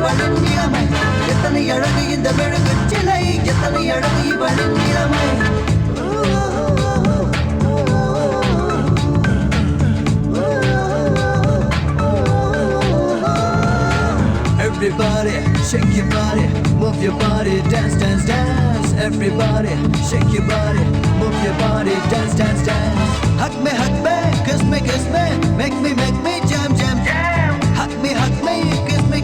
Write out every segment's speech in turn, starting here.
இவளின் இளமை எத்தனை அழகு இந்த மெழுகு சிலை எத்தனை அழகு இவளின் இளமை Everybody, shake your body, move your body, dance, dance, dance. Everybody, shake your body, move your body, dance, dance, dance. Hug me, kiss me, make me jam, jam, jam. Hug me, kiss me,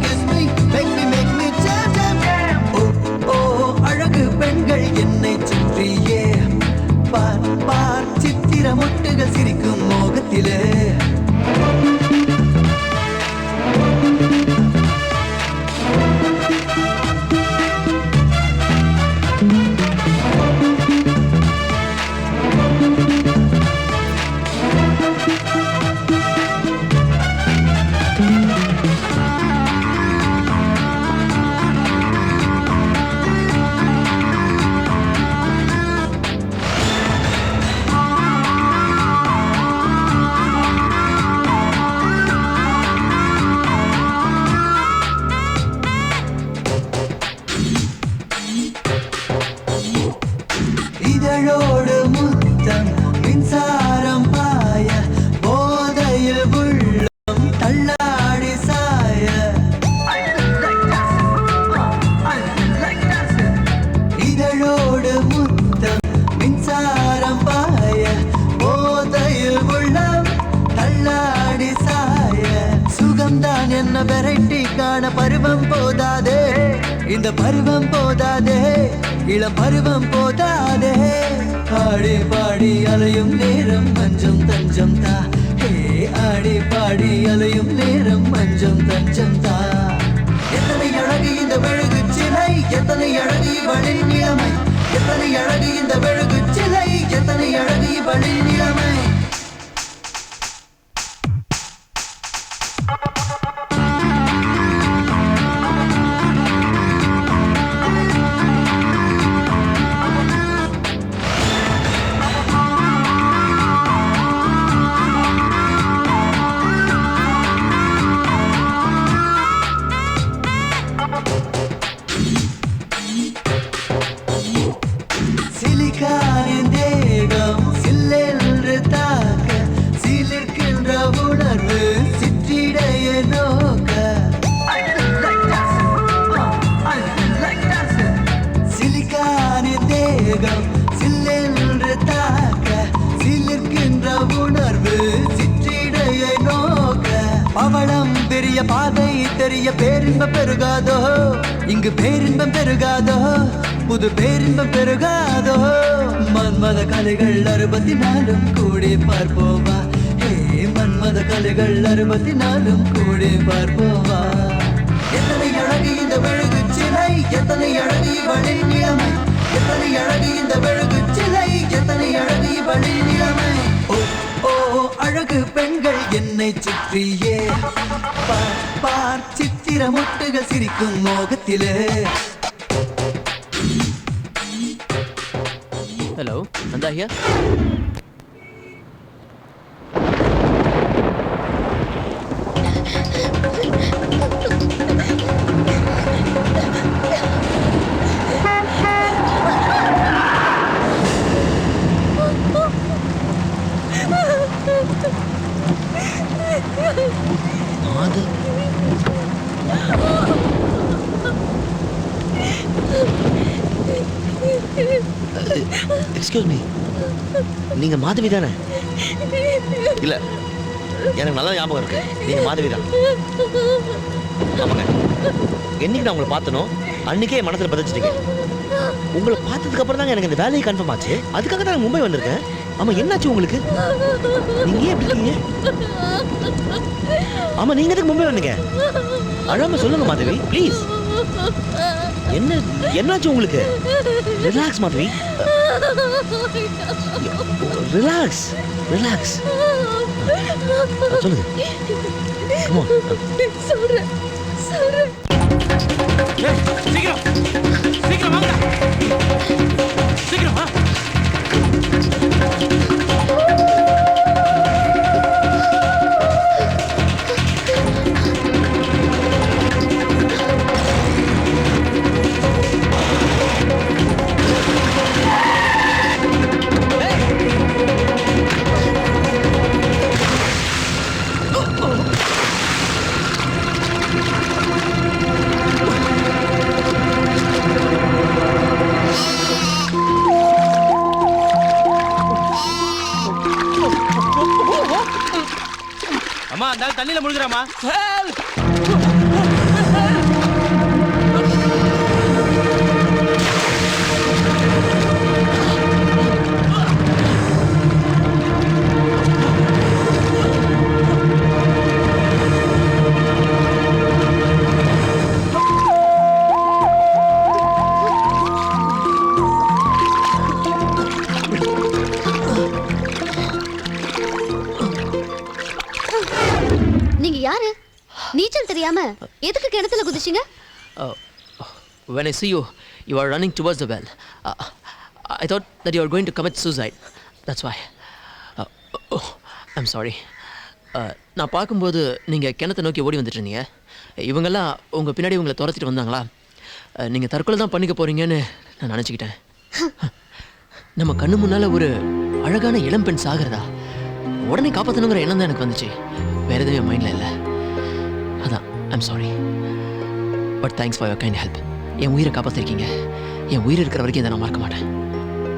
make me jam, jam, jam. Oh, oh, அழகு பெண்கள் என்னை சுற்றியே பார் பார் சித்திர முட்டுகள் சிரிக்கும் மோகத்திலே இதழோடு முத்தம் மின்சாரம் பாய போதையில் உள்ளம் தள்ளாடி சாய இதழோடு முத்தம் மின்சாரம் பாய போதையில் உள்ளம் தள்ளாடி சாய சுகம்தான் என்ன வெரைட்டி காண பருவம் போதாதே இந்த பருவம் போதாதே இளம் பருவம் போதாதே ஆடி பாடி அலையும் நேரம் மஞ்சம் தஞ்சம் தா ஹே ஆடி பாடி அலையும் நேரம் மஞ்சம் தஞ்சம் தா எத்தனை அழகு இந்த மெழுகு சிலை எத்தனை அழகு இவளின் இளமை எத்தனை அழகு இந்த மெழுகு சிலை எத்தனை அழகு இவளின் இளமை சிலிக்கானின் தேகம் சில்லென்று தாக்க சிலிர்க்கின்ற உணர்வு சிற்றிடைய நோக்க சிலிக்கானின் தேகம் சில்லென்று தாக்க சிலிர்க்கின்ற உணர்வு சிற்றிடைய நோக்க பவளம் பெரிய பாதை தெரிய பேரின்பம் பெருகாதோ இங்கு பேரின்பம் பெருகாதோ புது பேரின்பம் பெருகாதோ மன்மத கலைகள் 64 கூடி பார்ப்போவா ஹே மன்மத கலைகள் 64 கூடி பார்ப்போவா எத்தனை அழகு இந்த மெழுகு சிலை எத்தனை அழகு இவளின் இளமை எத்தனை அழகு இந்த மெழுகு சிலை எத்தனை அழகு இவளின் இளமை ஓ ஓ அழகு பெண்கள் என்னை சுற்றியே பார் பார் சித்திர முட்டுகள் சிரிக்கும் மோகத்திலே Hello, Nanda here. Excuse me, நீங்க மாதவி தானே? இல்ல, எனக்கு நல்லா ஞாபகம் இருக்கு, நீங்க மாதவி தான். ஆமாங்க, என்னைக்கு நான் உங்களை பார்த்தனோ அன்னைக்கே என் மனசுல பதிச்சிட்டீங்க. உங்களை பார்த்ததுக்கு அப்புறம் தாங்க எனக்கு இந்த வேலையை கன்ஃபார்ம் ஆச்சு. அதுக்காக தான் மும்பை வந்திருக்கேன். ஆமா, என்னாச்சு உங்களுக்கு? நீங்க ஏன் எப்படி இருக்கீங்க? ஆமா, நீங்க எதுக்கு மும்பை வந்தீங்க? அழாம சொல்லுங்க மாதவி, ப்ளீஸ். என்னாச்சு உங்களுக்கு? Relax Madhavi, relax relax. சொல்லுங்க. Come on. சொல்றேன். சீக்கிரம் சீக்கிரம் வாங்க, சீக்கிரம் வா. நான் தண்ணியில முழுகுறேம்மா. நீங்க யாரு? நீச்சல் தெரியாம எதுக்கு கிணத்துல குதிச்சீங்க? When I see you, you are running towards the well. I thought that you are going to commit suicide. That's why. I'm sorry. நான் பார்க்கும்போது நீங்கள் கிணத்தை நோக்கி ஓடி வந்துட்டு இருந்தீங்க. இவங்கெல்லாம் உங்கள் பின்னாடி உங்களை துரத்திட்டு வந்தாங்களா? நீங்கள் தற்கொலை தான் பண்ணிக்க போகிறீங்கன்னு நான் நினச்சிக்கிட்டேன். நம்ம கண்ணு முன்னால் ஒரு அழகான இளம்பெண் சாகிறதா உடனே காப்பாற்றணுங்கிற எண்ணம் தான் எனக்கு வந்துச்சு. வேறு எதுவும் என் மைண்டில் இல்லை. அதான் I'm sorry. But thanks for your kind help. என் உயிரை காப்பாற்றிருக்கீங்க. என் உயிர் இருக்கிற வரைக்கும் இதை நான் மறக்க மாட்டேன்.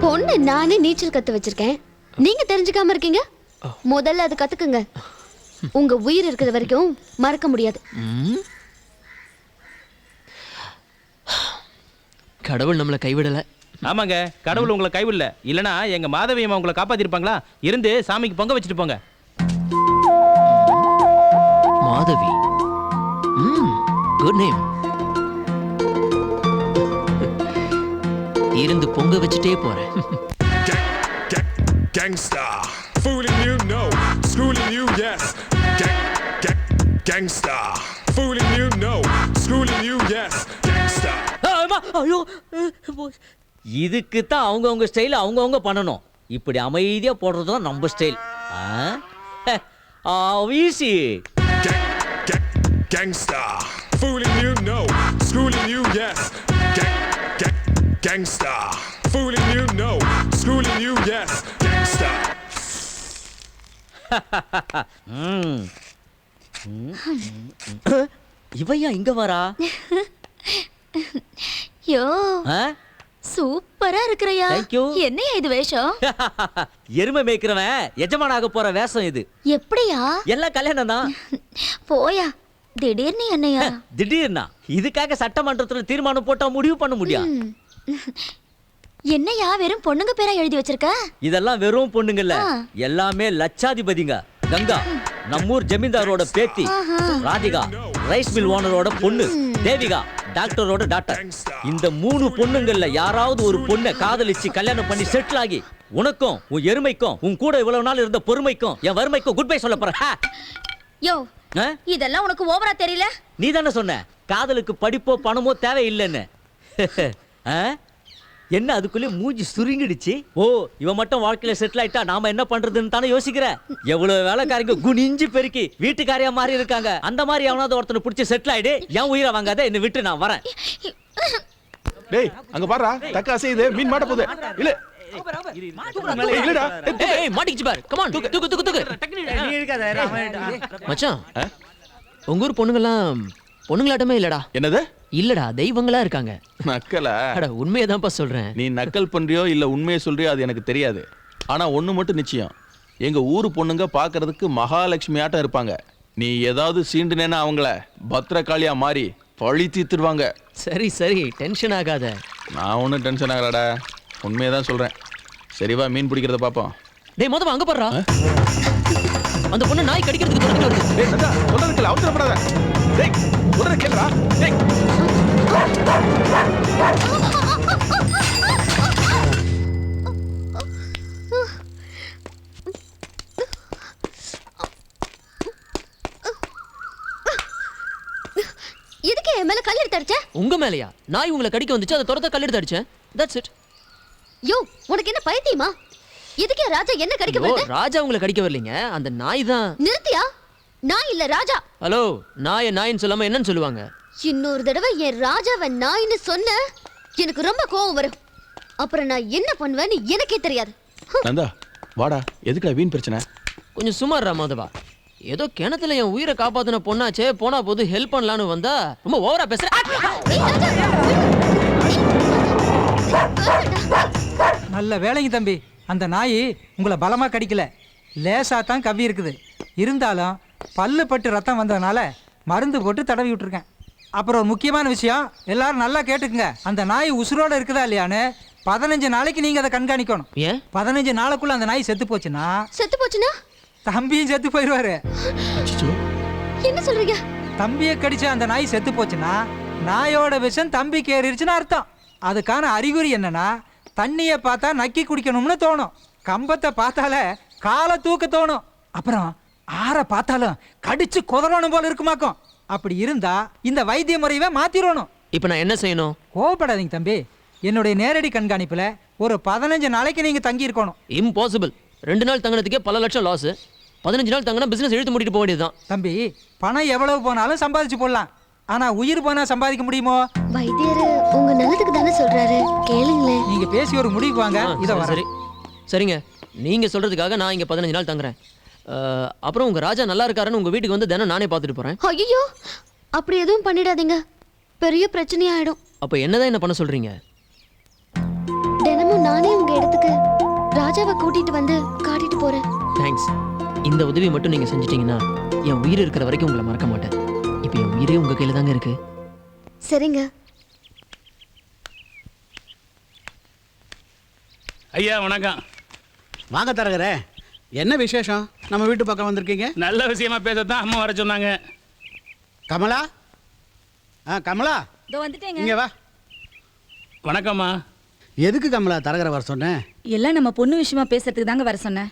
பொண்ணு நானே நீச்சல் கத்து வச்சிருக்கேன். நீங்க தெரிஞ்சுக்காம இருக்கீங்க. முதல்ல அது கத்துக்குங்க. உங்க உயிர் இருக்கிற வரைக்கும் மறக்க முடியாது. கடவுள் நம்மளை கைவிடலை. ஆமாங்க, கடவுள் உங்களை கைவிடல. இல்லைன்னா எங்க மாதவி அம்மா உங்களை காப்பாத்திருப்பாங்களா? இருந்து சாமிக்கு பொங்க வச்சுட்டு போங்க. Madhavi, good name. இருந்து பொங்க வச்சுட்டே போறேன். Gangsta, fooling you, no, schooling you, yes. Gangsta, fooling you, no, schooling you, yes. Gangsta. ஐயோ, இதுக்கு தான் அவங்கவுங்க ஸ்டைல் அவங்கவுங்க பண்ணணும். இப்படி அமைதியா போடுறது தான் நம்ம style. Easy. Gangsta, fooling you, no, schooling you, yes. Gangsta, fooling you, no, schooling you, yes. Gangsta. இவையா இங்க வரா? யோ, ஆ? சூப்பரா இருக்கறியா? Thank you. என்னையா இது வேஷம்? எருமை மேய்க்கிறவன் எஜமானாக போற வேஷம் இது. எப்படியா? எல்லாம் கல்யாணம் தான். போயா, திடீர்னு என்னையா? திடீர்னா இதுக்காக சட்டமன்றத்துல தீர்மானம் போட்டா முடிவு பண்ண முடியும். என்னையா வெறும் பொண்ணுங்க பேரா எழுதி வச்சிருக்க? இதெல்லாம் வெறும் பொண்ணுங்கல்ல, எல்லாமே லட்சாதிபதிங்க. கங்கா நம்மூர் ஜமீன்தாரோட பேத்தி, ராதிகா ரைஸ் மில் ஓனரோட பொண்ணு, தேவிகா டாக்டரோட டாக்டர். இந்த 3 பொண்ணுங்கள்ல யாராவது ஒரு பொண்ணை காதலிச்சு கல்யாணம் பண்ணி செட்டில் ஆகி உனக்கும் உன் எருமைக்கும் உன் கூட இவ்வளவு நாள் இருந்த பொறுமைக்கும் என் வறுமைக்கும் குட் பை சொல்ல போறேன். யோ, இதெல்லாம் உனக்கு ஓவரா தெரியல? நீ தானே சொன்ன காதலுக்கு படிப்போ பணமோ தேவையில்லைன்னு. என்ன அதுக்குள்ளே மூஞ்சி சுருங்கிடுச்சு? ஓ, இவன் மட்டும் வாழ்க்கையில செட்டில் ஆயிட்டா நாம என்ன பண்றதுன்னு தானே யோசிக்கிற? எவ்வளவு வேலைக்காரங்க குனிஞ்சு பெருக்கி வீட்டுக்காரியா மாறி இருக்காங்க. அந்த மாதிரி எவனாவது ஒருத்தனை பிடிச்சி செட்டில் ஆயிடு. என் உயிரை வாங்காத, என்னை விட்டு நான் வரேன். டேய், அங்க பாருடா, தக்க அசையுது, மீன் மாட்ட போகுது. இல்ல இல்லடா, ஏய் மாட்டிக்கிச்சு பாரு. கம் ஆன், தூக்கு தூக்கு தூக்கு. நீ இருக்காத மச்சான், உங்க ஊர் பொண்ணுங்கலாம் பொண்ணுங்களாட்டமே இல்லடா. என்னது? இல்லடா, தெய்வங்களா இருக்காங்க. நக்கலா? அட உண்மையை தான்ப்பா சொல்றேன். நீ நக்கல் பண்றியோ இல்ல உண்மையை சொல்றியோ அது எனக்கு தெரியாது. ஆனா ஒண்ணு மட்டும் நிச்சயம், எங்க ஊரு பொண்ணுங்க பாக்குறதுக்கு மகாலட்சுமி ஆட்டம் இருப்பாங்க. நீ ஏதாவது சீண்டுனேன்னா அவங்கள பத்திரகாளியா மாறி பழி தீர்த்துடுவாங்க. சரி சரி, டென்ஷன் ஆகாத. நான் ஒன்றும் டென்ஷன் ஆகலடா, உண்மையை தான் சொல்றேன். சரிவா, மீன் பிடிக்கிறத பாப்போம். டேய் மொதமா அங்க பாருடா. அந்த பொண்ணு நாய் கடிக்கிறதுக்கு துரத்திட்டு வருது. டேய் நந்தா, சொல்றதுக்கு அவசரப்படாத. டேய், உடனே கேளுடா. டேய். இதுக்கு என் மேல கல் எடுத்து அடிச்ச? உங்க மேலயா? நாய் உங்களை கடிக்க வந்துச்சு, அதை துரத்த கல் எடுத்து அடிச்சேன். That's it. யோ, உனக்கு என்ன பைத்தியமா? இதுக்கே ராஜா என்ன கடிக்க ஓ, வருது? ராஜா உங்களை கடிக்க வரலீங்க, அந்த நாய் தான். நிறுத்தியா? நான் இல்ல ராஜா. ஹலோ, நாயின்னு சொல்லாம என்னன்னு சொல்லுவாங்க? இன்னொரு தடவை என் ராஜாவை நாயின்னு சொன்ன எனக்கு ரொம்ப கோவம் வரும். அப்புறம் நான் என்ன பண்ணுவேன்னு எனக்கே தெரியாது. நந்தா, வாடா. எதுக்குடா வீண் பிரச்சனை? கொஞ்சம் சுமாரா மாதவா. ஏதோ கிணத்துல என் உயிரை காப்பாத்தின பொண்ணாச்சே, போனா போது ஹெல்ப் பண்ணலான்னு வந்தா ரொம்ப ஓவரா பேசுற. ஏய், ராஜா! நல்ல வேலைங்க தம்பி. அந்த நாய் உங்களை பலமா கடிக்கல, லேசா தான் கவ்வி இருக்குது. இருந்தாலும் பல்லு பட்டு ரத்தம் வந்ததுனால மருந்து போட்டு தடவி விட்டுருக்கேன். அப்புறம் ஒரு முக்கியமான விஷயம், எல்லாரும் நல்லா கேட்டுக்குங்க. அந்த நாய் உசுரோட இருக்குதா இல்லையான்னு 15 நாளைக்கு நீங்கள் அதை கண்காணிக்கணும். ஏன் 15 நாளுக்குள்ள அந்த நாய் செத்து போச்சுன்னா தம்பியும் செத்து போயிடுவாரு. என்ன சொல்றீங்க? தம்பியை கடிச்ச அந்த நாய் செத்து போச்சுன்னா நாயோட விஷம் தம்பிக்கு ஏறிடுச்சுன்னு அர்த்தம். அதுக்கான அறிகுறி என்னன்னா, தண்ணியை பார்த்தா நக்கி குடிக்கணும்னு தோணும், கம்பத்தை பார்த்தாலே காலை தூக்க தோணும், அப்புறம் ஆற பார்த்தாலும் கடிச்சு குதறணும் போல இருக்குமாக்கும். அப்படி இருந்தா இந்த வைத்திய முறையவே மாத்திரணும். இப்போ நான் என்ன செய்யணும்? கோவப்படாதீங்க தம்பி, என்னுடைய நேரடி கண்காணிப்புல ஒரு 15 நாளைக்கு நீங்க தங்கி இருக்கணும். இம்பாசிபிள். 2 நாள் தங்கினதுக்கே பல லட்சம் லாஸ். 15 நாள் தங்கினா பிசினஸ் இழுத்து மூடிட்டு போக வேண்டியதுதான். தம்பி, பணம் எவ்வளவு போனாலும் சம்பாதிச்சு போடலாம், ஆனா உயிர் போனா சம்பாதிக்க முடியுமோ? வைத்தியர் உங்க நல்லதுக்கு தானே சொல்றாரு, கேளுங்களேன். நீங்க பேசி ஒரு முடிவுக்கு வாங்க. இத சரி சரிங்க, நீங்க சொல்றதுக்காக நான் இங்க 15 நாள் தங்குறேன். அப்புறம் உங்க ராஜா நல்லா இருக்காருன்னு உங்க வீட்டுக்கு வந்து தினம் நானே பார்த்துட்டு போறேன். ஐயோ, அப்படி எதுவும் பண்ணிடாதீங்க, பெரிய பிரச்சனையாயிடும். அப்ப என்னதான் என்ன பண்ண சொல்றீங்க? தினமும் நானே உங்க இடத்துக்கு ராஜாவை கூட்டிட்டு வந்து காட்டிட்டு போறேன். தேங்க்ஸ். இந்த உதவி மட்டும் நீங்க செஞ்சிட்டீங்கன்னா என் உயிர் இருக்கிற வரைக்கும் உங்களை மறக்க மாட்டேன். இப்போ என் உயிரே உங்க கையில தாங்க இருக்கு. சரிங்க. ஐயா வணக்கம். வாங்க தரகரே, என்ன விசேஷம் நம்ம வீட்டு பக்கம் வந்திருக்கீங்க? நல்ல விஷயமா பேசத்தான் அம்மா வர சொன்னாங்க. கமலா, கமலா இதோ வந்துட்டேங்க. இங்க வா. வணக்கம்மா. எதுக்கு கமலா தரகரை வர சொன்னேன்? எல்லாம் நம்ம பொண்ணு விஷயமா பேசுறதுக்கு தாங்க வர சொன்னேன்.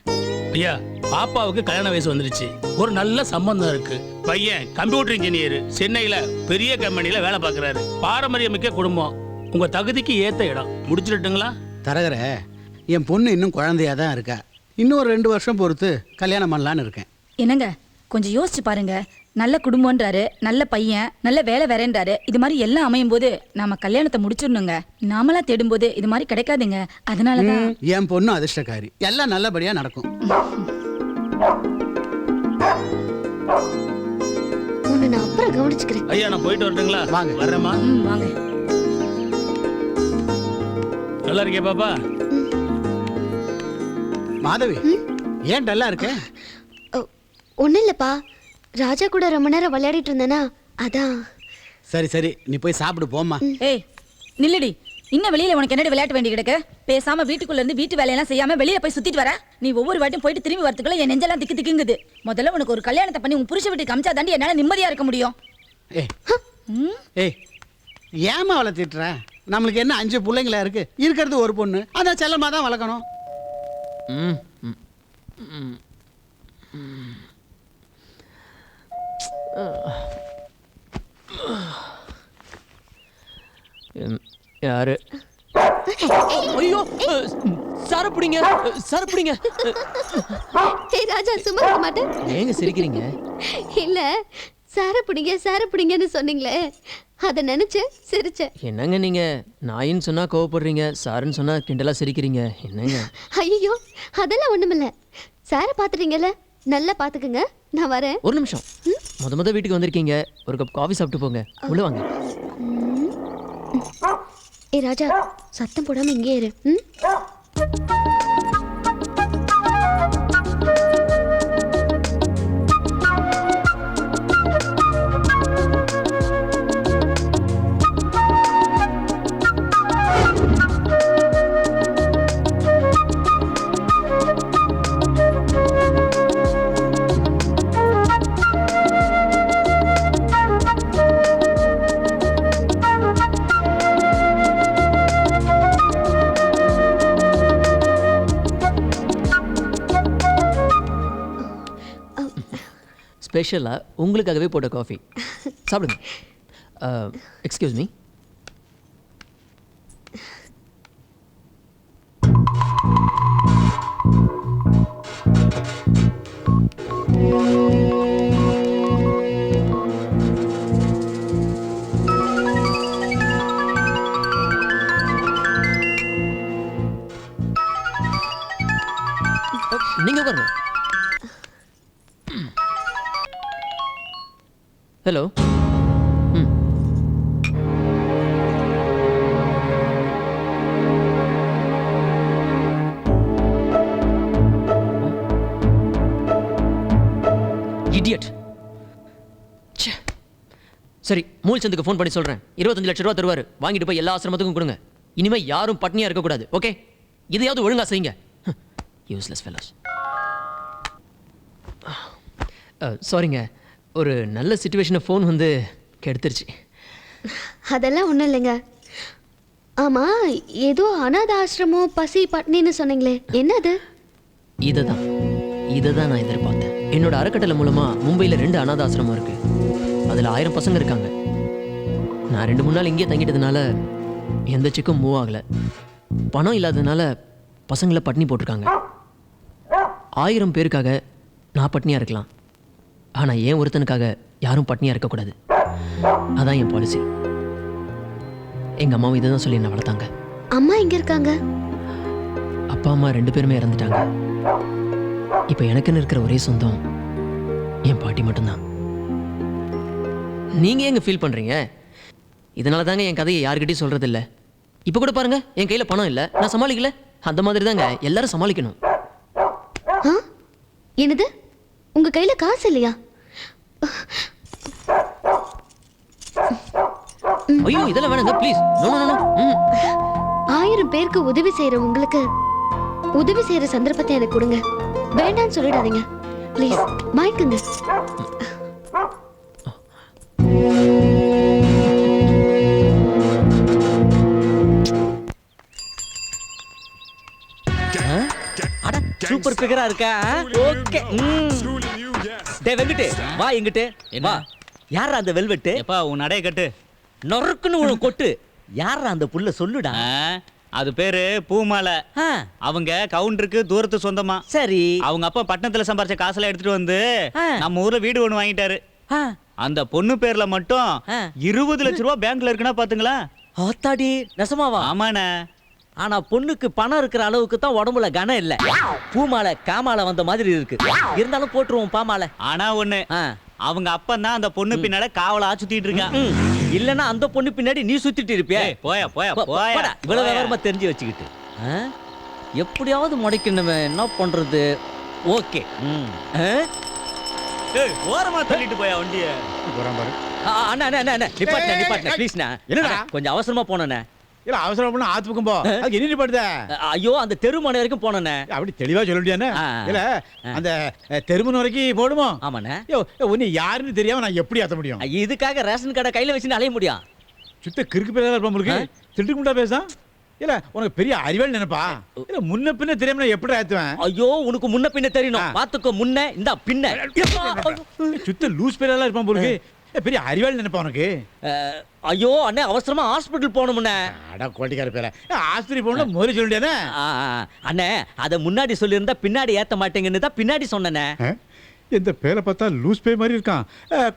ஐயா, பாப்பாவுக்கு கல்யாண வயசு வந்துருச்சு, ஒரு நல்ல சம்பந்தம் இருக்கு. பையன் கம்ப்யூட்டர் இன்ஜினியர், சென்னையில பெரிய கம்பெனில வேலை பார்க்கறாரு. பாரம்பரியமிக்க குடும்பம், உங்க தகுதிக்கு ஏத்த இடம். முடிச்சிட்டுங்களா? தரகரே, என் பொண்ணு இன்னும் குழந்தையா தான் இருக்கா. இன்னும் ஒரு 2 வருஷம் பொறுத்து கல்யாணம் பண்ணலான்னு இருக்கேன். என்னங்க கொஞ்சம் யோசிச்சு பாருங்க. நல்ல குடும்பம்ன்றாரு, நல்ல பையன், நல்ல வேலை வேறேன்றாரு. இது மாதிரி எல்லாம் அமையும் போது நாம கல்யாணத்தை முடிச்சிடணுங்க. நாமளா தேடும் போது இது மாதிரி கிடைக்காதுங்க. அதனாலதான் என் பொண்ணு அதிர்ஷ்டக்காரி, எல்லாம் நல்லபடியா நடக்கும். உன்னை நான் அப்புறம் கவனிச்சுக்கிறேன். ஐயா நான் போயிட்டு வரட்டுங்களா? வாங்க. வர்றேம்மா. வாங்க. நல்லா இருக்கே பாப்பா? மாதவி, ஏன் டல்லா இருக்க? ஒன்னும் இல்லப்பா, ராஜா கூட ரொம்ப நேரம் விளையாடிட்டு இருந்தேனா, அதான். சரி சரி, நீ போய் சாப்பிடு போம்மா. ஏய் நில்லுடி, இன்னும் வெளியில உனக்கு என்னடி விளையாட்டு வேண்டி கிடக்கு? பேசாம வீட்டுக்குள்ள இருந்து வீட்டு வேலையெல்லாம் செய்யாம வெளியில போய் சுத்திட்டு வர. நீ ஒவ்வொரு வாட்டியும் போயிட்டு திரும்பி வரதுக்குள்ள என் நெஞ்செல்லாம் திக்கு திக்குங்குது. முதல்ல உனக்கு ஒரு கல்யாணத்தை பண்ணி உன் புருஷ வீட்டுக்கு அமிச்சா தாண்டி என்னால நிம்மதியா இருக்க முடியும். ஏய் ஏமா அவளை திட்டுற? நம்மளுக்கு என்ன 5 பிள்ளைங்களா இருக்கு, இருக்கிறது ஒரு பொண்ணு, அதான் செல்லமா தான் வளர்க்கணும். யாரு? ஐயோ, சரப்புடிங்க சரப்புடிங்க. ஏய் ராஜா, சும்மா இருக்க மாட்டேன். ஏங்க சிரிக்கிறீங்க? இல்ல, சாரப்புடிங்கன்னு சொன்னீங்களே, அத நினைச்சு சிரிச்சேன். என்னங்க நீங்க நாயின்னு சொன்னா கோவப்படுறீங்க, சாருன்னு சொன்னா கிண்டலா சிரிக்கிறீங்க. என்னங்க? ஐயோ, அதெல்லாம் ஒண்ணுமில்ல. சார பாத்துட்டீங்கல்ல, நல்லா பாத்துக்குங்க, நான் வரேன். ஒரு நிமிஷம். முத வீட்டுக்கு வந்திருக்கீங்க, ஒரு கப் காஃபி சாப்பிட்டு போங்க. உள்ள வாங்க. ஏ ராஜா, சத்தம் போடாம இங்கே இரு. ஸ்பெஷலாக உங்களுக்காகவே போட்ட காஃபி சாப்பிடுங்க. Excuse me. நீங்க உட்காருங்க. ஹலோ. இடியட். சரி, மூல்சந்துக்கு ஃபோன் பண்ணி சொல்கிறேன். 25 லட்ச ரூபா தருவார். வாங்கிட்டு போய் எல்லா ஆசிரமத்துக்கும் கொடுங்க. இனிமேல் யாரும் பட்னியாக இருக்கக்கூடாது. ஓகே? இதையாவது ஒழுங்காக செய்யுங்க. Useless fellows. சாரிங்க, ஒரு நல்ல சுச்சுவேஷனை ஃபோன் வந்து கெடுத்துருச்சு. அதெல்லாம் ஒன்றும் இல்லைங்க. ஆமாம், ஏதோ அனாத ஆசிரமம் பசி பட்னின்னு சொன்னீங்களே, என்னது? இதை தான் நான் எதிர்பார்த்தேன். என்னோட அறக்கட்டளை மூலமாக மும்பையில் 2 அனாத ஆசிரமம் இருக்குது. அதில் 1000 பசங்க இருக்காங்க. நான் 2-3 நாள் இங்கேயே தங்கிட்டதுனால எந்த சிக்கும் மூவ் ஆகலை. பணம் இல்லாததுனால பசங்களை பட்னி போட்டிருக்காங்க. 1000 பேருக்காக நான் பட்னியாக இருக்கலாம், ஆனால் ஏன் ஒருத்தனுக்காக யாரும் பட்னியாக இருக்கக்கூடாது. அதான் என் பாலிசி. எங்கள் அம்மாவும் இதை தான் சொல்லி என்ன வளர்த்தாங்க. அம்மா எங்க இருக்காங்க? அப்பா அம்மா 2 பேருமே இறந்துட்டாங்க. இப்போ எனக்குன்னு இருக்கிற ஒரே சொந்தம் என் பாட்டி மட்டும்தான். நீங்கள் எங்க ஃபீல் பண்ணுறீங்க? இதனால தாங்க என் கதையை யாருக்கிட்டையும் சொல்கிறதில்ல. இப்போ கூட பாருங்க, என் கையில் பணம் இல்லை, நான் சமாளிக்கல. அந்த மாதிரி தாங்க எல்லாரும் சமாளிக்கணும். என்னது, உங்க கையில காசு இல்லையா? ஐயோ, இதெல்லாம் வேணாங்க ப்ளீஸ். No no no. 1000 பேருக்கு உதவி செய்யற உங்களுக்கு உதவி செய்யற சந்தர்ப்பத்தை எனக்கு கொடுங்க. வேண்டான்னு சொல்லிடாதீங்க ப்ளீஸ். வாங்கிக்கோங்க. சூப்பர் ஃபிகரா இருக்கா? ஓகே. டேய் வெங்கட், வா எங்கிட்டு வா. யாரா அந்த வெல்வெட்? எப்பா உன் நடைய கட்டு. நொறுக்குன்னு உன கொட்டு. யாரா அந்த புள்ள சொல்லுடா. அது பேரு பூமாலை. அவங்க கவுண்டருக்கு தூரத்து சொந்தமா. சரி. அவங்க அப்பா பட்டணத்துல சம்பாரிச்ச காசுல எடுத்துட்டு வந்து நம்ம ஊர்ல வீடு ஒண்ணு வாங்கிட்டாரு. அந்த பொண்ணு பேர்ல மட்டும் 20 லட்ச ரூபா பேங்க்ல இருக்குன்னா பாத்துங்களா. ஆத்தாடி, நெசமாவா? ஆமாண்ணே. ஆனா பொண்ணுக்கு பணம் இருக்கிற அளவுக்கு தான் உடம்புல கனம் இல்ல. பூமாலை காமாலை வந்த மாதிரி இருக்கு. இருந்தாலும் போட்டுருவோம் பாமாலை. ஆனா ஒண்ணு, அவங்க அப்பா தான் அந்த பொண்ணு பின்னால காவலா சுத்திட்டு இருக்கா. இல்லன்னா அந்த பொண்ணு பின்னாடி நீ சுத்திட்டு இருப்பியா? போயா போயா போயா. இவ்வளவு விவரமா தெரிஞ்சு வச்சுக்கிட்டு எப்படியாவது முடைக்கணுமே, என்ன பண்றது? ஓகே. ஓரமா தள்ளிட்டு போயா வண்டிய. அண்ணா அண்ணா அண்ணா நிப்பாட்டுண்ணே ப்ளீஸ்ண்ணா. என்னடா கொஞ்சம் அவசரமா போனேண்ணே. இல்ல அவசரம் பண்ண ஆத்து பக்கம் போ. அதுக்கு என்ன நிப்பாட்டுத? ஐயோ, அந்த தெருமனை வரைக்கும் போனேண்ணே. அப்படி தெளிவா சொல்ல முடியாதுண்ணே. இல்ல அந்த தெருமனை வரைக்கும் போடுமோ? ஆமாண்ணே. உன்னை யாருன்னு தெரியாம நான் எப்படி ஏத்த முடியும்? இதுக்காக ரேஷன் கடை கையில வச்சுன்னு அலைய முடியும்? சுத்த கிறுக்கு பேரா இருப்பான் இருக்கு. திட்டுக்கு முட்டா பேசா. இல்ல உனக்கு பெரிய அறிவாளி நினைப்பா? இல்ல முன்ன பின்ன தெரியாம நான் எப்படி ஏத்துவேன்? ஐயோ, உனக்கு முன்ன பின்ன தெரியணும். பாத்துக்கோ, முன்ன இந்த பின்ன. சுத்த லூஸ் பேரா இருப்பான் போலுக்கு. பெரிய அறிவாளி நினைப்பா உனக்கு. ஐயோ அண்ணே, அவசரமா ஹாஸ்பிட்டல் போகணும்ண்ணே. அட கோட்டிக்கார பேர, ஆஸ்பத்திரி போகணும் முதல்ல சொல்ல முடியாதே. அண்ணே, அதை முன்னாடி சொல்லியிருந்தா பின்னாடி ஏத்த மாட்டேங்கன்னு தான் பின்னாடி சொன்னேனே. எந்த பேரை பார்த்தா லூஸ் பே மாதிரி இருக்கான்,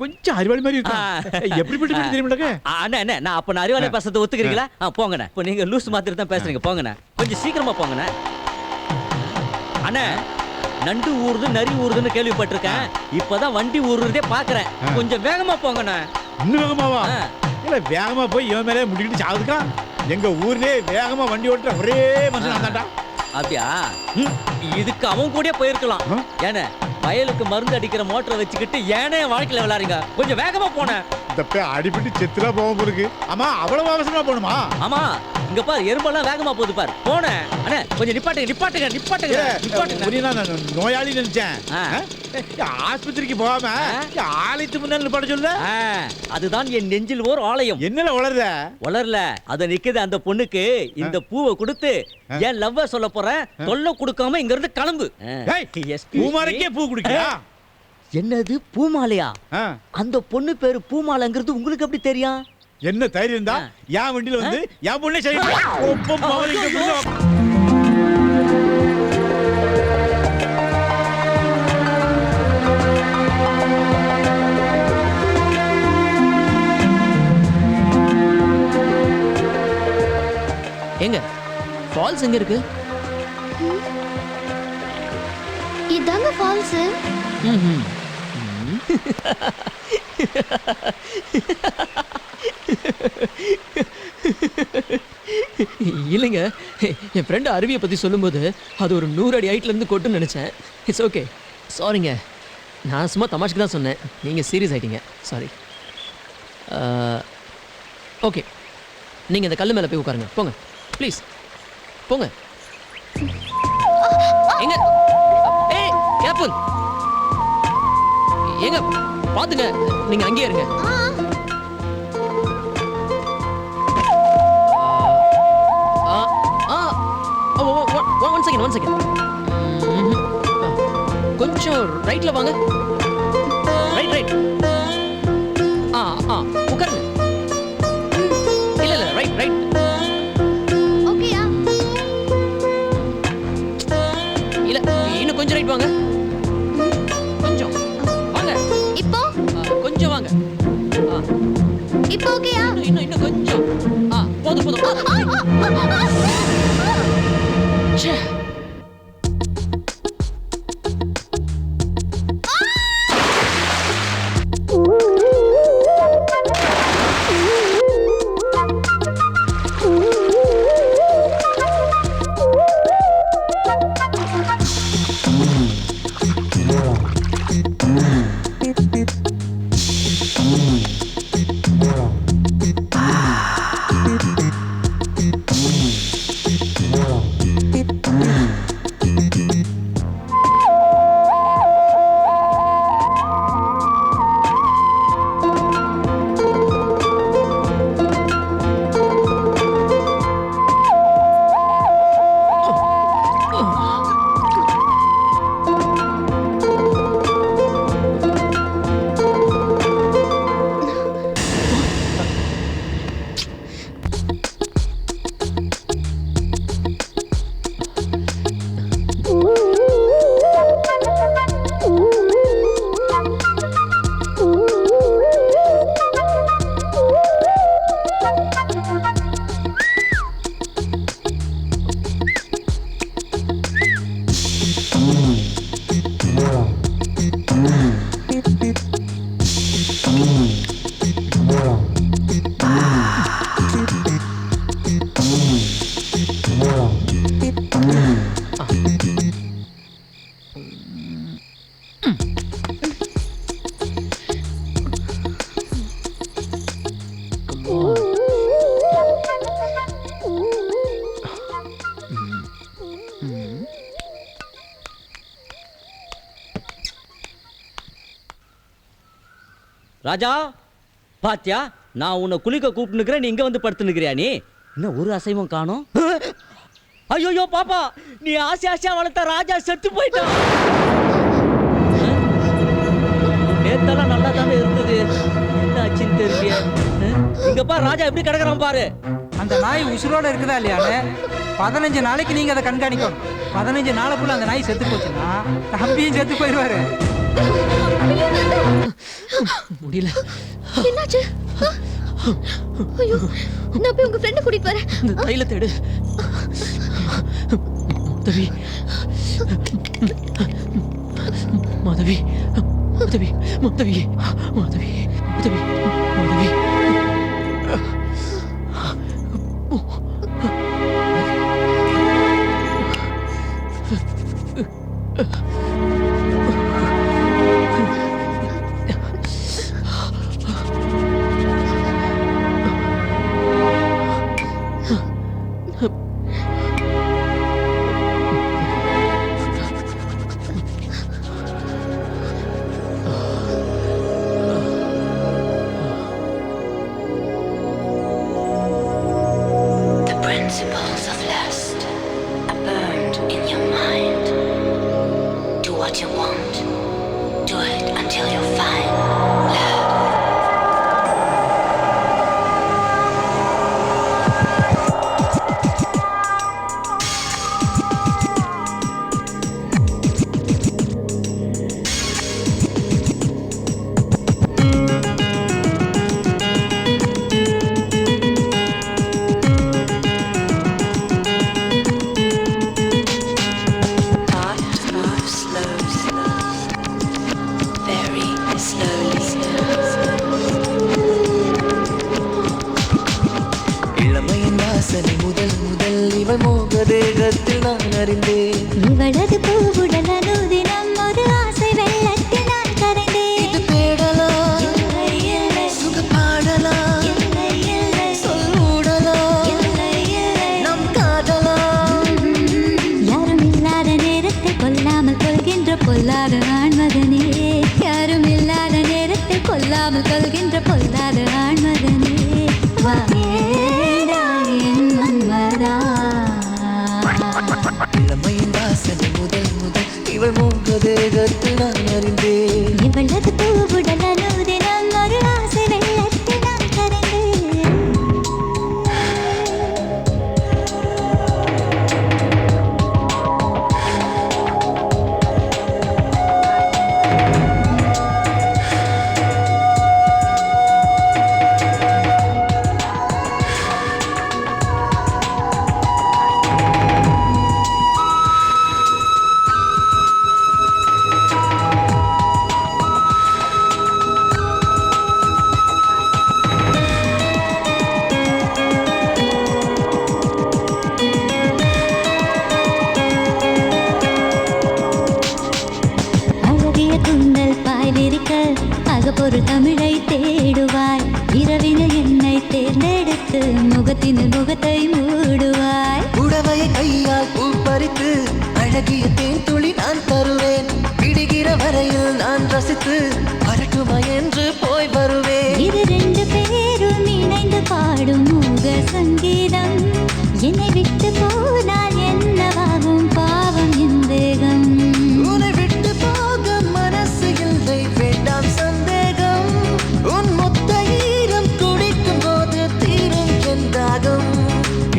கொஞ்சம் அறிவாளி மாதிரி இருக்கான். எப்படிப்பட்ட தெரியுமாட்டே? அண்ணே, நான் அப்ப நான் அறிவாளி பேசுறதை ஒத்துக்கிறீங்களா? போங்கண்ணே. இப்போ நீங்க லூஸ் மாத்திரம் தான் பேசுறீங்க. போங்கண்ணே, கொஞ்சம் சீக்கிரமா போங்கண்ணே. அண்ணே, நண்டு ஊறுது நரி ஊறுதுன்னு கேள்விப்பட்டிருக்கேன். இப்பதான் வண்டி ஊறுறதே பாக்குறேன். கொஞ்சம் வேகமா போங்கண்ணே. இன்னும் வேகமாவா? இல்ல வேகமா போய் இவன் மேலே முடிக்கிட்டு சாவுதுக்கா. எங்க ஊர்லயே வேகமா வண்டி ஓட்டுற ஒரே மனுஷன் தான்டா. அப்படியா? இதுக்கு அவன் கூட போயிருக்கலாம். ஏன்னா வயலுக்கு மருந்து அடிக்கிற மோட்டரை வச்சுக்கிட்டு ஏனே வாழ்க்கையில விளையாடுறீங்க. கொஞ்சம் வேகமா போனேன். இந்த அடிபட்டு செத்துலா போக இருக்கு. ஆமா, அவ்வளவு அவசரமா போகணுமா? ஆமா, இங்க பாரு, எறும்பெல்லாம் வேகமா போகுது பாரு. போனேன். அண்ணே, கொஞ்சம் நிப்பாட்டுங்க. நோயாளி நினைச்சேன். ஆஸ்பத்திரிக்கு போகாம ஆலயத்து முன்னாடி நிப்பாட்ட சொல்ல. அதுதான் என் நெஞ்சில் ஓர் ஆலயம். என்னல வளரல அத நிக்குது அந்த பொண்ணுக்கு. இந்த பூவை கொடுத்து என் லவ்வ சொல்ல போறேன். தொல்லை கொடுக்காம இங்க இருந்து கிளம்பு. பூமாலைக்கே பூ குடிக்கியா? என்னது பூமாலையா? அந்த பொண்ணு பேரு பூமாலைங்கிறது உங்களுக்கு எப்படி தெரியும்? என்ன தைரியம் இருந்தா என் வண்டியில வந்து என் பொண்ணே சரி. எங்க ஃபால்ஸ் எங்க இருக்கு? இதாங்க ஃபால்ஸ். இல்லைங்க, என் ஃப்ரெண்டு அருவியை பற்றி சொல்லும்போது அது ஒரு 100 அடி ஹைட்லேருந்து கொட்டுன்னு நினச்சேன். இட்ஸ் ஓகே, சாரிங்க. நான் சும்மா தமாஷுக்கு தான் சொன்னேன். நீங்கள் சீரியஸ் ஆகிட்டீங்க. சாரி. ஓகே, நீங்கள் இந்த கல் மேலே போய் உட்காருங்க. போங்க ப்ளீஸ், போங்க. எங்க ஏய் கேப்புல், எங்க பார்த்துங்க, நீங்கள் அங்கேயே இருங்க. One second. கொஞ்சம் ரைட்ல வாங்க. ரைட். உட்காருங்க. இல்ல ரைட். ஓகேயா? இல்ல இன்னும் கொஞ்சம் ரைட் வாங்க. கொஞ்சம் வாங்க. இப்போ கொஞ்சம் வாங்க. இப்போ ஓகேயா? இன்னும் கொஞ்சம். போதும். ச்சே. ராஜா பாத்தியா, நான் உன்னை குளிக்க கூப்பிட்டுக்கிறேன், நீ இங்க வந்து படுத்துனுக்கிறியா? நீ இன்னும் ஒரு அசைவம் காணோம். ஐயோ பாப்பா, நீ ஆசையா வளர்த்த ராஜா செத்து போயிட்டான். நேத்தெல்லாம் நல்லா தானே இருந்தது, என்ன ஆச்சுன்னு தெரியல. இங்க பாரு ராஜா எப்படி கிடக்குறான் பாரு. அந்த நாய் உசுரோட இருக்குதா இல்லையான்னு 15 நாளைக்கு நீங்க அதை கண்காணிக்கணும். 15 நாளைக்குள்ள அந்த நாய் செத்து போச்சுன்னா தம்பியும் செத்து போயிடுவாரு. முடியல. என்னாச்சு? ஐயோ, நான் போய் உங்க ஃப்ரெண்ட் கூட்டிட்டு வரேன். இந்த தைலத்தை எடு. மாதவி. சொல்லாமல் கொள்கின்ற பொல்லாத ஆண்மகனே வாயேடா என் மன்மதா. இளமையின் வாசனை முதல் முதல் இவள் மூன்று தேகத்தில் நான் அறிந்தேன். இவளது பூவுடல் அனுதினம் ஒரு ஆசை வெள்ளத்தில் நான் கரைந்தேன். அகப்பொரு தமிழை தேடுவாய் இரவினில் என்னை தேர்ந்தெடுத்து முகத்தினில் முகத்தை மூடுவாய். உடவையை கையால் பூ பறித்து அழகிய தேன் துளி நான் தருவேன். விடுகிற வரையில் நான் ரசித்து வரட்டுமா என்று போய் வருவேன். இது ரெண்டு பேரும் இணைந்து பாடும் மூக சங்கீதம். என்னை விட்டு போனால் என்னவாகும் பாவம் என் தேகம். உன்னை விட்டு போக மனசு இல்லை வேண்டாம் சந்தேகம். உன் மொத்த ஈரம் குடிக்கும் போது தீரும் என்றாகும்.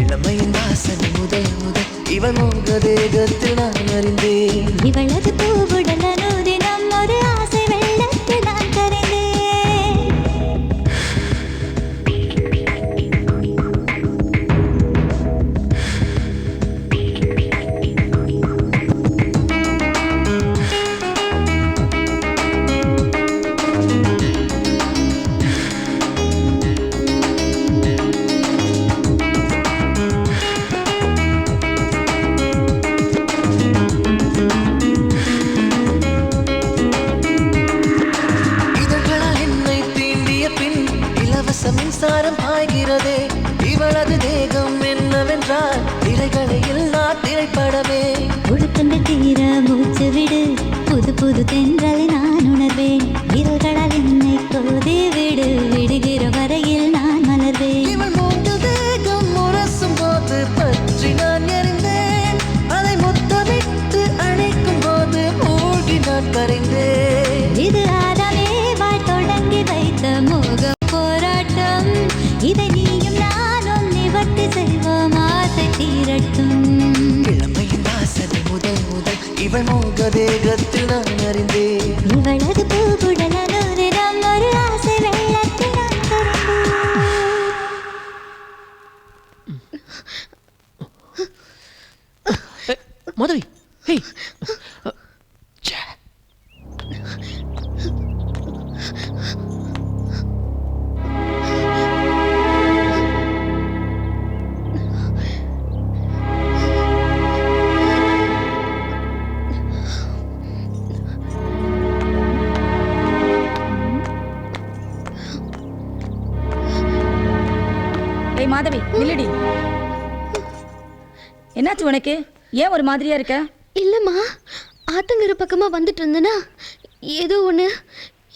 இளமையின் வாசனை முதல் முதல் இவள் மூங்க தேகத்தில் நான் அறிந்தேன். இவளது பூவுடல் அனுதினம் ஒரு ஆசை வெள்ளத்தில் நான் கரைந்தேன். மின்சாரம் பாய்கிறதே இவளது தேகம் என்னவென்றால் திரைகளை இல்லா திரைப்படமே. ஒழுக்கங்கள் தீர மூச்சு விடு புது புது தென்றலை நான் உணர்வேன். விரல்களால் என்னை கோதி விடு விடுகிற வரையில் நான் மலர்வேன். இவள் மூன்று தேகம் முரசும் போது பற்றி நான் எறிந்தேன். அதை மொத்தமிட்டு அணைக்கும் போது மூழ்கி நான் கரைந்தேன். இது ஆதாமே வாழ் தொடங்கி வைத்த மோக போராட்டம். இதை நீயும் நானும் நிவர்த்தி செய்வோம் ஆசை தீரட்டும். இளமையின் வாசனை முதல் முதல் இவள் மூக தேகத்தில் நான் அறிந்தேன். இவளது பூவுடல் அனுதினம் ஒரு ஆசை வெள்ளத்தில் நான் கரைந்தேன். மாதவி ஹே மாதவி நில்லடி. என்னாச்சு உனக்கு? ஏன் ஒரு மாதிரியா இருக்க? இல்லம்மா, ஆத்தங்கர பக்கமா வந்துட்டு இருந்தனா ஏதோ ஒண்ணு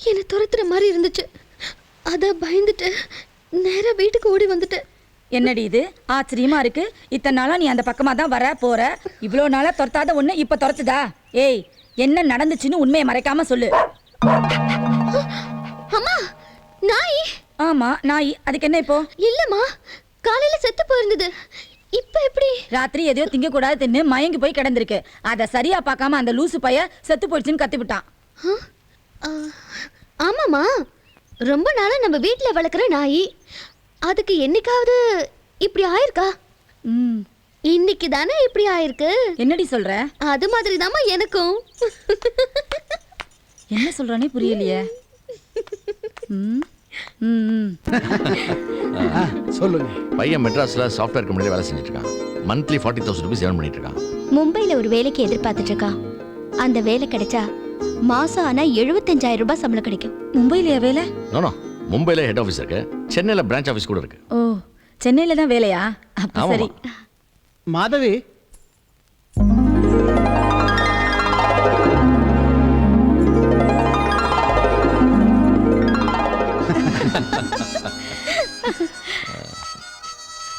என்னை துரத்துற மாதிரி இருந்துச்சு. அத பயந்துட்டு நேரா வீட்டுக்கு ஓடி வந்துட்டேன். என்னடி இது ஆச்சரியமா இருக்கு. இத்தனை நாளா நீ அந்த பக்கமா தான் வர போற. இவ்வளோ நாளா துரத்தாத ஒண்ணு இப்ப துரத்துதா? ஏய், என்ன நடந்துச்சுன்னு உண்மையை மறைக்காம சொல்லு. அம்மா, நாய். ஆமா நாய். அதுக்கு என்ன இப்போ? இல்லம்மா, காலையில செத்து போயிருந்தது. இப்ப எப்படி? ராத்திரி எதையோ திங்க கூடாது தின்னு மயங்கி போய் கிடந்திருக்கு. அத சரியா பார்க்காம அந்த லூசு பைய செத்து போயிடுச்சுன்னு கத்தி விட்டான். ஆமாமா, ரொம்ப நாளா நம்ம வீட்டுல வளர்க்குற நாய். அதுக்கு என்னைக்காவது இப்படி ஆயிருக்கா? இன்னைக்கு தானே இப்படி ஆயிருக்கு. என்னடி சொல்ற? அது மாதிரி தாமா எனக்கும். என்ன சொல்றானே புரியலையே. சொல்லுங்க. பையன் மெட்ராஸ்ல சாஃப்ட்வேர் கம்பெனில வேலை செஞ்சுட்டு இருக்கான். மந்த்லி 40,000 ரூபீஸ் ஏர்ன் பண்ணிட்டு இருக்கான். மும்பைல ஒரு வேலைக்கு எதிர்பார்த்துட்டு இருக்கான். அந்த வேலை கிடைச்சா மாசம் ஆனா 75,000 ரூபாய் சம்பளம் கிடைக்கும். மும்பைலயா வேலை? நோ மும்பைல ஹெட் ஆஃபீஸ் இருக்கு, சென்னையில பிரான்ச் ஆஃபீஸ் கூட இருக்கு. ஓ, சென்னையில தான் வேலையா? அப்ப சரி. மாதவி,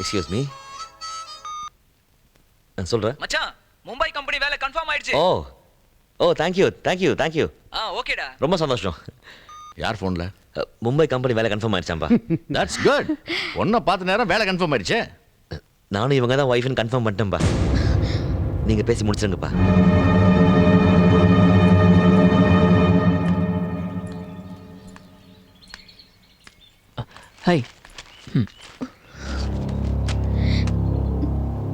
எக்ஸ்கியூஸ் மீ, நான் சொல்கிறேன். மச்சான், மும்பை கம்பெனி வேலை கன்ஃபார்ம் ஆயிடுச்சு. Oh thank you. ஓகேடா. ரொம்ப சந்தோஷம். யார் ஃபோனில்? மும்பை கம்பெனி வேலை கன்ஃபார்ம் ஆயிடுச்சாம்பா. That's good. ஒன்றை பார்த்த நேரம் வேலை கன்ஃபார்ம் ஆயிடுச்சு. நானும் இவங்க தான் ஒய்ஃப்னு கன்ஃபார்ம் பண்ணிட்டேன்ப்பா. நீங்கள் பேசி முடிச்சிருங்கப்பா. ஹாய்.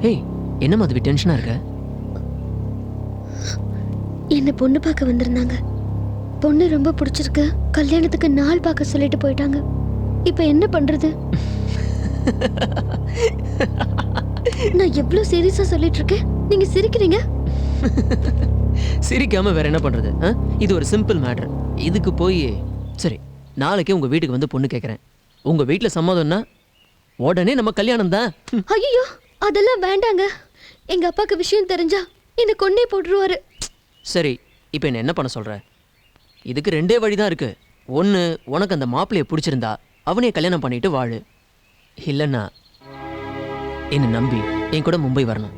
ஹேய், என்ன மாதிரி டென்ஷனாக இருக்க? என்ன பொண்ணு பார்க்க வந்திருந்தாங்க. பொண்ணு ரொம்ப பிடிச்சிருக்கு, கல்யாணத்துக்கு நாள் பார்க்க சொல்லிட்டு போயிட்டாங்க. இப்போ என்ன பண்றது? நான் எவ்வளவு சீரியஸா சொல்லிட்டு இருக்கேன், நீங்க சிரிக்கிறீங்க. சிரிக்காம வேற என்ன பண்றது? இது ஒரு சிம்பிள் மேட்டர். இதுக்கு போய் சரி, நாளைக்கே உங்க வீட்டுக்கு வந்து பொண்ணு கேட்குறேன். உங்க வீட்டில் சம்மதம்னா உடனே நம்ம கல்யாணம் தான். ஐயோ, அதெல்லாம் வேண்டாங்க. எங்க அப்பாவுக்கு விஷயம் தெரிஞ்சா என்ன கொன்னே போட்டுருவாரு. சரி, இப்போ என்ன பண்ண சொல்ற? இதுக்கு ரெண்டே வழி தான் இருக்கு. ஒன்று, உனக்கு அந்த மாப்பிள்ளையை பிடிச்சிருந்தா அவனே கல்யாணம் பண்ணிட்டு வாழு. இல்லைன்னா என்னை நம்பி என் கூட மும்பை வரணும்.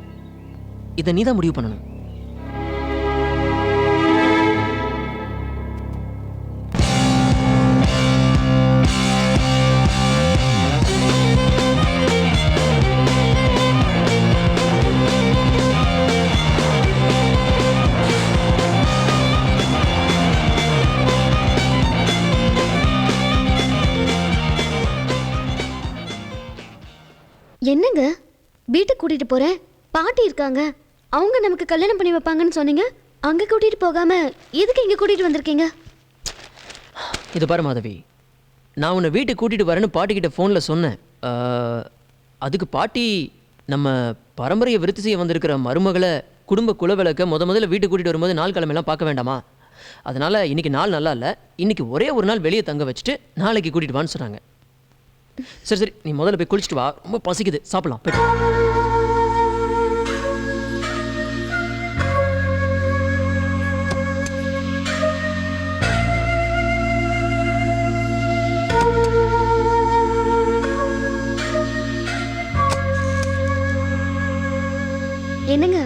இதை நீ தான் முடிவு பண்ணணும். என்னங்க, வீட்டுக்கு கூட்டிட்டு போறேன், பாட்டி இருக்காங்க, அவங்க நமக்கு கல்யாணம் பண்ணி வைப்பாங்கன்னு சொன்னீங்க. அங்க கூட்டிட்டு போகாம எதுக்கு இங்க கூட்டிட்டு வந்திருக்கீங்க? இது பாரு மாதவி, நான் உன்னை வீட்டுக்கு கூட்டிட்டு வரேன்னு பாட்டிக்கிட்ட ஃபோனில் சொன்னேன். அதுக்கு பாட்டி நம்ம பரம்பரையை விருத்தி செய்ய வந்திருக்கிற மருமகளை குடும்ப குலவிளக்க முதல்ல வீட்டுக்கு கூட்டிட்டு வரும்போது நாள் கிழமையெல்லாம் பார்க்க வேண்டாமா? அதனால இன்னைக்கு நாள் நல்லா இல்லை, இன்னைக்கு ஒரே ஒரு நாள் வெளியே தங்க வச்சுட்டு நாளைக்கு கூட்டிட்டு வான்னு சொன்னாங்க. சரி, நீ முதல்ல போய் குளிச்சுட்டு வா, ரொம்ப பசிக்குது, சாப்பிடலாம் போய்ட்டு. என்னங்க,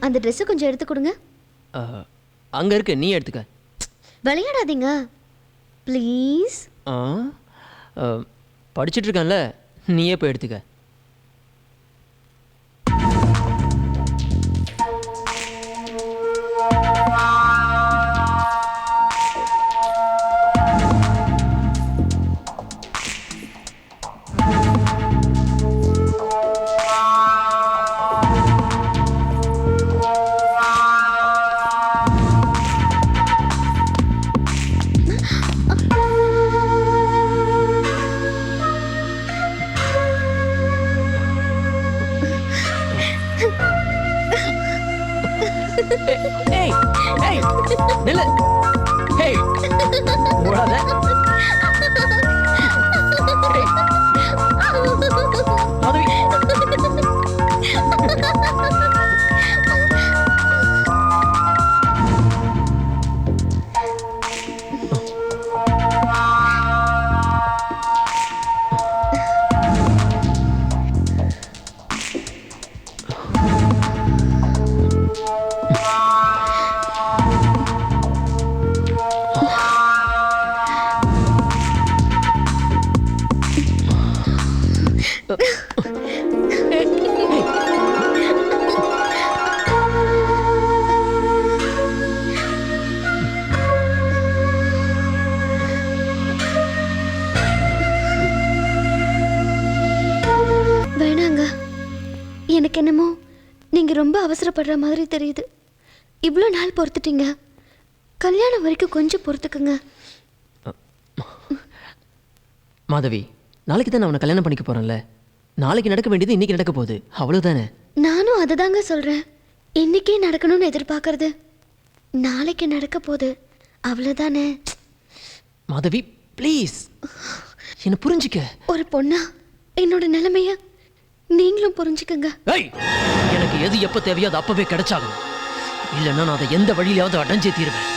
அந்த ட்ரெஸ் கொஞ்சம் எடுத்து கொடுங்க. அங்க இருக்கு, நீ எடுத்துக்க. விளையாடாதீங்க ப்ளீஸ். படிச்சுட்டு இருக்கான்ல, நீயே போய் எடுத்துக்க. நில்லு. ஹேய், ஓடாத. மாதவி. வேணாங்க, எனக்கு என்னமோ நீங்க ரொம்ப அவசரப்படுற மாதிரி தெரியுது. இவ்வளோ நாள் பொறுத்துட்டீங்க, கல்யாணம் வரைக்கும் கொஞ்சம் பொறுத்துக்குங்க. மாதவி, நாளைக்கு தான் நான் உன்னை கல்யாணம் பண்ணிக்க போறேன்ல. நாளைக்கு நடக்க வேண்டியது இன்னைக்கு நடக்க போகுது, அவ்வளவுதானே? நானும் அதை தாங்க சொல்றேன். இன்னைக்கே நடக்கணும்னு எதிர்பார்க்கறது நாளைக்கு நடக்க போகுது, அவ்வளவுதானே? மாதவி ப்ளீஸ், என்ன புரிஞ்சுக்க. ஒரு பொண்ணா என்னோட நிலைமைய நீங்களும் புரிஞ்சுக்கங்க. எனக்கு எது எப்ப தேவையோ அது அப்பவே கிடைச்சாகும். இல்லைன்னா நான் அதை எந்த வழியிலாவது அடைஞ்சே தீருவேன்.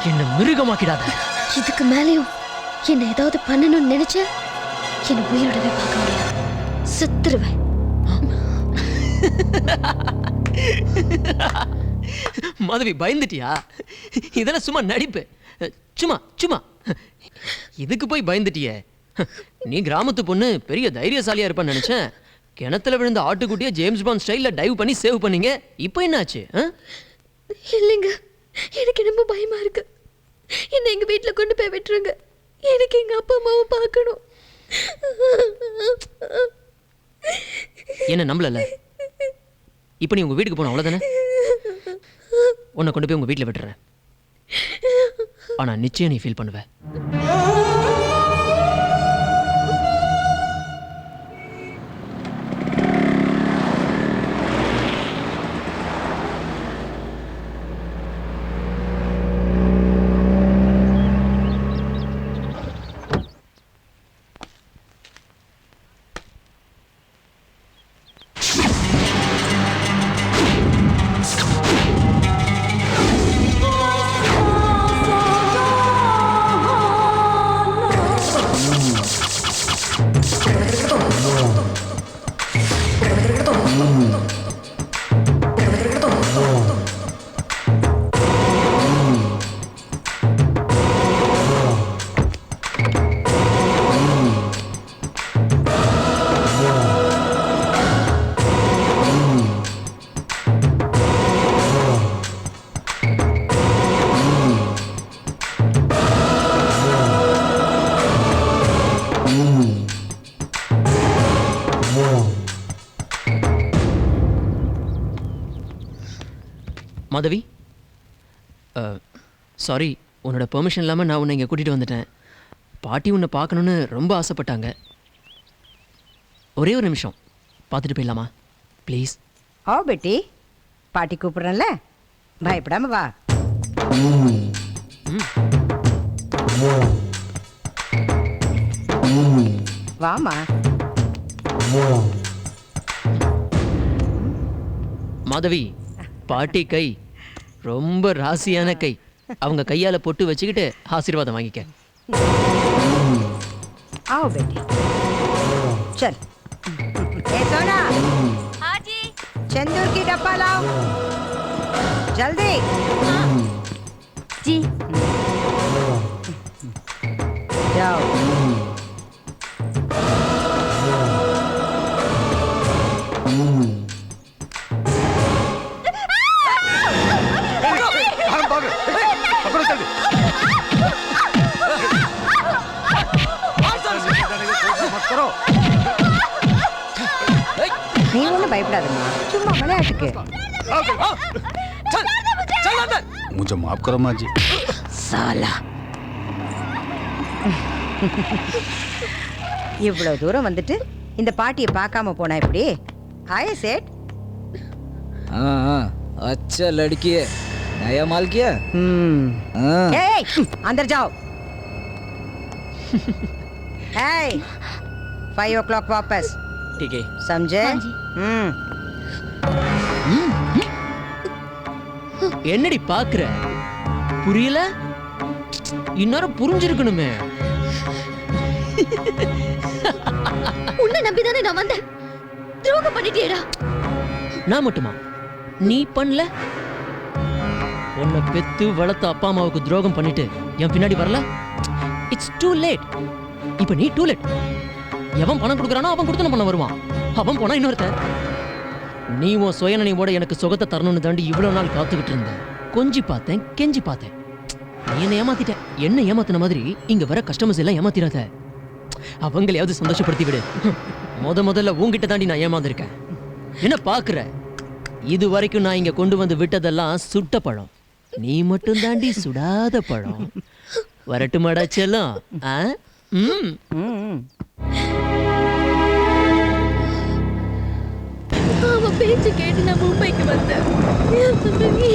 என்ன மிருகமாக்கிடாத. இதுக்கு மேலேயும் என்ன ஏதாவது பண்ணணும்னு நினைச்ச என்ன உயிரோடவே பார்க்க முடியாது, செத்துருவேன். மாதவி பயந்துட்டியா? இதெல்லாம் சும்மா நடிப்பு, சும்மா சும்மா. இதுக்கு போய் பயந்துட்டியே? நீ கிராமத்து பொண்ணு, பெரிய தைரியசாலியா இருப்பான்னு நினைச்சேன். கிணத்துல விழுந்த ஆட்டுக்குட்டியை ஜேம்ஸ் பாண்ட் ஸ்டைல்ல டைவ் பண்ணி சேவ் பண்ணீங்க. இப்போ என்னாச்சு? இல்லைங்க, எனக்கு ரொம்ப பயமா இருக்கு. என்ன எங்க வீட்டுல கொண்டு போய் விட்டுருங்க. எனக்கு எங்க அப்பா அம்மாவை பார்க்கணும். என்ன நம்பலல? இப்போ நீ உங்க வீட்டுக்கு போன அவ்வளவுதானே? உன்னை கொண்டு போய் உங்க வீட்டில் விட்டுறேன். ஆனா நிச்சயம் நீ ஃபீல் பண்ணுவ. மாதவி, சாரி, உன்னோட பெர்மிஷன் இல்லாமல் நான் உன்னை இங்கே கூட்டிகிட்டு வந்துட்டேன். பாட்டி உன்னை பார்க்கணுன்னு ரொம்ப ஆசைப்பட்டாங்க. ஒரே ஒரு நிமிஷம் பார்த்துட்டு போயிடலாமா ப்ளீஸ்? ஓ பெட்டி, பாட்டி கூப்பிட்றேன்ல, பயப்படாம வா. வாமா. மாதவி, பாட்டி கை ரொம்ப ராசியான கை. அவங்க கையால பொட்டு வச்சுக்கிட்டு ஆசீர்வாதம் வாங்கிக்க. आओ बेटी, चल। ए सोना, हाँ जी। चंदूर की डब्बा लाओ, जल्दी। जी। जाओ। நீ ஒன்றும் பயப்படாதம்மா, சும்மா விளையாட்டுக்கு. मुझे माफ करो माँ जी। साला, இவ்வளவு தூரம் வந்துட்டு இந்த பாட்டியை பார்க்காம போனா எப்படி? हाय सेठ। हाँ, अच्छा लड़की है, नया माल किया। ए, अंदर जाओ। 5 o'clock वापस। ठीक है, समझे? என்னடி பாக்குற? புரியல? இன்னொரு புரிஞ்சிருக்கணுமே. உன்னை நம்பிதானே நான் வந்தேன். துரோகம் பண்ணிட்டியேடா. நான் மட்டுமா? நீ பண்ணல? உன்னை பெத்து வளர்த்த அப்பா அம்மாவுக்கு துரோகம் பண்ணிட்டு என் பின்னாடி வரல? It's too late. இப்ப நீ டூ லேட். எவன் பணம் கொடுக்குறானோ அவன் கொடுத்தன பண்ண வருவான். அவன் போனா இன்னொருத்தன். நீ உன் சுயநினைவோட எனக்கு சுகத்தை தரணும்னு தாண்டி இவ்வளவு நாள் காத்துக்கிட்டு இருந்த. கொஞ்சி பார்த்தேன், கெஞ்சி பார்த்தேன். நீ என்ன ஏமாத்திட்ட. என்ன ஏமாத்தின மாதிரி இங்க வர கஸ்டமர்ஸ் எல்லாம் ஏமாத்திராத. அவங்களையாவது சந்தோஷப்படுத்தி விடு. முதல்ல உங்ககிட்ட தாண்டி நான் ஏமாந்துருக்கேன். என்ன பாக்குற? இது வரைக்கும் நான் இங்க கொண்டு வந்து விட்டதெல்லாம் சுட்ட பழம். நீ மட்டும் தாண்டி சுடாத பழம். வரட்டுமாடா செல்லம்? அவன் பேச்சு கேட்டு நான் மும்பைக்கு வந்தேன்.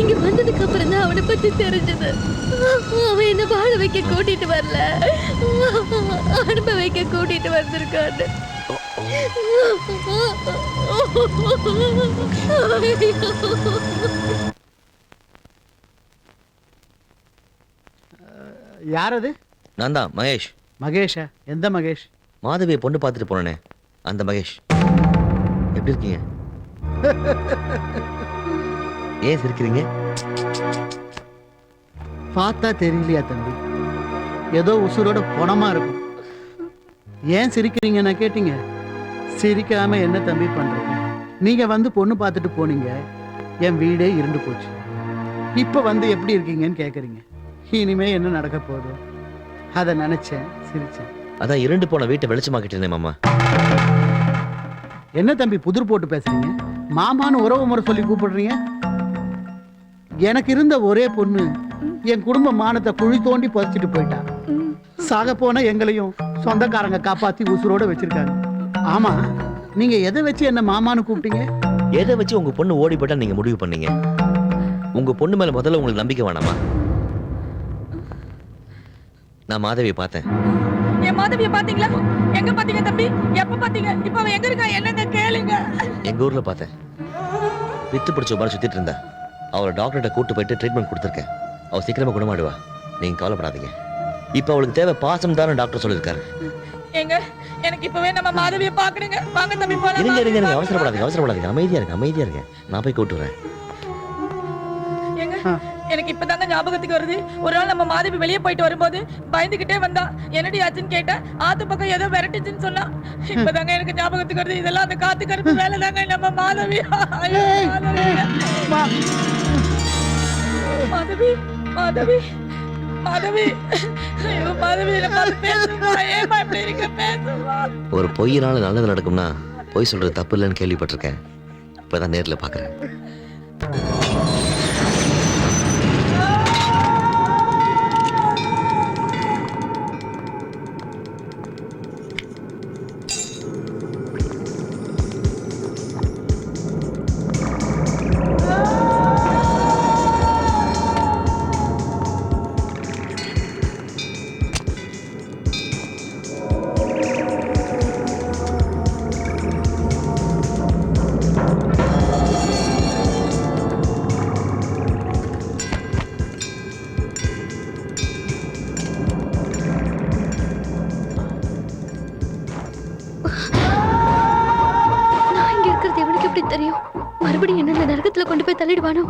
இங்க வந்ததுக்கு அப்புறம் தான் அவனை பத்தி தெரிஞ்சது. அவன் என்ன வாழ வைக்க கூட்டிட்டு வரல, அனுப்ப வைக்க கூட்டிட்டு வந்திருக்கான்னு. யார் அது? நான் தான் மகேஷ். மகேஷா? எந்த மகேஷ்? மாதவியை பொண்ணு பார்த்துட்டு போனேனே அந்த மகேஷ். எப்படி இருக்கீங்க? ஏன் சிரிக்கிறீங்க? பார்த்தா தெரியலையா தம்பி? ஏதோ உசுரோட பணமா இருக்கும். ஏன் சிரிக்கிறீங்கன்னு கேட்டீங்க. சிரிக்காம என்ன தம்பி பண்றது? நீங்க வந்து பொண்ணு பார்த்துட்டு போனீங்க, என் வீடே இருண்டு போச்சு. இப்ப வந்து எப்படி இருக்கீங்கன்னு கேக்குறீங்க. இனிமே என்ன நடக்க போகுதோ அதை நினைச்சேன், சிரிச்சேன். அதான் இருண்டு போன வீட்டை வெளிச்சமாக்கிட்டேனே மாமா. என்ன தம்பி புதிர் போட்டு பேசுறீங்க? மாமான்னு உறவு முறை சொல்லி கூப்பிடுறீங்க. எனக்கு இருந்த ஒரே பொண்ணு என் குடும்ப மானத்தை குழி தோண்டி புதைச்சிட்டு போயிட்டா. சாக போன எங்களையும் சொந்தக்காரங்க காப்பாத்தி உசுரோட வச்சிருக்காங்க. ஆமா, நீங்க எதை வச்சு என்ன மாமான்னு கூப்பிட்டீங்க? எதை வச்சு உங்க பொண்ணு ஓடி போட்டா நீங்க முடிவு பண்ணீங்க? உங்க பொண்ணு மேல முதல்ல உங்களுக்கு நம்பிக்கை வேணாமா? நான் மாதவியை பார்த்தேன். என் மாதவியை பாத்தீங்களா? எங்க பாத்தீங்க தம்பி? எப்ப பாத்தீங்க? இப்ப அவ எங்க இருக்கா? என்னங்க கேளுங்க. எங்க ஊர்ல பார்த்தேன். வித்து பிடிச்ச மாதிரி சுத்திட்டு இருந்தா. அவளை டாக்டர்கிட்ட கூட்டு போயிட்டு ட்ரீட்மெண்ட் கொடுத்துருக்கேன். அவள் சீக்கிரமா குணமாடுவா, நீங்க கவலைப்படாதீங்க. இப்போ அவளுக்கு தேவை பாசம் தானே டாக்டர் சொல்லியிருக்காரு. எங்க எனக்கு இப்பவே நம்ம மாதவியை பார்க்கணுங்க. வாங்க தம்பி போலாம். இருங்க இருங்க இருங்க, அவசரப்படாதீங்க. அமைதியா இருங்க. நான் போய் கூட்டு வரேன். எங்க எனக்கு இப்பதாங்க ஞாபகத்துக்கு வருது. ஒரு நாள் நம்ம மாதவி வெளியே போயிட்டு வரும்போது பயந்துகிட்டே வந்தா. என்னடி ஆச்சுன்னு கேட்டேன். ஆத்து பக்கம் ஏதோ விரட்டுச்சுன்னு சொன்னா. இப்பதாங்க எனக்கு ஞாபகத்துக்கு வருது. இதெல்லாம் அந்த காத்து கருப்பு வேலை தாங்க நம்ம மாதவி. மாதவி மாதவி மாதவி ஐயோ மாதவி, பேசுமா? ஏமா இப்படி இருக்க? பேசுமா? ஒரு பொய்யினால நல்லது நடக்கும்னா பொய் சொல்றது தப்பு இல்லைன்னு கேள்விப்பட்டிருக்கேன். இப்பதான் நேர்ல பாக்குறேன். தெரியும். மறுபடியும் என்ன இந்த நரகத்துல கொண்டு போய் தள்ளிடுவானோ?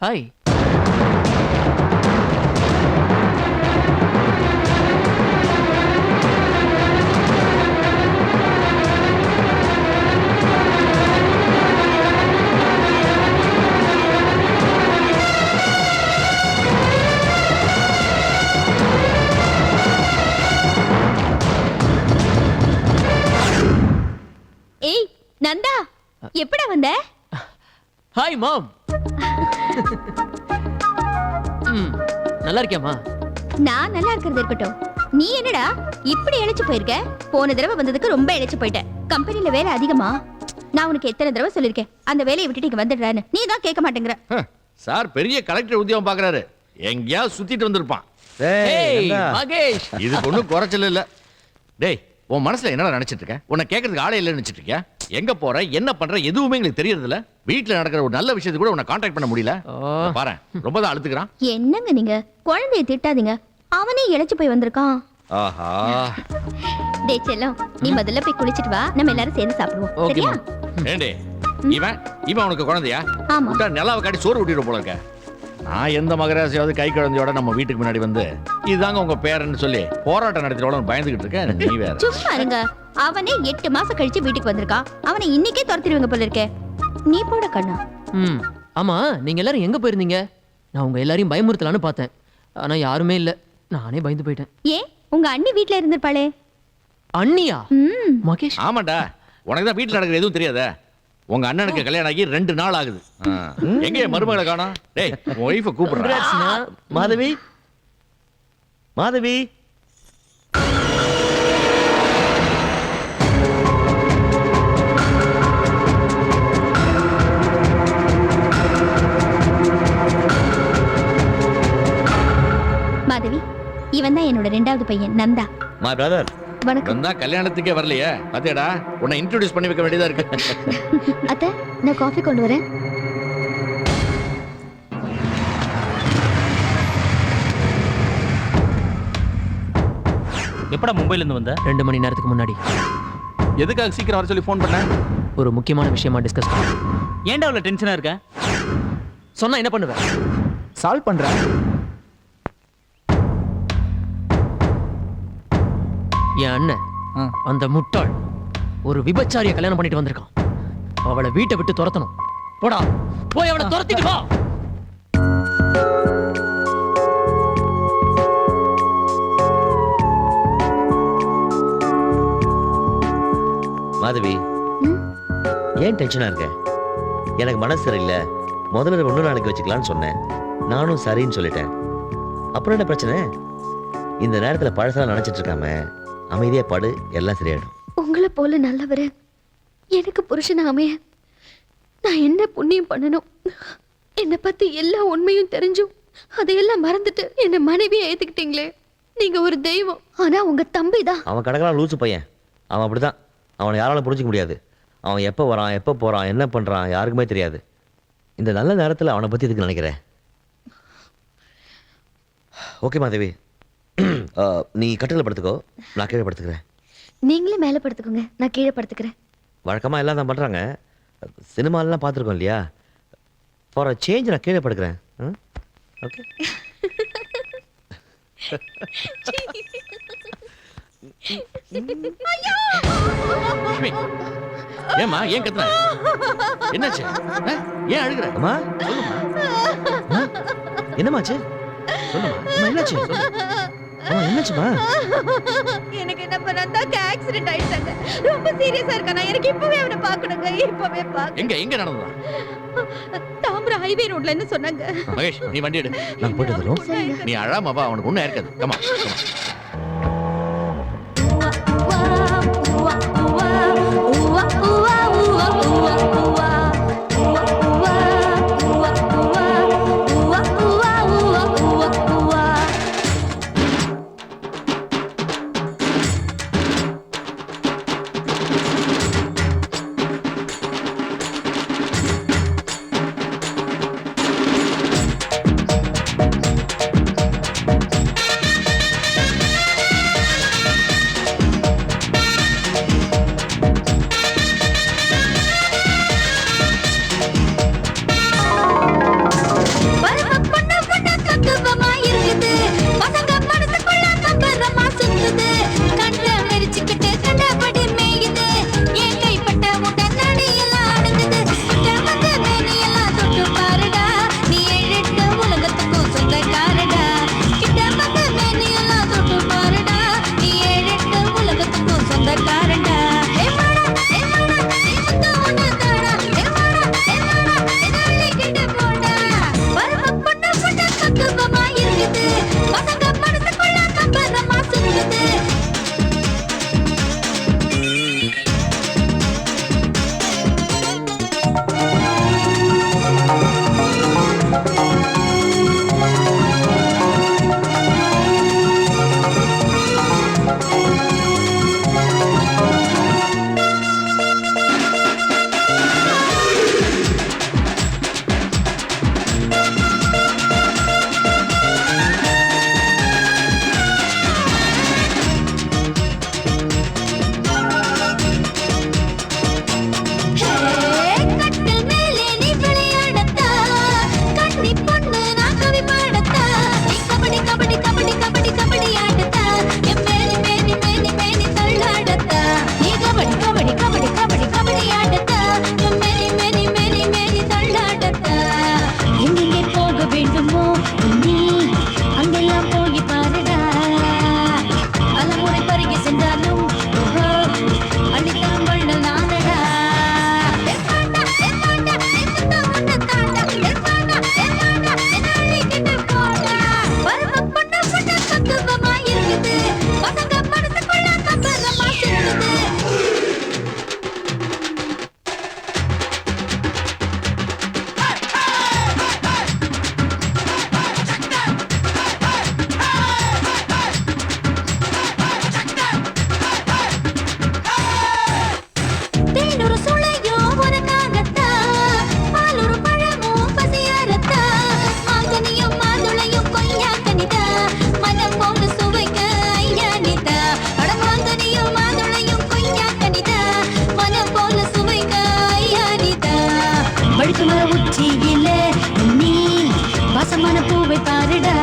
ஹாய். ஏய் நந்தா, எப்படா வந்த? Hi mom. நல்லா இருக்கியாமா? நான் நல்லா இருக்கிறது இருக்கட்டும். நீ என்னடா இப்படி இழைச்சு போயிருக்க? போன தடவை வந்ததுக்கு ரொம்ப இழைச்சு போயிட்ட. கம்பெனில வேலை அதிகமா? நான் உனக்கு எத்தனை தடவை சொல்லியிருக்கேன் அந்த வேலையை விட்டுட்டு இங்க வந்துடுறான்னு, நீ தான் கேட்க மாட்டேங்கிற. சார் பெரிய கலெக்டர் உத்தியோகம் பாக்குறாரு, எங்கேயாவது சுத்திட்டு வந்திருப்பான். மகேஷ், இதுக்கு ஒன்றும் குறைச்சல் இல்ல. டேய், உன் மனசுல என்னடா நினைச்சிட்டு இருக்க? உன்னை கேட்கறதுக்கு ஆளே இல்லைன்னு நினைச்சிட்டு இருக்கியா? எங்க போற, என்ன பண்ற, எதுவுமே எங்களுக்கு தெரியறது இல்ல. வீட்டுல நடக்கிற ஒரு நல்ல விஷயத்தை கூட உன்னை கான்டாக்ட் பண்ண முடியல. பாரு, ரொம்ப தான் அழுத்துக்கிறான். என்னங்க நீங்க குழந்தைய திட்டாதீங்க, அவனே இழைச்சு போய் வந்திருக்கான். ஆஹா. டேய் செல்லம், நீ முதல்ல போய் குளிச்சிட்டு வா, நம்ம எல்லாரும் சேர்ந்து சாப்பிடுவோம். சரியா? ஏண்டே, இவன் உனக்கு குழந்தையா? ஆமா. நிலாவை காட்டி சோறு ஊட்டிட்டு போல இருக்க. நான் எந்த மகராசியாவது கை குழந்தையோட நம்ம வீட்டுக்கு முன்னாடி வந்து இதுதாங்க உங்க பேரன்னு சொல்லி போராட்டம் நடத்தினோட பயந்துகிட்டு இருக்கேன். நீ வேற சும்மா இருங்க. அவனே 8 மாசம் கழிச்சு வீட்டுக்கு வந்திருக்கான், அவனை இன்னைக்கே துரத்திடுவீங்க போல இருக்கே. நீ போட கண்ணா. ஆமா, நீங்க எல்லாரும் எங்க போயிருந்தீங்க? நான் உங்க எல்லாரையும் பயமுறுத்தலான்னு பார்த்தேன், ஆனா யாருமே இல்ல. நானே பயந்து போயிட்டேன். ஏன் உங்க அண்ணி வீட்ல இருந்திருப்பாளே? அண்ணியா? மகேஷ், ஆமாண்டா, உனக்கு தான் வீட்டுல நடக்கிற எதுவும் தெரியாத. உங்க அண்ணனுக்கு கல்யாணம் ஆகி 2 நாள் ஆகுது. எங்க மருமகளை காணோம்? டேய், உன் ஒய்ஃபை கூப்பிடுறேன். மாதவி, மாதவி. மாதவி, இவன் தான் என்னோட 2வது பையன் நந்தா. My brother. வணக்கம். நந்தா கல்யாணத்துக்கே வரலையே. அதேடா, உன்னை இன்ட்ரோடியூஸ் பண்ணி வைக்க வேண்டியதா இருக்கு. அத்தை, நான் காஃபி கொண்டு வரேன். எப்படா மும்பைல இருந்து வந்த? 2 மணி நேரத்துக்கு முன்னாடி. எதுக்காக சீக்கிரம் வர சொல்லி ஃபோன் பண்ணேன்? ஒரு முக்கியமான விஷயமா டிஸ்கஸ் பண்ண. ஏன்டா அவ்வளவு டென்ஷனா இருக்க? சொன்னா என்ன பண்ணுவ? சால்வ் பண்றேன். என் அண்ணன் அந்த முட்டாள் ஒரு விபச்சாரிய கல்யாணம் பண்ணிட்டு வந்திருக்கான். அவளை வீட்டை விட்டு துரத்தணும். போடா, போய் அவளை துரத்திட்டு வா. மாதவி, ஏன் டென்ஷனா இருக்க? எனக்கு மனசு சரியில்லை, முதல்ல 1 நாளைக்கு வச்சுக்கலான்னு சொன்னேன். நானும் சரின்னு சொல்லிட்டேன். அப்புறம் என்ன பிரச்சனை? இந்த நேரத்தில் பழசெல்லாம் நினைச்சிட்டு இருக்காம அமைதியா படு, எல்லாம் சரியாயிடும். உங்களை போல நல்லவரு எனக்கு புருஷன் அமைய நான் என்ன புண்ணியம் பண்ணணும்? என்னை பத்தி எல்லா உண்மையும் தெரிஞ்சும் அதையெல்லாம் மறந்துட்டு என்ன மனைவியை ஏத்துக்கிட்டீங்களே. நீங்க ஒரு தெய்வம். ஆனா உங்க தம்பி தான். அவன் கடக்கலாம் லூசு பையன். அவன் அப்படிதான். அவனை யாராலும் புரிஞ்சிக்க முடியாது. அவன் எப்போ வரான், எப்போ போறான், என்ன பண்றான் யாருக்குமே தெரியாது. இந்த நல்ல நேரத்தில் அவனை பத்தி எதுக்கு நினைக்கிறேன்? ஓகே மாதவி, நீ கட்டில படுத்துக்கோ, நான் கீழே படுத்துக்கிறேன். நீங்களே மேல படுத்துக்கோங்க, நான் கீழே படுத்துக்கிறேன். வழக்கமாக எல்லாம் தான் பண்ணுறாங்க. சினிமாலெலாம் பார்த்துருக்கோம் இல்லையா? ஃபார் அ சேஞ்ச் நான் கீழே படுக்கிறேன். ஓகே. ஏமா, ஏன் கத்துற? என்னாச்சு? ஏன் அழுகுற? அம்மா, என்னமாச்சு? சொல்லுமா, என்னாச்சு? என்னாச்சுமா? எனக்கு என்ன பண்ணாங்க, ஆக்சிடென்ட் ஆயிட்டாங்க. ரொம்ப சீரியஸா இருக்கானா? எனக்கு இப்பவே அவனை பார்க்கணுங்க, இப்பவே பார்க்க. எங்க நடந்ததா? தாம்பரம் ஹைவே ரோட்ல என்ன சொன்னாங்க? மகேஷ், நீ வண்டி எடு, நான் போயிட்டு வந்துறோம். நீ அழாம வா, அவனுக்கு ஒண்ணும் இருக்காது. கமா வாசமான பூவை பாருடா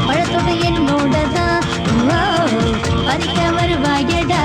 பழத்தோட என்னோடதான் பறிக்க வருவாயடா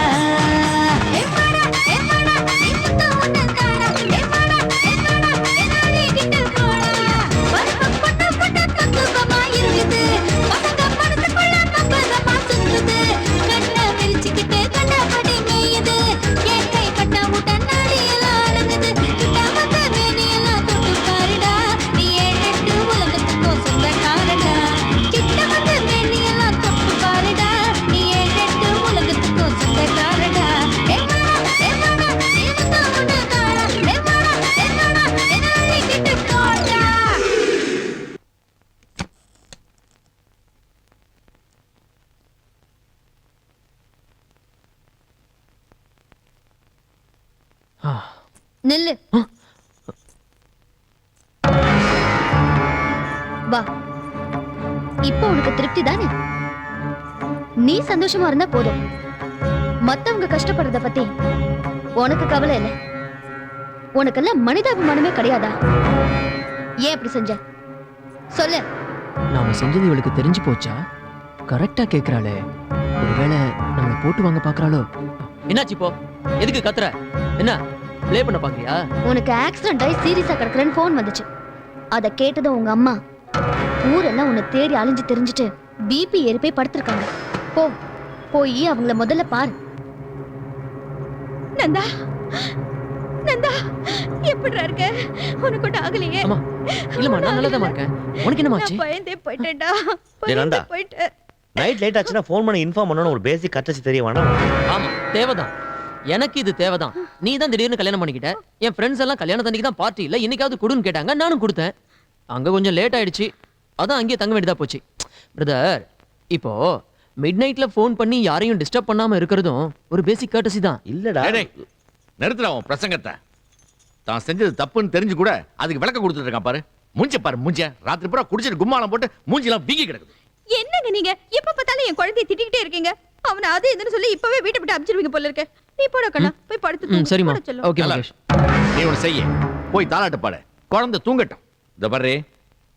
நில்லு. வா. இப்போ உனக்கு திருப்தி தானே? நீ சந்தோஷமா இருந்தா போதும். மத்தவங்க கஷ்டப்படுறத பத்தி உனக்கு கவலை இல்லை. உனக்கெல்லாம் மனிதாபிமானமே கிடையாதா? ஏன் அப்படி செஞ்ச? சொல்லு. நாம செஞ்சது இவளுக்கு தெரிஞ்சு போச்சா? கரெக்டா கேக்குறாளே. ஒருவேளை நம்மள போட்டு வாங்க பாக்குறாளோ? என்னாச்சு இப்போ? எதுக்கு கத்துற? என்ன ப்ளே பண்ண பாக்குறியா? உனக்கு ஆக்சிடென்ட் ஆகி சீரியஸா கிடக்குறேன்னு ஃபோன் வந்துச்சு. அத கேட்டதும் உங்க அம்மா ஊரெல்லாம் உன்னை தேடி அலைஞ்சு தெரிஞ்சுட்டு பிபி ஏறி போய் படுத்திருக்காங்க. போய் அவங்கள முதல்ல பாரு. நந்தா நந்தா எப்படிடா இருக்க? உனக்கு ஒன்றும் ஆகலையே? இல்லம்மா, நான் நல்லா தான் இருக்கேன். உனக்கு என்னமா ஆச்சு? பயந்தே போயிட்டேன்டா. நந்தா, நைட் லேட் ஆச்சுன்னா ஃபோன் பண்ணி இன்ஃபார்ம் பண்ணனும். ஒரு பேசிக் கட்டச்சி தெரிய வேணாம்? ஆமா, தேவைதான். எனக்கு இது தேவைதான். நீ தான் திடீர்னு கல்யாணம் பண்ணிக்கிட்ட. என் ஃப்ரெண்ட்ஸ் எல்லாம் கல்யாணத்தன்னைக்கு தான் பார்ட்டி இல்லை, இன்னைக்காவது கொடுன்னு கேட்டாங்க, நானும் கொடுத்தேன். அங்கே கொஞ்சம் லேட் ஆயிடுச்சு, அதான் அங்கேயே தங்க வேண்டியதா போச்சு. பிரதர், இப்போ மிட் நைட்ல ஃபோன் பண்ணி யாரையும் டிஸ்டர்ப் பண்ணாம இருக்கிறதும் ஒரு பேசிக் கர்ட்டசி தான். இல்லடா, நிறுத்துடா உன் பிரசங்கத்தை. தான் செஞ்சது தப்புன்னு தெரிஞ்சு கூட அதுக்கு விளக்க கொடுத்துட்டு இருக்கான் பாரு. மூஞ்ச பாரு, மூஞ்ச. ராத்திரி பூரா குடிச்சிட்டு கும்மாளம் போட்டு மூஞ்சிலாம் வீங்கி கிடக்குது. என்னங்க நீங்க எப்ப பார்த்தாலும் என் குழந்தையை திட்டிக்கிட்டே இருக்கீங்க. அவனை அது இதுன்னு சொல்லி இப்பவே வீட்டை விட்டு அனுப்பிச்சிருவீங்க போல இருக்கு. நீ போட கண்ணா, போய் படுத்து தூங்கு. சரிம்மா, சொல்லு. ஓகே மகேஷ். நீ ஒன்று செய்ய, போய் தாலாட்டு பாடு, குழந்தை தூங்கட்டும். இந்த பாரு,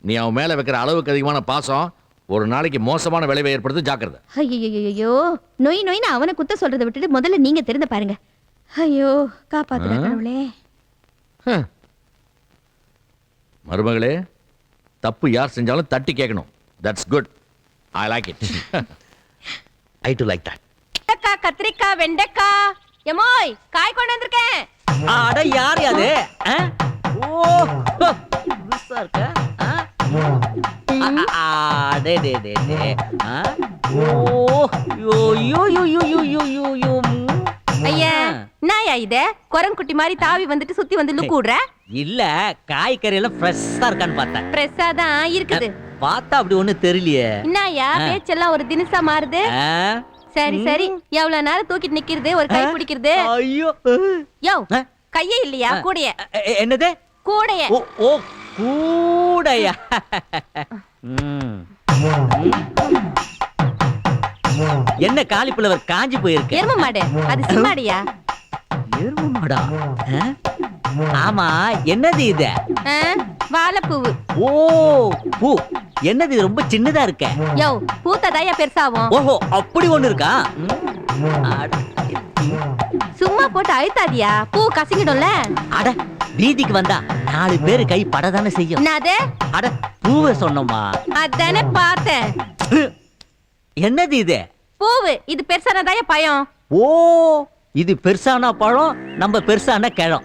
நீ அவன் மேல வைக்கிற அளவுக்கு அதிகமான பாசம் ஒரு நாளைக்கு மோசமான விளைவை ஏற்படுத்து, ஜாக்கிரதை. ஐயோ, நொய் நொய்னு அவனை குத்த சொல்றதை விட்டுட்டு முதல்ல நீங்க தெரிந்து பாருங்க. ஐயோ, காப்பாத்துற கடவுளே. மருமகளே, தப்பு யார் செஞ்சாலும் தட்டி கேட்கணும். That's good. I like it. I to like that. கத்திரிக்காய், வெண்டைக்காய், எமோய் காய் கொண்டு வந்திருக்கேன். அட யார் அது? ஓ புதுசா இருக்க. டே டே டே டே. ஓ யோ யோ யோ யோ யோ யோ யோ யோ. ஐயா, நாயா இது? குரங்குட்டி மாதிரி தாவி வந்துட்டு சுத்தி வந்து லுக்கு விடுற? இல்ல, காய்கறியெல்லாம் ஃப்ரெஷ்ஷா இருக்கான்னு பார்த்தேன். ஃப்ரெஷ்ஷா தான் இருக்குது. பார்த்தா அப்படி ஒண்ணு தெரியலையே. நாயா, பேச்செல்லாம் ஒரு தினசா மாறுது. சரி சரி, எவ்வளவு நேரம் தூக்கிட்டு நிக்கிறது, ஒரு கை பிடிக்கிறது. ஐயோ, யோ கையே இல்லையா? கூடைய. என்னது? கூடைய. ஓ கூடையா? என்ன காலிஃப்ளவர் காஞ்சி போயிருக்கு? எரும மாடு. அது சிம்மாடியா? எரும மாடா? ஆமா, என்னது இது? வாழைப்பூவு. ஓ பூ. என்னது இது ரொம்ப சின்னதா இருக்க? யோ, பூத்ததாயா பெருசாவும். ஓஹோ, அப்படி ஒண்ணு இருக்கா? சும்மா போட்டு அழுத்தாதியா, பூ கசங்கிடும்ல. அட, வீதிக்கு வந்தா 4 பேரு கை படதானே செய்யும். என்னது? அட, பூவை சொன்னோமா? அதானே பார்த்தேன். என்னது இது? பூவு. இது பெருசானதாயா பயம். ஓ, இது பெருசான பழம், நம்ம பெருசான கிழம்.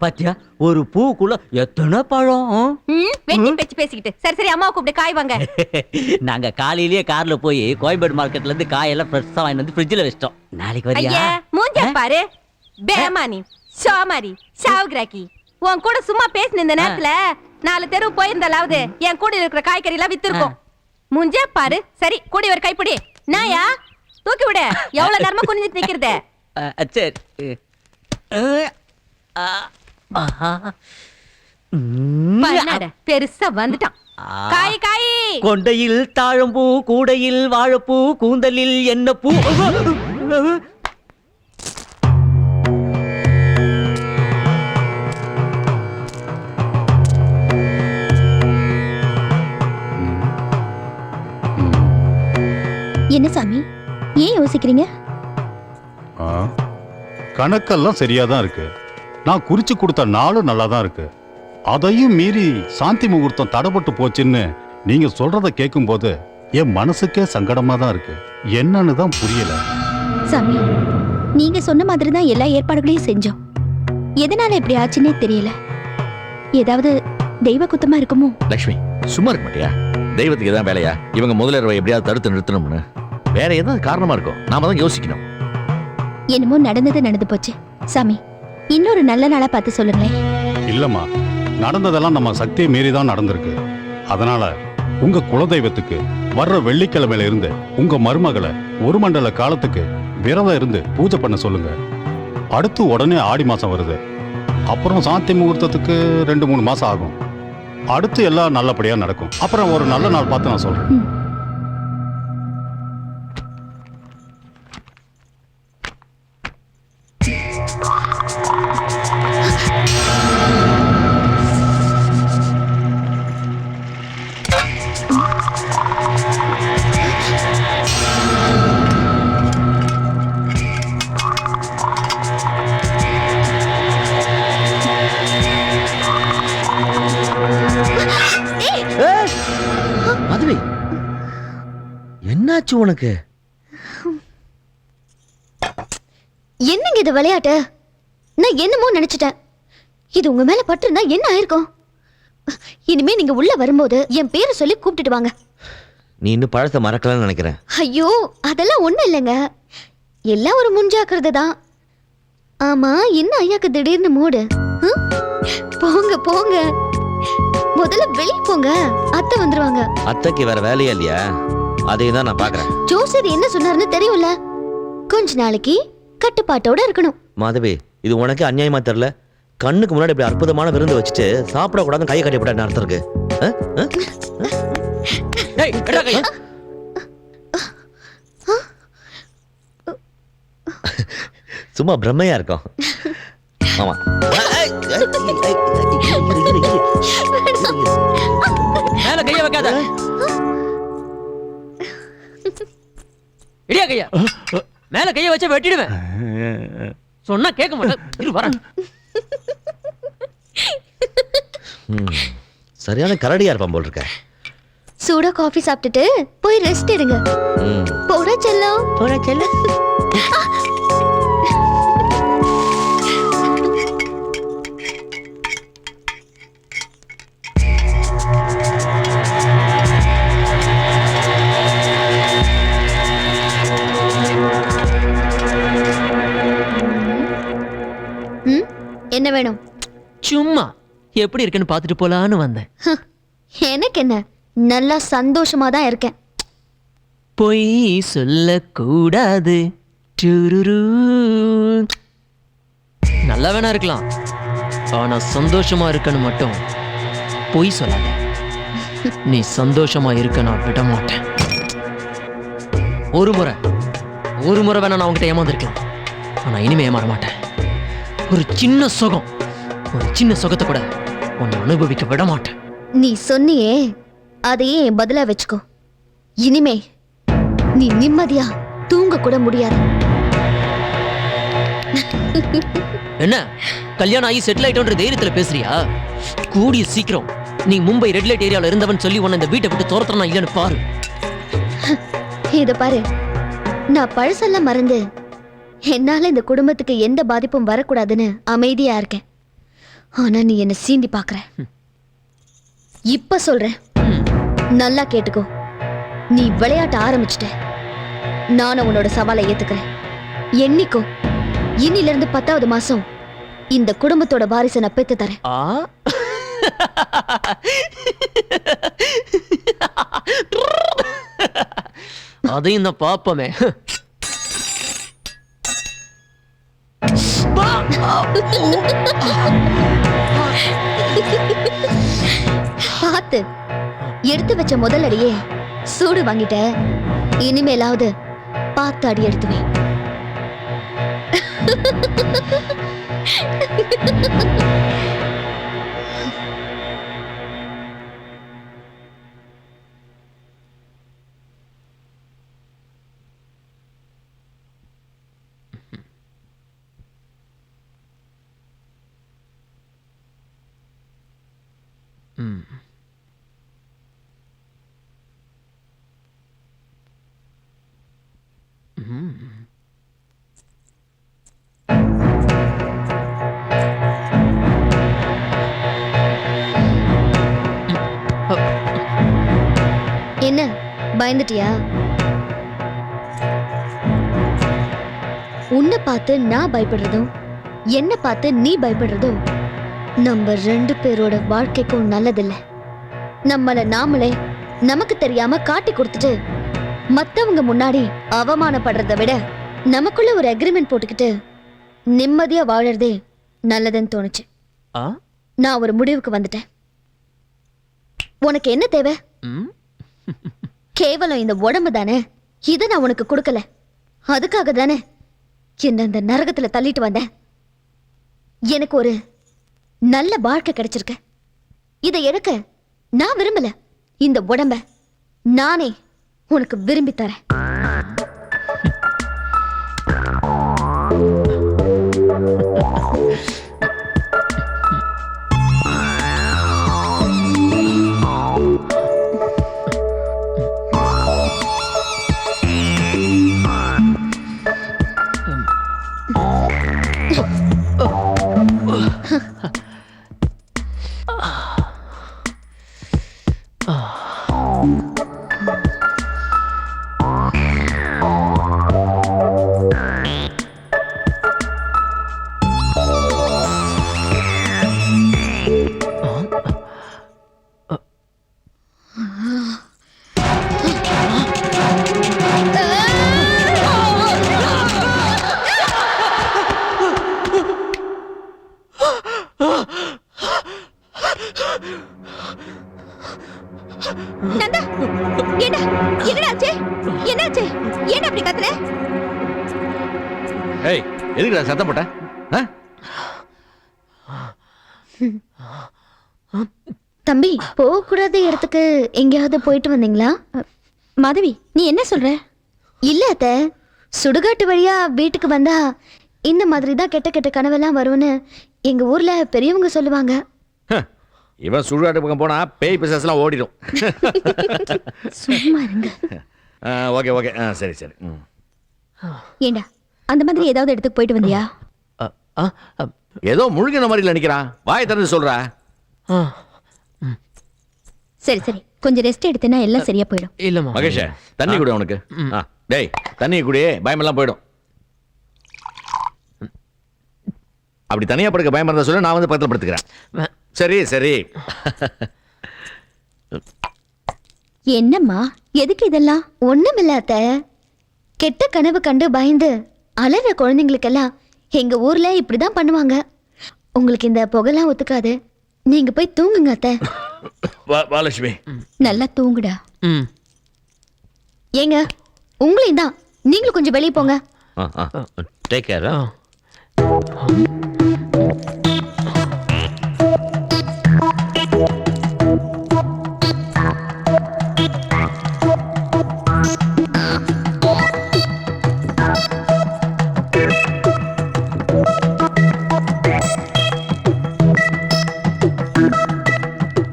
பாத்தியா, ஒரு பூக்குள்ள எத்தனை பழம். வெட்டி பேச்சு பேசிக்கிட்டு. சரி சரி, அம்மா கூப்பிட்டு காய் வாங்க. நாங்க காலையிலேயே கார்ல போய் கோயம்பேடு மார்க்கெட்ல இருந்து காயெல்லாம் ஃப்ரெஷ்ஷா வாங்கி வந்து ஃப்ரிட்ஜ்ல வச்சிட்டோம். நாளைக்கு வரியா? ஐயா, மூஞ்ச பாரு. பேமானி, சோமாரி, சாவுகிராக்கி. உன் கூட சும்மா பேசின இந்த நேரத்துல 4 தெரு போயிருந்தாலாவது என் கூட இருக்கிற காய்கறி எல்லாம் வித்துருக்கும். மூஞ்ச பாரு. சரி, கூடி ஒரு கைப்பிடி. நாயா, தூக்கி விட. எவ்வளவு நேரமா குனிஞ்சிட்டு நிக்கிறது? சரி. பெருசா வந்துட்டான். காய் காய். கொண்டையில் தாழம்பூ, கூடையில் வாழைப்பூ, கூந்தலில் என்ன பூ. என்ன சாமி, ஏன் யோசிக்கிறீங்க? கணக்கெல்லாம் சரியா தான் இருக்கு. நான் குறிச்சு கொடுத்த நாளும் நல்லா தான் இருக்கு. அதையும் மீறி சாந்தி முகூர்த்தம் தடைப்பட்டு போச்சுன்னு நீங்க சொல்றத கேட்கும்போது என் மனசுக்கே சங்கடமா தான் இருக்கு. என்னன்னு தான் புரியல. சாமி, நீங்க சொன்ன மாதிரி தான் எல்லா ஏற்பாடுகளையும் செஞ்சோம். எதனால இப்படி ஆச்சுன்னே தெரியல. ஏதாவது தெய்வ குத்தமா இருக்குமோ? லக்ஷ்மி, சும்மா இருக்க மாட்டியா? தெய்வத்துக்கு எதாவது வேலையா? இவங்க முதலிரவை எப்படியாவது தடுத்து நிறுத்தணும்னு வேற ஏதாவது காரணமா இருக்கும். நாம தான் யோசிக்கணும். என்னமோ நடந்தது நடந்து போச்சு. சாமி, இன்னொரு நல்ல நாளா பார்த்து சொல்லுங்களேன். இல்லம்மா, நடந்ததெல்லாம் நம்ம சக்தியை மீறி தான் நடந்திருக்கு. அதனால உங்க குலதெய்வத்துக்கு வர்ற வெள்ளிக்கிழமையில இருந்து உங்க மருமகளை ஒரு மண்டல காலத்துக்கு விரதம் இருந்து பூஜை பண்ண சொல்லுங்க. அடுத்து உடனே ஆடி மாசம் வருது. அப்புறம் சாந்தி முகூர்த்தத்துக்கு 2-3 மாசம் ஆகும். அடுத்து எல்லாம் நல்லபடியா நடக்கும். அப்புறம் ஒரு நல்ல நாள் பார்த்து நான் சொல்றேன். மதுரை, என்னாச்சு உனக்கு? என்னங்க இது விளையாட்டு? நான் என்னமோ நினைச்சிட்டேன். இது உங்க மேல பட்டுருந்தா என்ன ஆயிருக்கும்? இனிமே நீங்க உள்ள வரும்போது என் பேரை சொல்லி கூப்பிட்டுட்டு வாங்க. நீ இன்னும் பழத்தை மறக்கலன்னு நினைக்கிறேன். ஐயோ, அதெல்லாம் ஒண்ணும் இல்லைங்க. எல்லாம் ஒரு முன்ஜாக்கிரதை தான். ஆமா, என்ன ஐயாக்கு திடீர்னு மூடு? போங்க போங்க, முதல்ல வெளியே போங்க. அத்தை வந்துருவாங்க. அத்தைக்கு வேற வேலையா இல்லையா? அதையும் தான் நான் பாக்குறேன். ஜோசியர் என்ன சொன்னாருன்னு தெரியும்ல. கொஞ்ச நாளைக்கு கட்டுப்பாட்டோட இருக்கணும். மாதவி, இது உனக்கு அநியாயமா தெரியல? கண்ணுக்கு முன்னாடி இப்படி அற்புதமான விருந்து வச்சுட்டு சாப்பிட கூடாது கையை கட்டி போட்ட அர்த்தம் இருக்கு. சும்மா பிரம்மையா இருக்கும். ஆமா, மேல கைய வைக்காத. இடியா கையா, மேல கைய வச்சா வெட்டிடுவேன். சொன்னா கேட்க மாட்டேன். வரேன். சரியான கரடியா இருப்பான் போல் இருக்க. சூடா காஃபி சாப்பிட்டுட்டு போய் ரெஸ்ட் எடுங்க. போடா செல்லம், போடா செல்லம். என்ன வேணும்? சும்மா எப்படி இருக்குன்னு பார்த்துட்டு போலான்னு வந்தேன். எனக்கு என்ன, நல்லா சந்தோஷமா தான் இருக்கேன். பொய் சொல்லக்கூடாது. நல்லா வேணா இருக்கலாம், ஆனா சந்தோஷமா இருக்கணும் மட்டும் பொய் சொல்லாத. நீ சந்தோஷமா இருக்க நான் விட மாட்டேன். ஒரு முறை வேணா நான் உங்ககிட்ட ஏமாந்துருக்கலாம், ஆனா இனிமே ஏமாற மாட்டேன். ஒரு சின்ன சுகத்தை கூட உன்னை அனுபவிக்க விட மாட்டேன். நீ சொன்னியே, அதையே என் பதிலா வச்சுக்கோ. இனிமே நீ நிம்மதியா தூங்க கூட முடியாது. என்ன கல்யாணம் ஆகி செட்டில் ஆயிட்டோன்ற தைரியத்துல பேசுறியா? கூடிய சீக்கிரம் நீ மும்பை ரெட் லைட் ஏரியாவில் இருந்தவன் சொல்லி உன்னை இந்த வீட்டை விட்டு துரத்துறனா இல்லைன்னு பாரு. இத பாரு, நான் பழசெல்லாம் மறந்து என்னால இந்த குடும்பத்துக்கு எந்த பாதிப்பும் வரக்கூடாதுன்னு அமைதியா இருக்கேன். ஆனா நீ என்ன சீண்டி பாக்குற. இப்ப சொல்றேன், நல்லா கேட்டுக்கோ. நீ விளையாட்ட ஆரம்பிச்சிட்ட, நானும் உன்னோட சவாலை ஏத்துக்கிறேன். எண்ணிக்கோ, இன்னில இருந்து 10வது மாசம் இந்த குடும்பத்தோட வாரிசை நான் பெத்து தரேன். அதையும் நான் பாப்பமே. பார்த்து எடுத்து வச்ச முதல் அடியே சூடு வாங்கிட்ட. இனிமேலாவது பார்த்து அடி எடுத்துவேன். என்ன பயந்துட்டியா? உன்னை பார்த்து நான் பயப்படுறதும் என்ன பார்த்து நீ பயப்படுறதும் நம்ம 2 பேரோட வாழ்க்கைக்கும் நல்லதில்ல. நம்மள நாமளே நமக்கு தெரியாம காட்டி கொடுத்துட்டு மத்தவங்க முன்னாடி அவமானப்படுறதை விட நமக்குள்ள ஒரு அக்ரிமெண்ட் போட்டுக்கிட்டு நிம்மதியா வாழறதே நல்லதுன்னு தோணுச்சு. நான் ஒரு முடிவுக்கு வந்துட்டேன். உனக்கு என்ன தேவை? கேவலம் இந்த உடம்பு தானே. இதை நான் உனக்கு கொடுக்கல. அதுக்காக தானே என்ன இந்த நரகத்துல தள்ளிட்டு வந்தேன். எனக்கு ஒரு நல்ல வாழ்க்கை கிடைச்சிருக்க. இதை எடுக்க நான் விரும்பல. இந்த உடம்ப நானே உனக்கு விரும்பி தரேன். நந்தா, என்னாச்சு? ஏன் அப்படி கத்துற? ஏய், எதுக்குடா சத்தம் போட்ட? தம்பி, போகக்கூடாத இடத்துக்கு எங்கேயாவது போயிட்டு வந்தீங்களா? மாதவி, நீ என்ன சொல்ற? இல்ல அத்தை, சுடுகாட்டு வழியா வீட்டுக்கு வந்தா இந்த மாதிரி தான் கெட்ட கெட்ட கனவெல்லாம் வரும்னு எங்க ஊர்ல பெரியவங்க சொல்லுவாங்க. இவன் சுடுகாட்டு பக்கம் போனா பேய் பிசாசுலாம் ஓடிடும். சும்மா இருங்க. ஓகே ஓகே, சரி சரி. ஏண்டா, அந்த மாதிரி ஏதாவது இடத்துக்கு போயிட்டு வந்தியா? ஏதோ முழுகின மாதிரி நினைக்கிறான். வாயை திறந்து சொல்றா. சரி சரி, கொஞ்சம் ரெஸ்ட் எடுத்தேன்னா எல்லாம் சரியா போயிடும். இல்லம்மா. மகேஷ், தண்ணி குடி அவனுக்கு. டேய், தண்ணி குடி, பயமெல்லாம் போயிடும். அப்படி தனியா படுக்க பயமா இருந்தா சொல்லு, நான் வந்து பக்கத்துல படுத்துக்கிறேன். சரி சரி. என்னம்மா, எதுக்கு இதெல்லாம்? ஒண்ணுமில்லாத கெட்ட கனவு கண்டு பயந்து அலற குழந்தைங்களுக்கெல்லாம் எங்க ஊர்ல இப்படிதான் பண்ணுவாங்க. உங்களுக்கு இந்த புகைலாம் ஒத்துக்காது. நீங்க போய் தூங்குங்க அத்தை. வாலட்சுமி, நல்லா தூங்குடா. ஏங்க, உங்களையும் தான். நீங்களும் கொஞ்சம் வெளியே போங்க. Take care.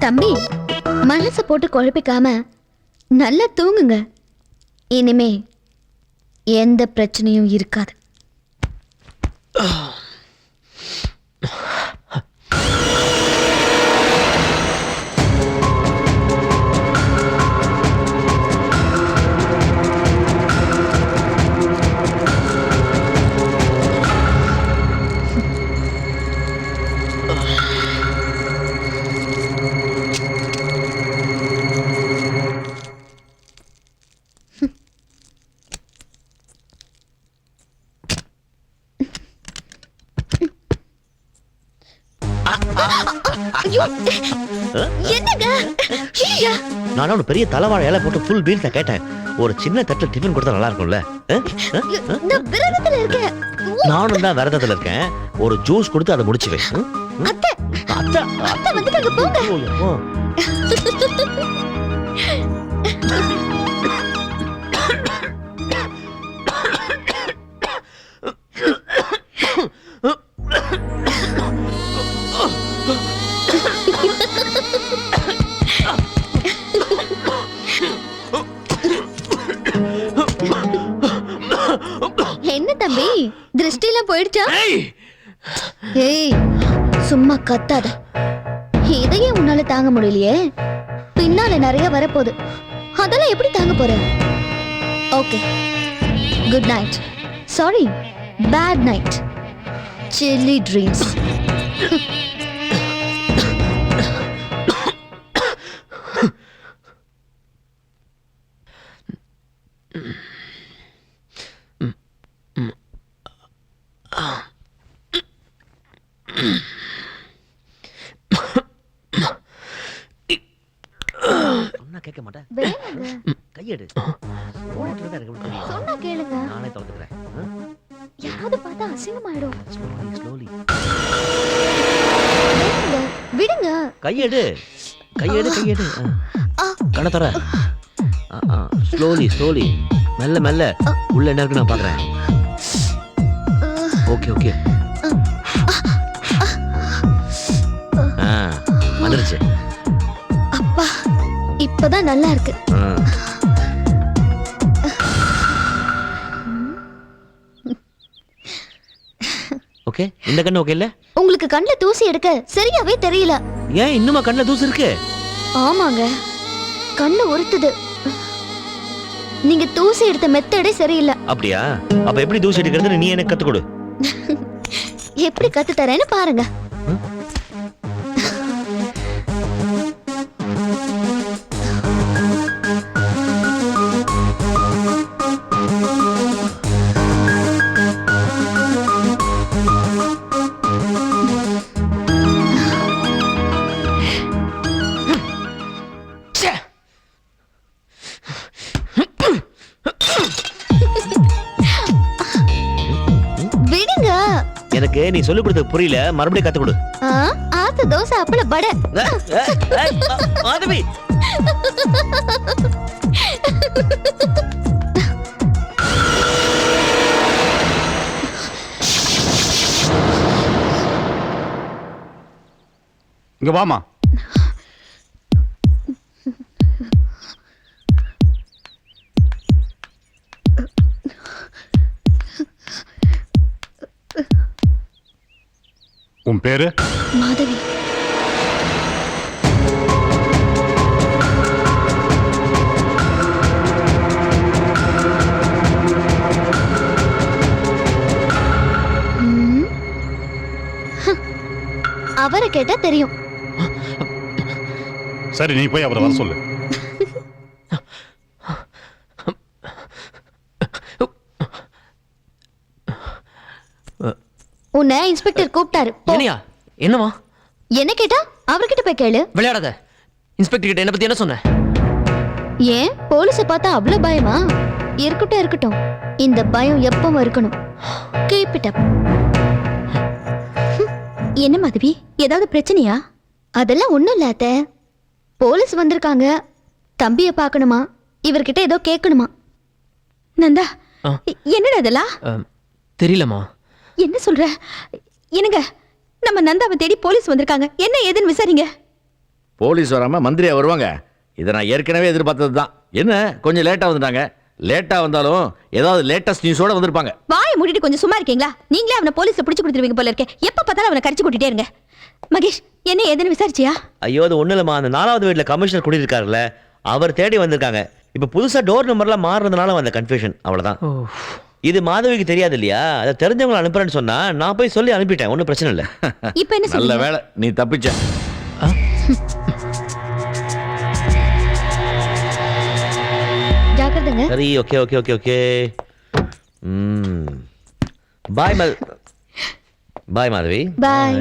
தம்பி, மனசை போட்டு குழப்பிக்காம நல்லா தூங்குங்க. இனிமே எந்த பிரச்சனையும் இருக்காது. நான் ஒரு பெரிய தலைவாழை இலை போட்டு ஃபுல் மீல்ஸை கேட்டேன். ஒரு சின்ன தட்டில் டிஃபன் கொடுத்தா நல்லா இருக்கும்ல? நானும் தான் விரதத்தில் இருக்கேன். ஒரு ஜூஸ் கொடுத்து அதை முடிச்சு வை. என்ன தம்பி, திருஷ்டிலாம் போயிடுச்சா? ஏய், சும்மா கத்தாத. இதையே உன்னால தாங்க முடியலையே. பின்னால நிறைய வரப்போகுது. அதெல்லாம் எப்படி தாங்க போறேன்? Okay, good night. Sorry, bad night. Silly dreams. சொன்னா கேட்க மாட்டேன். வேணுங்க. கையெடு. ஓடிட்டு இருந்தா எனக்கு எப்படி தெரியும்? சொன்னா கேளுங்க. நானே திறந்துக்கிறேன். யாராவது பார்த்தா அசிங்கமாயிடும். ஸ்லோலி. வேணுங்க, விடுங்க. கையெடு. கையெடு. கண்ண தர. ஸ்லோலி. மெல்ல மெல்ல. உள்ள என்ன இருக்கு நான் பாக்குறேன். ஓகே. வந்துருச்சு. அப்பா, இப்பதான் நல்லா இருக்கு. ஓகே, இந்த கண்ணு ஓகே இல்ல? உங்களுக்கு கண்ணுல தூசி எடுக்க சரியாவே தெரியல. ஏன் இன்னுமா கண்ணுல தூசி இருக்கு? ஆமாங்க, கண்ணு உறுத்துது. நீங்க தூசி எடுத்த மெத்தடே சரியில்லை. அப்படியா? அப்ப எப்படி தூசி எடுக்கிறது நீ எனக்கு கத்து கொடு. எப்படி கத்து தரேன்னு பாருங்க. எனக்கு நீ சொல்லி கொடுத்தது புரியல, மறுபடியும் கத்து கொடு. ஆத்து தோசை அப்பள வடை. மாதவி, இங்க வாமா. உன் பேரு? மாதவி. அவரை கேட்டா தெரியும். சரி, நீ போய் அவரை வர சொல்லு. உன்னை இன்ஸ்பெக்டர் கூப்பிட்டாரு. என்னவா? என்ன கேட்டா அவர்கிட்ட போய் கேளு. விளையாடாத. இன்ஸ்பெக்டர் கிட்ட என்ன பத்தி என்ன சொன்ன? ஏன் போலீஸ பார்த்தா அவ்வளவு பயமா? இருக்கட்டும். இந்த பயம் எப்பவும் இருக்கணும். Keep it up. என்ன மாதவி, ஏதாவது பிரச்சனையா? அதெல்லாம் ஒண்ணும் இல்ல அத்தை. போலீஸ் வந்திருக்காங்க, தம்பிய பார்க்கணுமா, இவர்கிட்ட ஏதோ கேட்கணுமா. நந்தா, என்னடா இதெல்லாம்? தெரியலமா. என்ன சொல்ற? என்னங்க, நம்ம நந்தாவை தேடி போலீஸ் வந்திருக்காங்க. என்ன ஏதுன்னு விசாரிங்க. போலீஸ் வராம மந்திரியா வருவாங்க? இதை நான் ஏற்கனவே எதிர்பார்த்தது தான். என்ன கொஞ்சம் லேட்டா வந்துட்டாங்க. லேட்டா வந்தாலும் ஏதாவது லேட்டஸ்ட் நியூஸோட வந்திருப்பாங்க. வாயை மூடிட்டு கொஞ்சம் சும்மா இருக்கீங்களா? நீங்களே அவனை போலீஸ்ல பிடிச்சு கொடுத்துருவீங்க போல இருக்கே. எப்ப பார்த்தாலும் அவனை கரிச்சு கூட்டிட்டே இருங்க. மகேஷ், என்ன ஏதுன்னு விசாரிச்சியா? ஐயோ, அது ஒண்ணு இல்லம்மா. அந்த 4வது வீட்டுல கமிஷனர் குடியிருக்காருல்ல, அவர் தேடி வந்திருக்காங்க. இப்ப புதுசா டோர் நம்பர்லாம் மாறுறதுனால வந்த கன்ஃபியூஷன், அவ்வளவுதான். இது மாதவிக்கு தெரியாது இல்லையா? அதை தெரிஞ்சவங்களை அனுப்புறேன்னு சொன்னா நான் போய் சொல்லி அனுப்பிட்டேன். ஒன்றும் பிரச்சனை இல்லை. இப்போ என்ன நல்ல வேலை நீ தப்பிச்ச. ஜாக்கிரதைங்க. சரி, ஓகே. பாய் பாய் மாதவி. பாய்.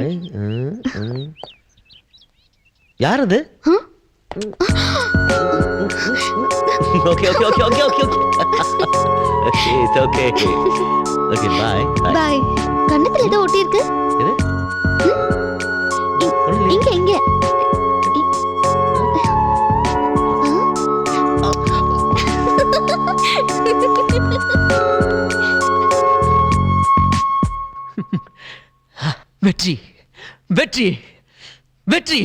யார் அது? Okay. It's okay. Okay, bye. Bye. கண்ணத்துல ஏதோ ஒட்டி இருக்கு. எது? இங்க. வெற்றி.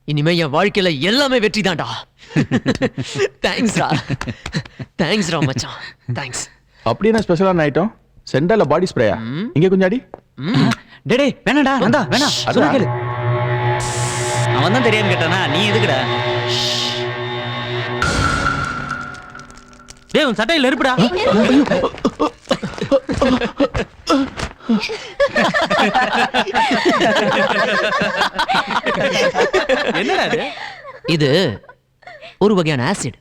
இனிமே என் வாழ்க்கையில எல்லாமே வெற்றி தான்டா. தேங்க்ஸ்ரா மச்சான். தேங்க்ஸ். அப்படி என்ன ஸ்பெஷலான ஐட்டம்? சென்டர்ல பாடி ஸ்ப்ரேயா? இங்க கொஞ்சம் அடி. டேய் வேணாடா, வந்தா வேணா. சொல்ல கேளு. அவன் தான் தெரியாம கேட்டானா, நீ எதுக்குடா? டேய் உன் சட்டையில் நெருப்புடா. என்னடா இது? இது ஒரு வகையான ஆசிட்.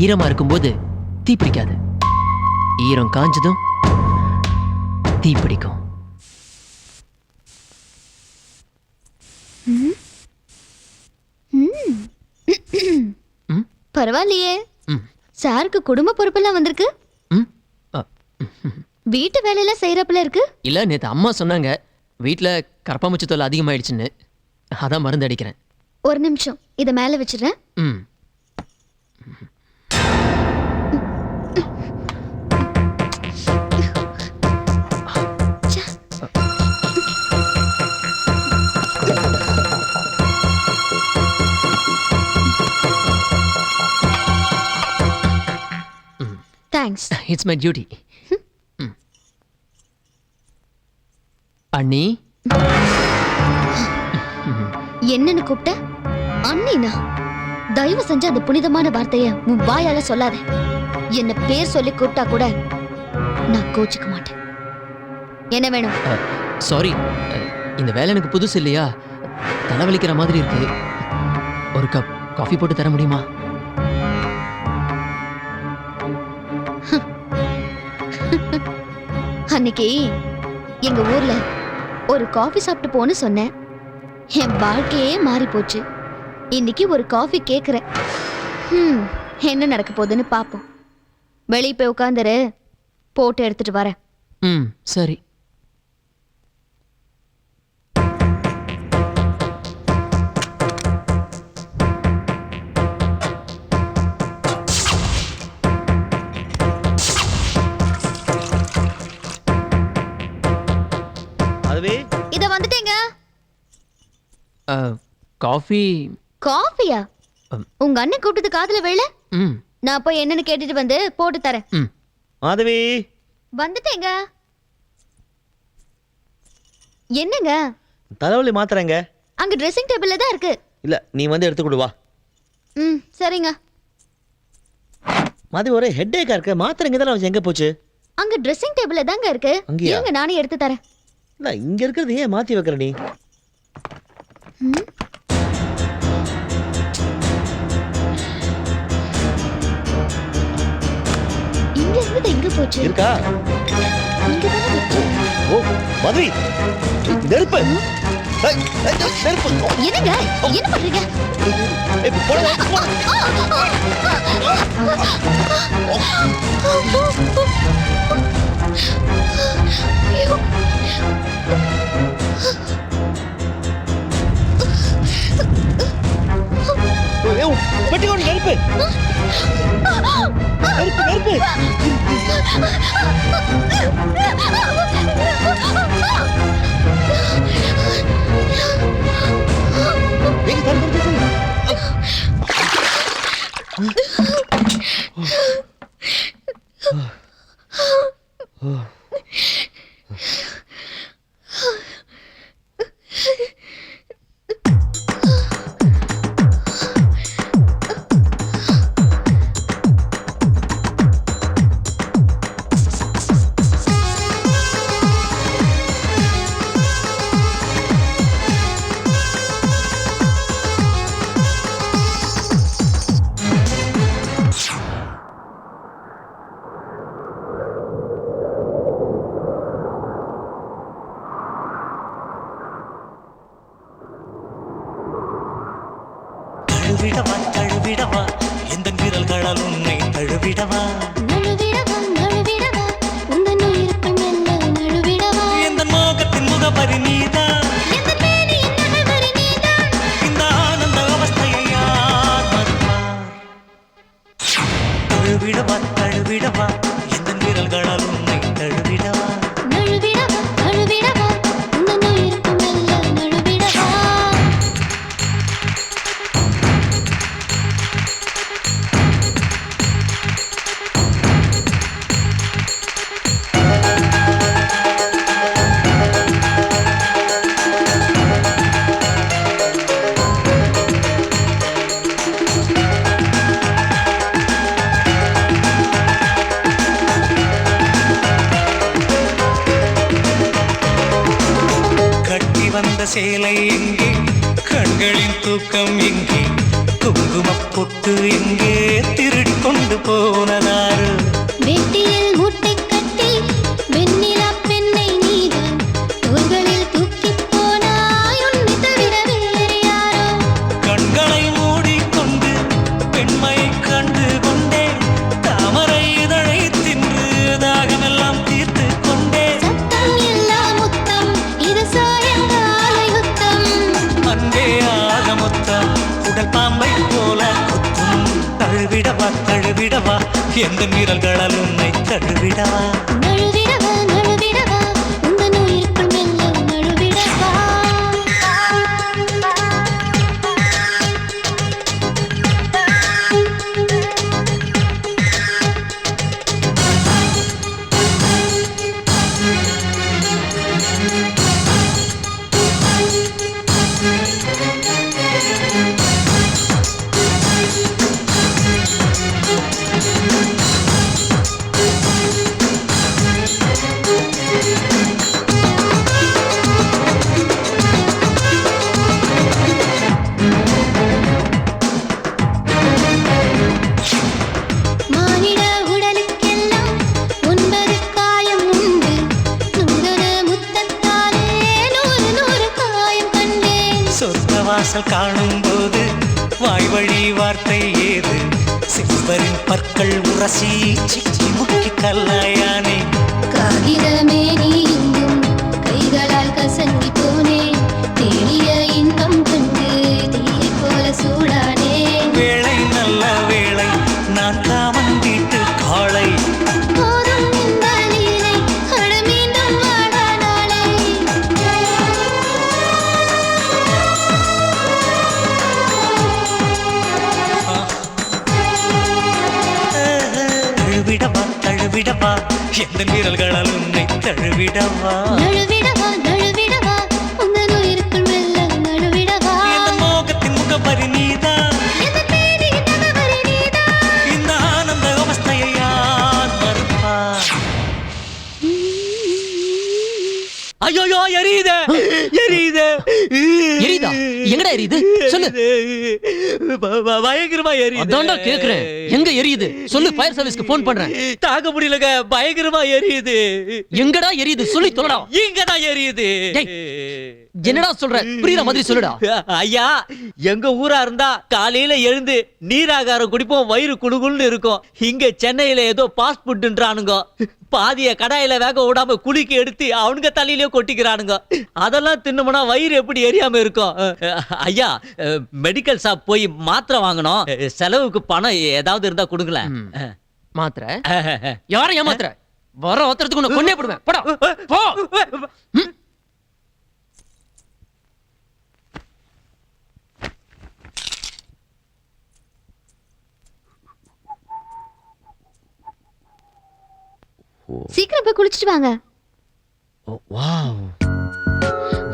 ஈரமா இருக்கும்போது தீ பிடிக்காது, ஈரம் காஞ்சதும் தீ பிடிக்கும். பரவாயில்லையே, சாருக்கு குடும்ப பொறுப்பெல்லாம் வந்திருக்கு. வீட்டு வேலையெல்லாம் செய்யறப்பல இருக்கு. இல்ல, நேத்து அம்மா சொன்னாங்க வீட்டுல கரப்பாம்பூச்சி தொல்லை அதிகமாயிடுச்சுன்னு, அதான் மருந்து அடிக்கிறேன். ஒரு நிமிஷம், இதை மேல வச்சிடுறேன். தேங்க்ஸ். It's my duty. அண்ணி. என்னன்னு கூப்பிட்ட? அண்ணினா? தயவு செஞ்சு அந்த புனிதமான வார்த்தைய உன் வாயால சொல்லாத. என்ன பேர் சொல்லி கூப்பிட்டா கூட நான் கோச்சிக்க மாட்டேன். என்ன வேணும்? சாரி, இந்த வேலை எனக்கு புதுசு இல்லையா, தலைவலிக்கிற மாதிரி இருக்கு. ஒரு கப் காஃபி போட்டு தர முடியுமா? அன்னைக்கு எங்க ஊர்ல ஒரு காஃபி சாப்பிட்டு போன்னு சொன்னேன். என் வாழ்க்கையே மாறி போச்சு. இன்னைக்கு ஒரு காஃபி கேக்குறேன். என்ன நடக்க போகுதுன்னு பாப்போம். வெளியே போய் உட்காந்துரு, போட்டு எடுத்துட்டு வரேன். சரி. இத வந்துட்டேங்க. காஃபி. காஃபியா? உங்க அண்ணன் கூப்பிட்டது காதுல விழல? நான் போய் என்னன்னு கேட்டுட்டு வந்து போட்டு தரேன். மாதவி வந்துட்டேங்க. என்னங்க? தலைவலி மாத்திரங்க. அங்க ட்ரெஸ்ஸிங் டேபிள்ல தான் இருக்கு. இல்ல, நீ வந்து எடுத்து கொடு வா. சரிங்க. மாதவி ஒரே ஹெட்டேக்கா இருக்கு, மாத்திரை இங்க தான் எங்க போச்சு? அங்க ட்ரெஸ்ஸிங் டேபிள்ல தாங்க இருக்கு. இருங்க, நானே எடுத்து தரேன். இல்ல, இங்க இருக்கிறது ஏன் மாத்தி வைக்கிற நீ? இங்க இருந்து எங்க போச்சு? இருக்கா? இங்க தான இருக்கு. ஓ, மாதவி நெருப்பு. நெருப்பு. என்னங்க? என்ன பண்றீங்க? பெட்டிக்கோடு நெருப்பு. நெருப்பு நெருப்பு. தழுவிடவா தழுவிடவா எந்த விரல்களால் உன்னை தழுவிடவா எந்த மோகத்தின் முகபரி நீதான் இந்த ஆனந்த அவஸ்தையை யார் மறுப்பார் தழுவிடவா தழுவிடவா எந்த விரல்களால் உன்னை தழுவிடவா சேலை எங்கே கண்களின் தூக்கம் எங்கே குங்குமப் பொட்டு எங்கே திருடி கொண்டு போனதாரு வெட்டியில் முட்டை கட்டி வெண்ணிலா பெண்ணை நீதான் தோள்களில் தூக்கி போனாய் உன்னை தவிர வேறு யாரோ கண்களை மூடிக்கொண்டு பெண்மையை கண்டு கொண்டே தாமரை இதழை தின்று தாகமெல்லாம் தீர்த்து கொண்டே சத்தம் இல்லா முத்தம் இது சாயங்கால யுத்தம் அன்பே ஆக மொத்தம் உடல் பாம்பை போல குத்தும் தழுவிடவா தழுவிடவா எந்த மீறல்களால் உன்னை தழுவிடவா நழுவிடவா நழுவிடவா உந்தன் உயிருக்குள் மெல்ல நழுவிடவா மானிட உடலுக்கெல்லாம் 9 காயம் உண்டு சுந்தர முத்தத்தாலே 100 காயம் கண்டேன் சொர்க்க வாசல் காணும் போது வாய் வழி வார்த்தை ஏது சில்வரின் பற்கள் உரசி சிக்கி முக்கி கல்லாயானே காகிதமே நீ எங்கும் கைகளால் கசங்கி போனேன் தேடிய இன்பம் கண்டு தீயை போல சூடானே வேளை நல்ல வேளை நான் காமன் வீட்டு காளை போதும் இந்த லீலை அட மீண்டும் வாடா நாளை தழுவிடவா தழுவிடவா எந்த மீறல்களால் உன்னை தழுவிடவா நழுவிடவா நழுவிடவா உந்தன் உயிருக்குள் மெல்ல நழுவிடவா இந்த மோகத்தின் முகவரி நீதான் எந்த தேதியின் நகவரி நீதான் இந்த ஆனந்த அவஸ்தையை யார் மறுப்பா ஐயோ எரியுது எரியுது எரியுதா எங்கடா எரியுது சொல்லு பயங்கரமா எரியுது அதான்டா கேக்குறேன் எங்க எரியுது சொல்லு ஃபயர் சர்வீஸ்க்கு ஃபோன் பண்றேன் தாங்க முடியலங்க பயங்கரமா எரியுது எங்கடா எரியுது சொல்லி தொலைடா இங்கதான் எரியுது என்னடா சொல்ற புரியுற மாதிரி சொல்லுடா ஐயா எங்க ஊரா இருந்தா காலையில எழுந்து நீராகாரம் குடிப்போம் வயிறு குளுகுள்னு இருக்கும் இங்க சென்னையில ஏதோ பாஸ்ட் ஃபுட்ன்றானுங்க பாதிய கடாயில வேக விடாம குளிக்கு எடுத்து அவனுங்க தலையிலேயே கொட்டிக்கிறானுங்க அதெல்லாம் தின்னமுனா வயிறு எப்படி எரியாம இருக்கும் ஐயா மெடிக்கல் ஷாப் போய் மாத்திரை வாங்கணும் செலவுக்கு பணம் ஏதாவது இருந்தா கொடுங்களேன் மாத்திரை யாரும் ஏமாத்திர வர ஒருத்தரத்துக்கு உன்னை கொன்னே போடுவேன் போடா போ சீக்கிரம் போய் குளிச்சிட்டு வாங்க Wow.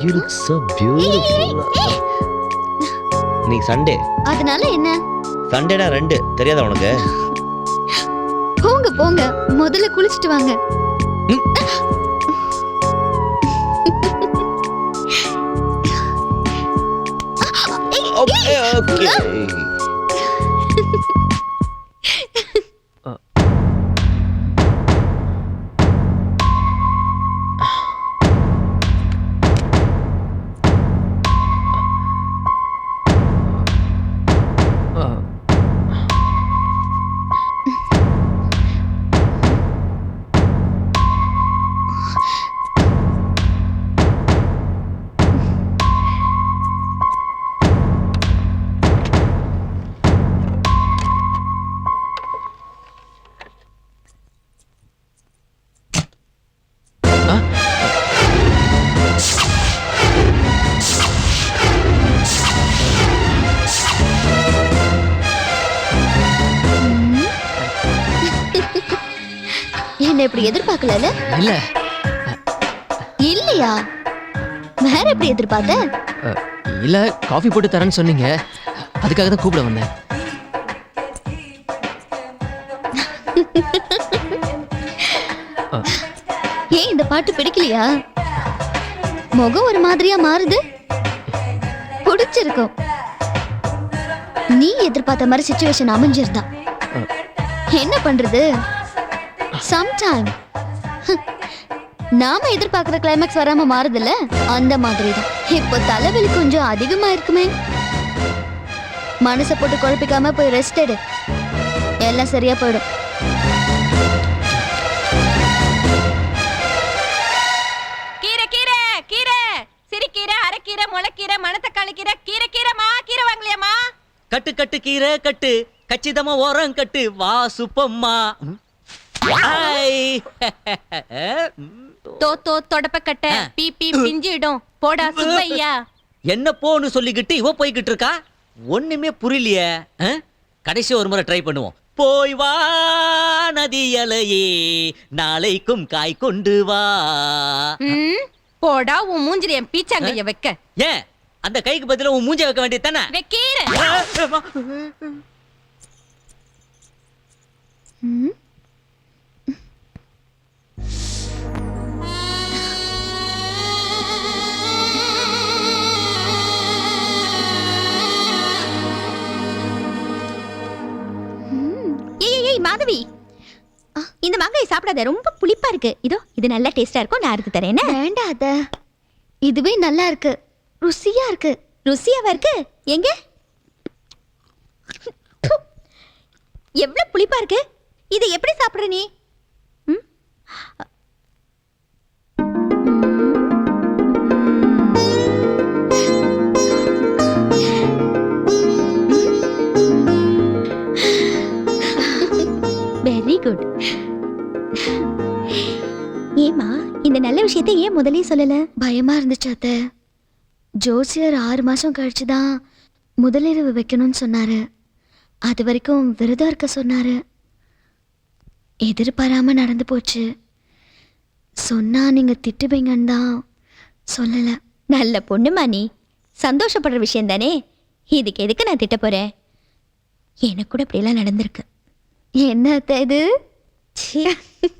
You look so beautiful. நீ சண்டே அதனால என்ன சண்டேனா 2 தெரியாதா உனக்கு போங்க போங்க முதல்ல குளிச்சிட்டு வாங்க Okay. என்ன இப்படி எதிர்பார்க்கல இல்ல இல்லையா வேற எப்படி எதிர்பார்த்த இல்ல காஃபி போட்டு தரேன்னு சொன்னீங்க அதுக்காக தான் கூப்பிட வந்தேன் ஏன் இந்த பாட்டு பிடிக்கலையா முகம் ஒரு மாதிரியா மாறுது பிடிச்சிருக்கும். நீ எதிர்பார்த்த மாதிரி சிச்சுவேஷன் அமைஞ்சிருந்தா என்ன பண்றது? சம்டைம் நாம எதிர்பார்க்கிற கிளைமேக்ஸ் வராம மாறுதுல்ல, அந்த மாதிரி தான். இப்போ தலைவலி கொஞ்சம் அதிகமா இருக்குமே. மனசை போட்டு குழப்பிக்காம போய் ரெஸ்ட் எடு, எல்லாம் சரியா போயிடும். கீரை கீரை கீரை, சிறுகீரை, அரைக்கீரை, முளைக்கீரை, மணத்தக்காளி கீரை, கீரை கீரைமா, கீரை வாங்கலையாமா? கட்டு கட்டு கீரை கட்டு, கச்சிதமா ஓரம் கட்டு, வா சுப்பம்மா. தொடப்பக்கட்ட பீப்பி பிஞ்சிடும், போடா சுப்பையா. என்ன போன்னு சொல்லிக்கிட்டு இவ போய்கிட்டு இருக்கா, ஒண்ணுமே புரியலையே. கடைசி ஒரு முறை ட்ரை பண்ணுவோம். போய் வா நதியலையே, நாளைக்கும் காய் கொண்டு வா. போடா உன் மூஞ்சில என் பீச்சாங்கைய வைக்க. ஏன் அந்த கைக்கு பதிலா உன் மூஞ்ச வைக்க வேண்டியது தானே? வைக்கீர. மாதவி, இந்த மாங்காய் சாப்பிடாத, ரொம்ப புளிப்பா இருக்கு. இதோ இது நல்லா டேஸ்டா இருக்கும், நான் அறுத்து தரேன். வேண்டாம் அத்தை, இதுவே நல்லா இருக்கு, ருசியா இருக்கு. ருசியாவா இருக்கு? எங்க எவ்வளவு புளிப்பா இருக்கு, இது எப்படி சாப்பிடுற நீ? Very good. ஏமா இந்த நல்ல விஷயத்தை ஏன் முதலே சொல்லல? பயமா இருந்துச்சு அத்தை. ஜோசியர் 6 மாசம் கழிச்சுதான் முதலிரவு வைக்கணும்னு சொன்னாரு. அது வரைக்கும் விரதம் இருக்க சொன்னாரு. எதிர்பாராம நடந்து போச்சு. சொன்னா நீங்க திட்டுவீங்கன்னு தான் சொல்லல. நல்ல பொண்ணுமா நீ, சந்தோஷப்படுற விஷயம் தானே, இதுக்கு எதுக்கு நான் திட்ட போறேன்? எனக்கு கூட இப்படியெல்லாம் நடந்திருக்கு. என்ன அத்தை இது?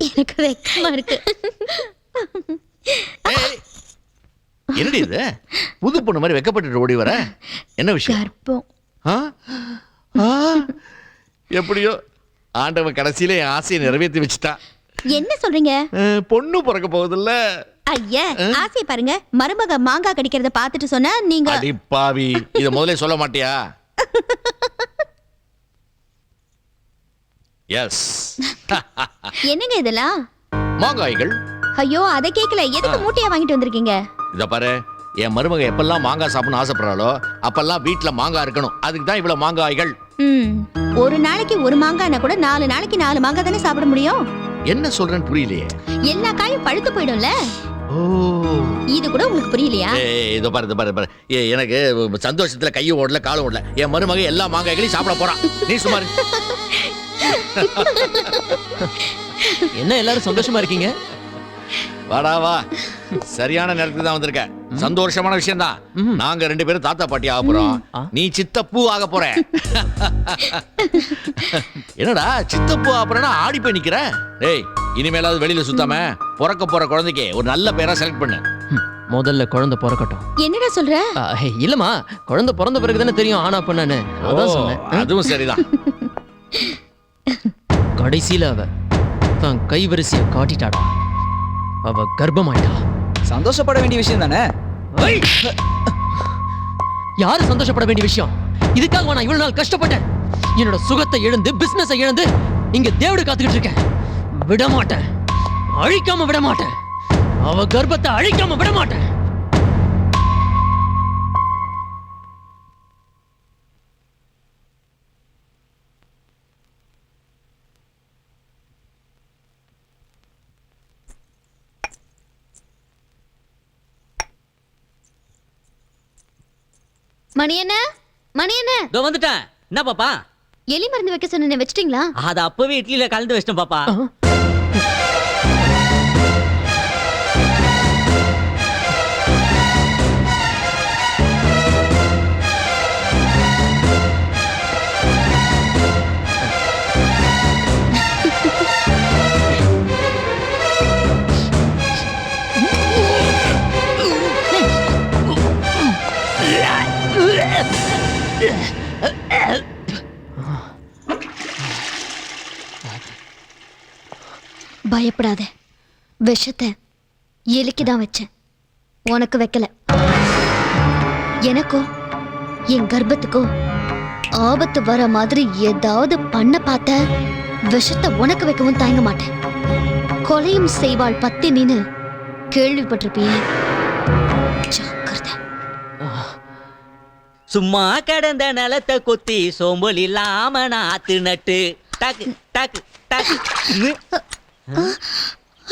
எனக்கு வெக்கமா இருக்கு. என்னடி இது, புது பொண்ணு மாதிரி வெக்கப்பட்டு ஓடி வர? என்ன விஷயம்? கர்ப்பம். எப்படியோ ஆண்டவன் கடைசியில என் ஆசையை நிறைவேற்றி வச்சுட்டான். என்ன சொல்றீங்க? பொண்ணு பிறக்க போகுதுல்ல. ஐயா, ஆசையை பாருங்க. மருமக மாங்காய் கடிக்கிறத பார்த்துட்டு சொன்னா நீங்க அடி பாவி, இத முதல்ல சொல்ல மாட்டியா? எஸ். என்னங்க இதெல்லாம்? மாங்காய்கள். ஐயோ, அதை கேட்கல. எதுக்கு மூட்டையா வாங்கிட்டு வந்திருக்கீங்க? இத பாரு, என் மருமக எப்பெல்லாம் மாங்காய் சாப்பிடணும் ஆசைப்படுறாளோ அப்பெல்லாம் வீட்டுல மாங்காய் இருக்கணும். அதுக்கு தான் இவ்வளவு மாங்காய்கள். ஒரு நாளைக்கு ஒரு மாங்காய்னா கூட 4 நாளைக்கு 4 மாங்காய் தானே சாப்பிட முடியும். என்ன சொல்றேன்னு புரியலையே. எல்லா காயும் பழுத்து போயிடும்ல. இது கூட உங்களுக்கு புரியலையா? இதோ பாரு. எனக்கு சந்தோஷத்துல கையும் ஓடல காலும் ஓடல. என் மருமக எல்லா மாங்காய்களையும் சாப்பிட போறான். நீ சுமார். என்ன எல்லாரும் சந்தோஷமா இருக்கீங்க? வாடா வா, சரியான நேரத்துக்கு தான் வந்திருக்க. சந்தோஷமான விஷயம் தான். நாங்க 2 பேரும் தாத்தா பாட்டி ஆக போறோம். நீ சித்தப்பூ ஆக போற. என்னடா சித்தப்பூ ஆக போறேன்னா ஆடி போய் நிக்கிற? டேய், இனிமேலாவது வெளியில சுத்தாம பிறக்க போற குழந்தைக்கு ஒரு நல்ல பேரா செலக்ட் பண்ணு. முதல்ல குழந்தை பிறக்கட்டும். என்னடா சொல்ற? இல்லம்மா, குழந்தை பிறந்த பிறகு தானே தெரியும் ஆனா பண்ணானு. அதான் சொன்னேன். அதுவும் சரிதான். கடைசியில அவ தான் கைவரிசைய காட்டிட்டாடா. அவ கர்ப்பமாயிட்டா. சந்தோஷப்பட வேண்டிய விஷயம் தானே? யாரு சந்தோஷப்பட வேண்டிய விஷயம்? இதுக்காக நான் இவ்வளவு நாள் கஷ்டப்பட்டேன். என்னோட சுகத்தை இழந்து, பிசினஸை இழந்து இங்க தேவடு காத்துக்கிட்டு இருக்கேன். விட மாட்டேன், அழிக்காம விட மாட்டேன். அவ கர்ப்பத்தை அழிக்காம விட மாட்டேன். மணி என்ன? இதோ வந்துட்டேன். என்ன பாப்பா? எலி மருந்து வைக்க சொன்னேன், வச்சிட்டீங்களா? அது அப்பவே இட்லியில கலந்து வச்சிட்டேன் பாப்பா. பயப்படாத, விஷத்தை எலிக்கு தான் வச்சேன், உனக்கு வைக்கல. எனக்கோ என் கர்ப்பத்துக்கோ ஆபத்து வர மாதிரி ஏதாவது பண்ண பார்த்த விஷத்தை உனக்கு வைக்கவும் தயங்க மாட்டேன். கொலையும் செய்வாள் பத்தி நீனு கேள்விப்பட்டிருப்பியே, ஜாக்கிரதை. சும்மா கிடந்த நிலத்தை கொத்தி சோம்பல் இல்லாம நாத்து நட்டு டக்கு டக்கு டக்கு.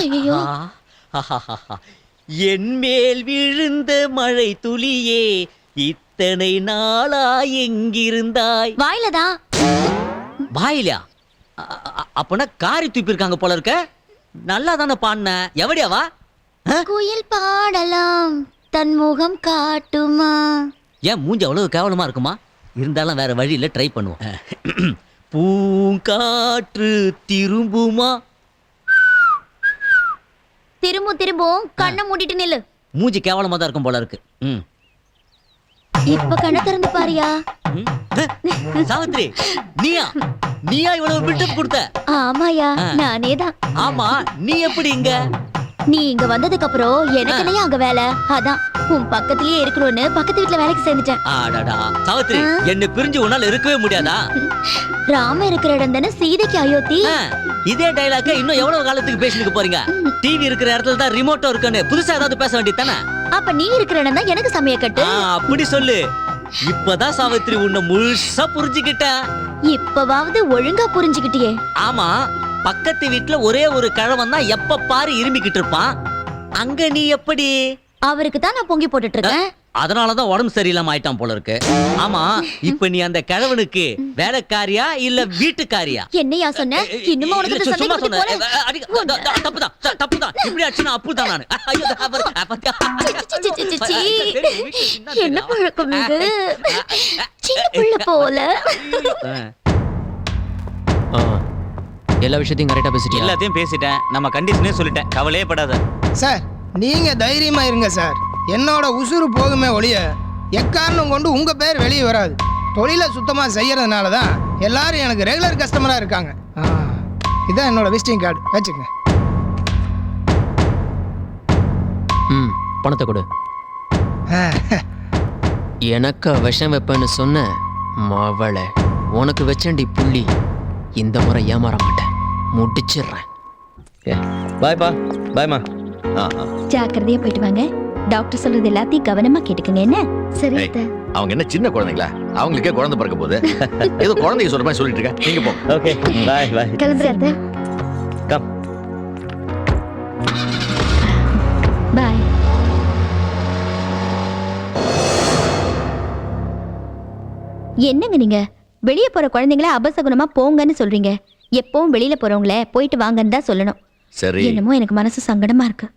ஐயோ, என் மேல் விழுந்த மழை துளியே இத்தனை நாளா எங்கிருந்தாய்? வாயிலதான். வாயிலா? அப்பனா காரி தூப்பிருக்காங்க போல இருக்க. நல்லா தானே பாடின. எவடியாவா? குயில் பாடலாம் தன் முகம் காட்டுமா. ஏன் மூஞ்சி அவ்வளவு கேவலமா இருக்குமா? இருந்தாலும் வேற வழியில ட்ரை பண்ணுவோம். பூங்காற்று திரும்புமா? திரும்பும் கண்ணை மூடிட்டு நில்லு. மூஞ்சி கேவலமா தான் இருக்கும் போல இருக்கு. இப்ப கண்ணை திறந்து பாரியா. சாவித்ரி, நீயா இவ்வளவு பில்டப் கொடுத்த? ஆமாயா, நானே தான். ஆமா, நீ எப்படி இங்க? நீ இங்க வந்ததுக்கு அப்புறம் எனக்கு அங்க வேலை, அதான் உன் பக்கத்திலேயே இருக்கணும்னு பக்கத்து வீட்டுல வேலைக்கு சேர்ந்துட்டேன். ஆடாடா சாவித்ரி, என்ன பிரிஞ்சு உன்னால இருக்கவே முடியாதா? ராம இருக்கிற இடம் தானே சீதைக்கு அயோத்தி. இதே டைலாக்க இன்னும் எவ்வளவு காலத்துக்கு பேசிட்டு போறீங்க? டிவி இருக்கிற இடத்துல தான் ரிமோட்டோ இருக்குன்னு புதுசா ஏதாவது பேச வேண்டியதானே? அப்ப நீ இருக்கிற இடம் தான் எனக்கு சமய கட்டு. அப்படி சொல்லு. இப்பதான் சாவித்ரி உன்னை முழுசா புரிஞ்சுக்கிட்டேன். இப்பவாவது ஒழுங்கா புரிஞ்சுக்கிட்டியே. ஆமா, பக்கத்து வீட்டுல ஒரே ஒரு கிழவன் தான் எப்ப பாரு இருமிக்கிட்டு இருப்பான். அங்க நீ எப்படி? அவருக்கு தான் நான் பொங்கி போட்டுட்டு இருக்கேன். அதனாலதான் உடம்பு சரியில்லாம ஆயிட்டான் போல இருக்கு. ஆமா, இப்ப நீ அந்த கிழவனுக்கு வேலைக்காரியா இல்ல வீட்டுக்காரியா? என்னையா சொன்ன? இன்னும் உனக்கு சும்மா சொன்ன. தப்புதான். இப்படி ஆச்சுன்னா அப்புதான் நானு. என்ன பழக்கம் இது? சின்ன புள்ள போல. எல்லா விஷயத்தையும் கரெக்டா பேசிட்டேன். எல்லாத்தையும் பேசிட்டேன். நம்ம கண்டிஷனே சொல்லிட்டேன். கவலையே படாத சார். நீங்க தைரியமா இருங்க சார். என்னோட உசுறு போகுமே ஒழிய எக்காரணம் கொண்டு உங்க பேர் வெளியே வராது. தொழிலை சுத்தமா செய்யறதுனால தான் எல்லாரும் எனக்கு ரெகுலர் கஸ்டமரா இருக்காங்க. இதான் என்னோட விசிட்டிங் கார்டு, வச்சுக்கங்க. பணத்தை கொடு. எனக்கு விஷம் வைப்பேன்னு சொன்ன மவளை உனக்கு வச்சண்டி புள்ளி. இந்த முறை ஏமாற மாட்டேன், முடிச்சிடுறேன். பாய்ப்பா. பாய்மா. ஜாக்கிரதையா போயிட்டு வாங்க. டாக்டர் சொல்றது எல்லாத்தையும் கவனமா கேட்டுக்கங்க. என்ன? சரி. அவங்க என்ன சின்ன குழந்தைங்களா? அவங்களுக்கே குழந்தை பிறக்க போகுது. ஏதோ குழந்தைங்க சொல்ற மாதிரி சொல்லிட்டு இருக்க. நீங்க போ. Okay, bye bye. கிளம்புறத. கம். பை. என்னங்க நீங்க வெளியே போற குழந்தைங்கள அபசகுணமா போங்கன்னு சொல்றீங்க. எப்பவும் வெளியில போறவங்கள போயிட்டு வாங்கன்னு தான் சொல்லணும். சரி. என்னமோ எனக்கு மனசு சங்கடமா இருக்கு.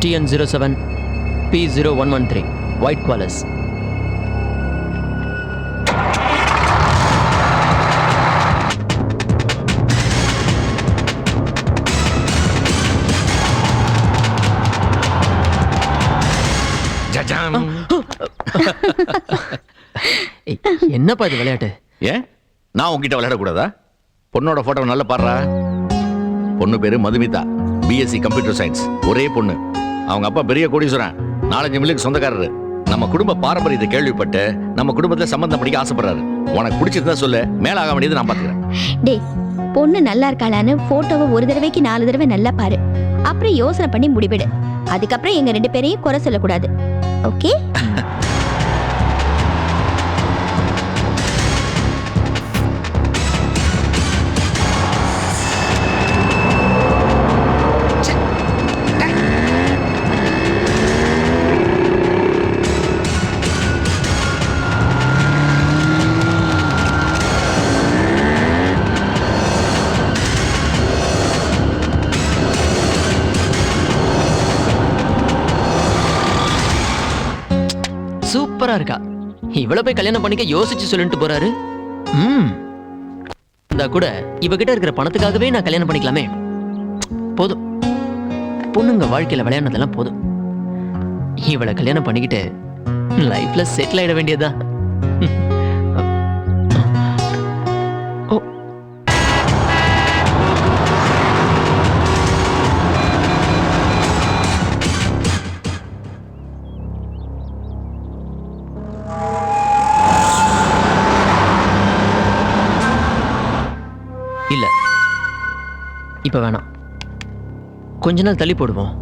TN07 P0113 White Qualis. என்னப்பா இது விளையாட்டு? ஏன் நான் உங்ககிட்ட விளையாடக்கூடாதா? பொண்ணோட போட்டோ நல்லா பாடுறா. பொண்ணு பேரு மதுமிதா, BSc கம்ப்யூட்டர் சயின்ஸ். ஒரே பொண்ணு. அவங்க அப்பா பெரிய கோடீஸ்வரன், 4-5 மில்லுக்கு சொந்தக்காரரு. நம்ம குடும்ப பாரம்பரியத்தை கேள்விப்பட்டு நம்ம குடும்பத்துல சம்பந்தம் படிக்க ஆசைப்படுறாரு. உனக்கு பிடிச்சிருந்தா சொல்லு, மேல ஆக வேண்டியது நான் பாத்துக்கிறேன். டேய், பொண்ணு நல்லா இருக்காளான்னு போட்டோவை ஒரு தடவைக்கு 4 தடவை நல்லா பாரு. அப்புறம் யோசனை பண்ணி முடிவிடு. அதுக்கப்புறம் எங்க 2 பேரையும் குறை சொல்லக்கூடாது. ஓகே? சூப்பரா இருக்கா. இவ்வளவு போய் கல்யாணம் பண்ணிக்க யோசிச்சு சொல்லிட்டு போறாரு. இந்த கூட இவகிட்ட இருக்கிற பணத்துக்காகவே நான் கல்யாணம் பண்ணிக்கலாமே. போதும், பொண்ணுங்க வாழ்க்கையில விளையாடுனதெல்லாம் போதும். இவளை கல்யாணம் பண்ணிக்கிட்டு லைஃப்ல செட்டில் ஆயிட வேண்டியதுதான். இல்ல இப்ப வேணாம், கொஞ்ச நாள் தள்ளி போடுவோம்.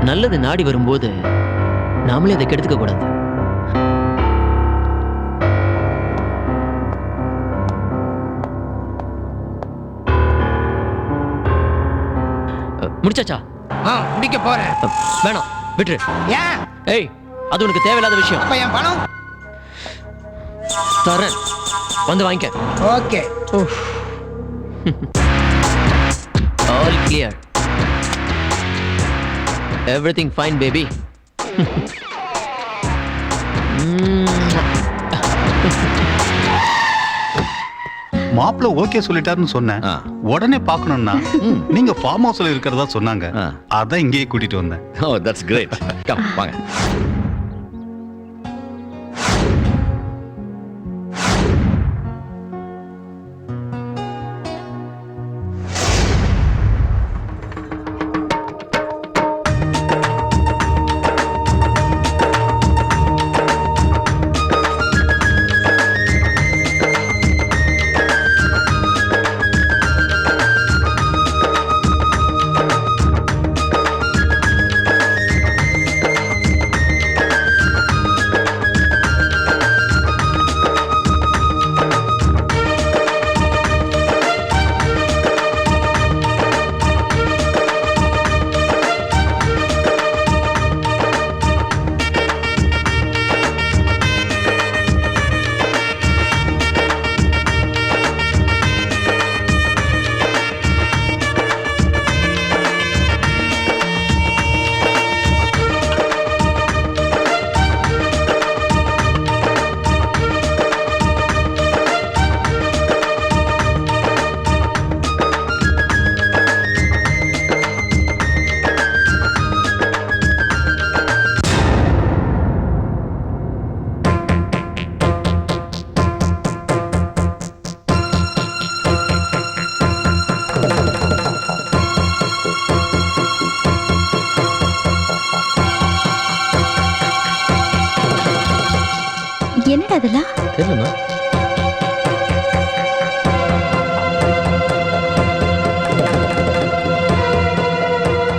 நல்லது நாடி வரும்போது நாமளே அதை கெடுத்துக்க கூடாது. முடிச்சாச்சா? முடிக்க போறேன். வேணாம், விட்டுரு. ஏன்? ஏய், அது உனக்கு தேவையில்லாத விஷயம். அப்ப என் பணம் தரேன், வந்து வாங்கிக்க. Okay. All clear. Everything fine, baby. மாப்பிள்ள ஓகே சொல்லிட்டாருன்னு சொன்னேன். உடனே பார்க்கணும்னா நீங்க ஃபார்ம் ஹவுஸ்ல இருக்கிறதா சொன்னாங்க. அதான் இங்கேயே கூட்டிட்டு வந்தேன். ஓ, தட்ஸ் கிரேட். கம் வாங்க. என்னடா அதெல்லாம்? தெரியலமா.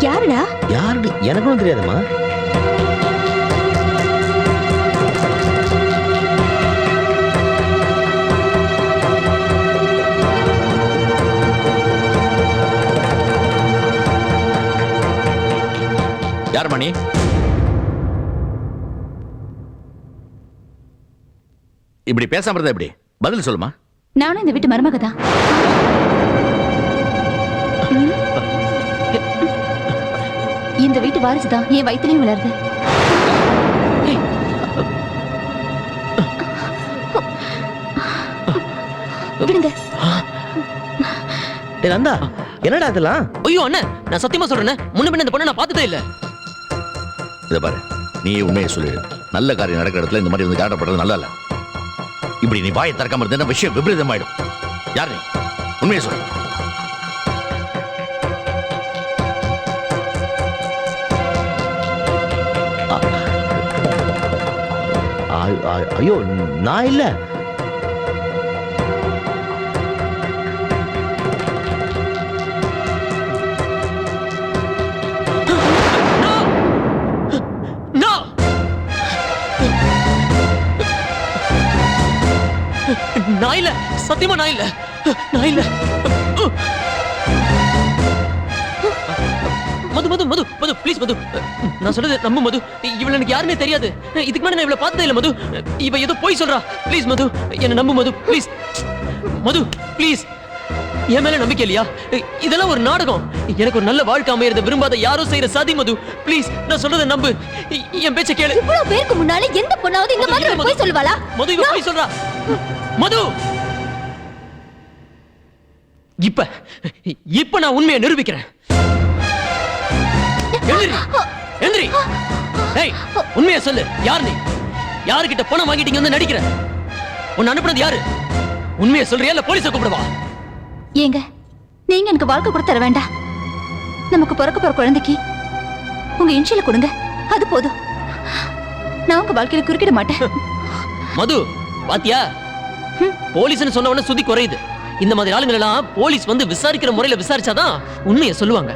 யாருடா? யாரு? எனக்கும் தெரியாதுமா. யார் மணி? இப்படி பேசாம இருந்தா எப்படி? பதில் சொல்லுமா. நானும் இந்த வீட்டு மருமக தான். இந்த வீட்டு வாரிசு தான் என் வயிற்றுலயும் வளருது. விடுங்க. நந்தா, என்னடா இதெல்லாம்? ஐயோ அண்ணா, நான் சத்தியமா சொல்றேன், முன்ன பின்ன இந்த பொண்ணை நான் பார்த்ததே இல்ல. இத பாரு, நீ உண்மையை சொல்லு. நல்ல காரியம் நடக்கிற இடத்துல இந்த மாதிரி வந்து காட்டப்படுறது நல்லா இல்ல. இப்படி நீ வாயை திறக்காம இருந்தா விஷயம் விபரீதமாயிடும். யார் நீ? உண்மையை சொல்லு. ஐயோ, நான் இல்ல. நான் இல்ல, சத்தியமா நான் இல்ல, நான் இல்ல. மது மது மது மது ப்ளீஸ் மது, நான் சொல்றது நம்பு மது. இவள எனக்கு யாருமே தெரியாது. இதுக்கு மேல நான் இவள பார்த்ததே இல்ல மது. இவ ஏதோ போய் சொல்றா. ப்ளீஸ் மது, என்ன நம்பு மது ப்ளீஸ். மது ப்ளீஸ், என் மேல நம்பிக்கை இல்லையா? இதெல்லாம் ஒரு நாடகம். எனக்கு ஒரு நல்ல வாழ்க்கை அமையறத விரும்பாத யாரோ செய்யற சதி மது. ப்ளீஸ், நான் சொல்றத நம்பு, என் பேச்ச கேளு. இவ்வளவு பேருக்கு முன்னால எந்த பொண்ணாவது இந்த மாதிரி போய் சொல்லுவாளா? மது இவ போய் சொல்றா. மது, இப்ப நான் உண்மையை நிரூபிக்கிறேன். எந்திரி, எந்திரி. ஏய், உண்மையை சொல்லு, யார் நீ? யாருக்கிட்ட பணம் வாங்கிட்டீங்க வந்து நடிக்கிற? உன்னை அனுப்புனது யாரு? உண்மையை சொல்றியா இல்ல போலீஸை கூப்பிடுவா? ஏங்க நீங்க எனக்கு வாழ்க்கை கூட தர வேண்டாம். நமக்கு பிறக்க போற குழந்தைக்கு உங்க இன்ஷியல கொடுங்க, அது போதும். நான் உங்க வாழ்க்கையில குறுக்கிட மாட்டேன். மது பாத்தியா, போலீஸ்னு சொன்ன உடனே சுதி குறையுது. இந்த மாதிரி ஆளுங்க எல்லாம் போலீஸ் வந்து விசாரிக்கிற முறையில விசாரிச்சாதான் உண்மையை சொல்லுவாங்க.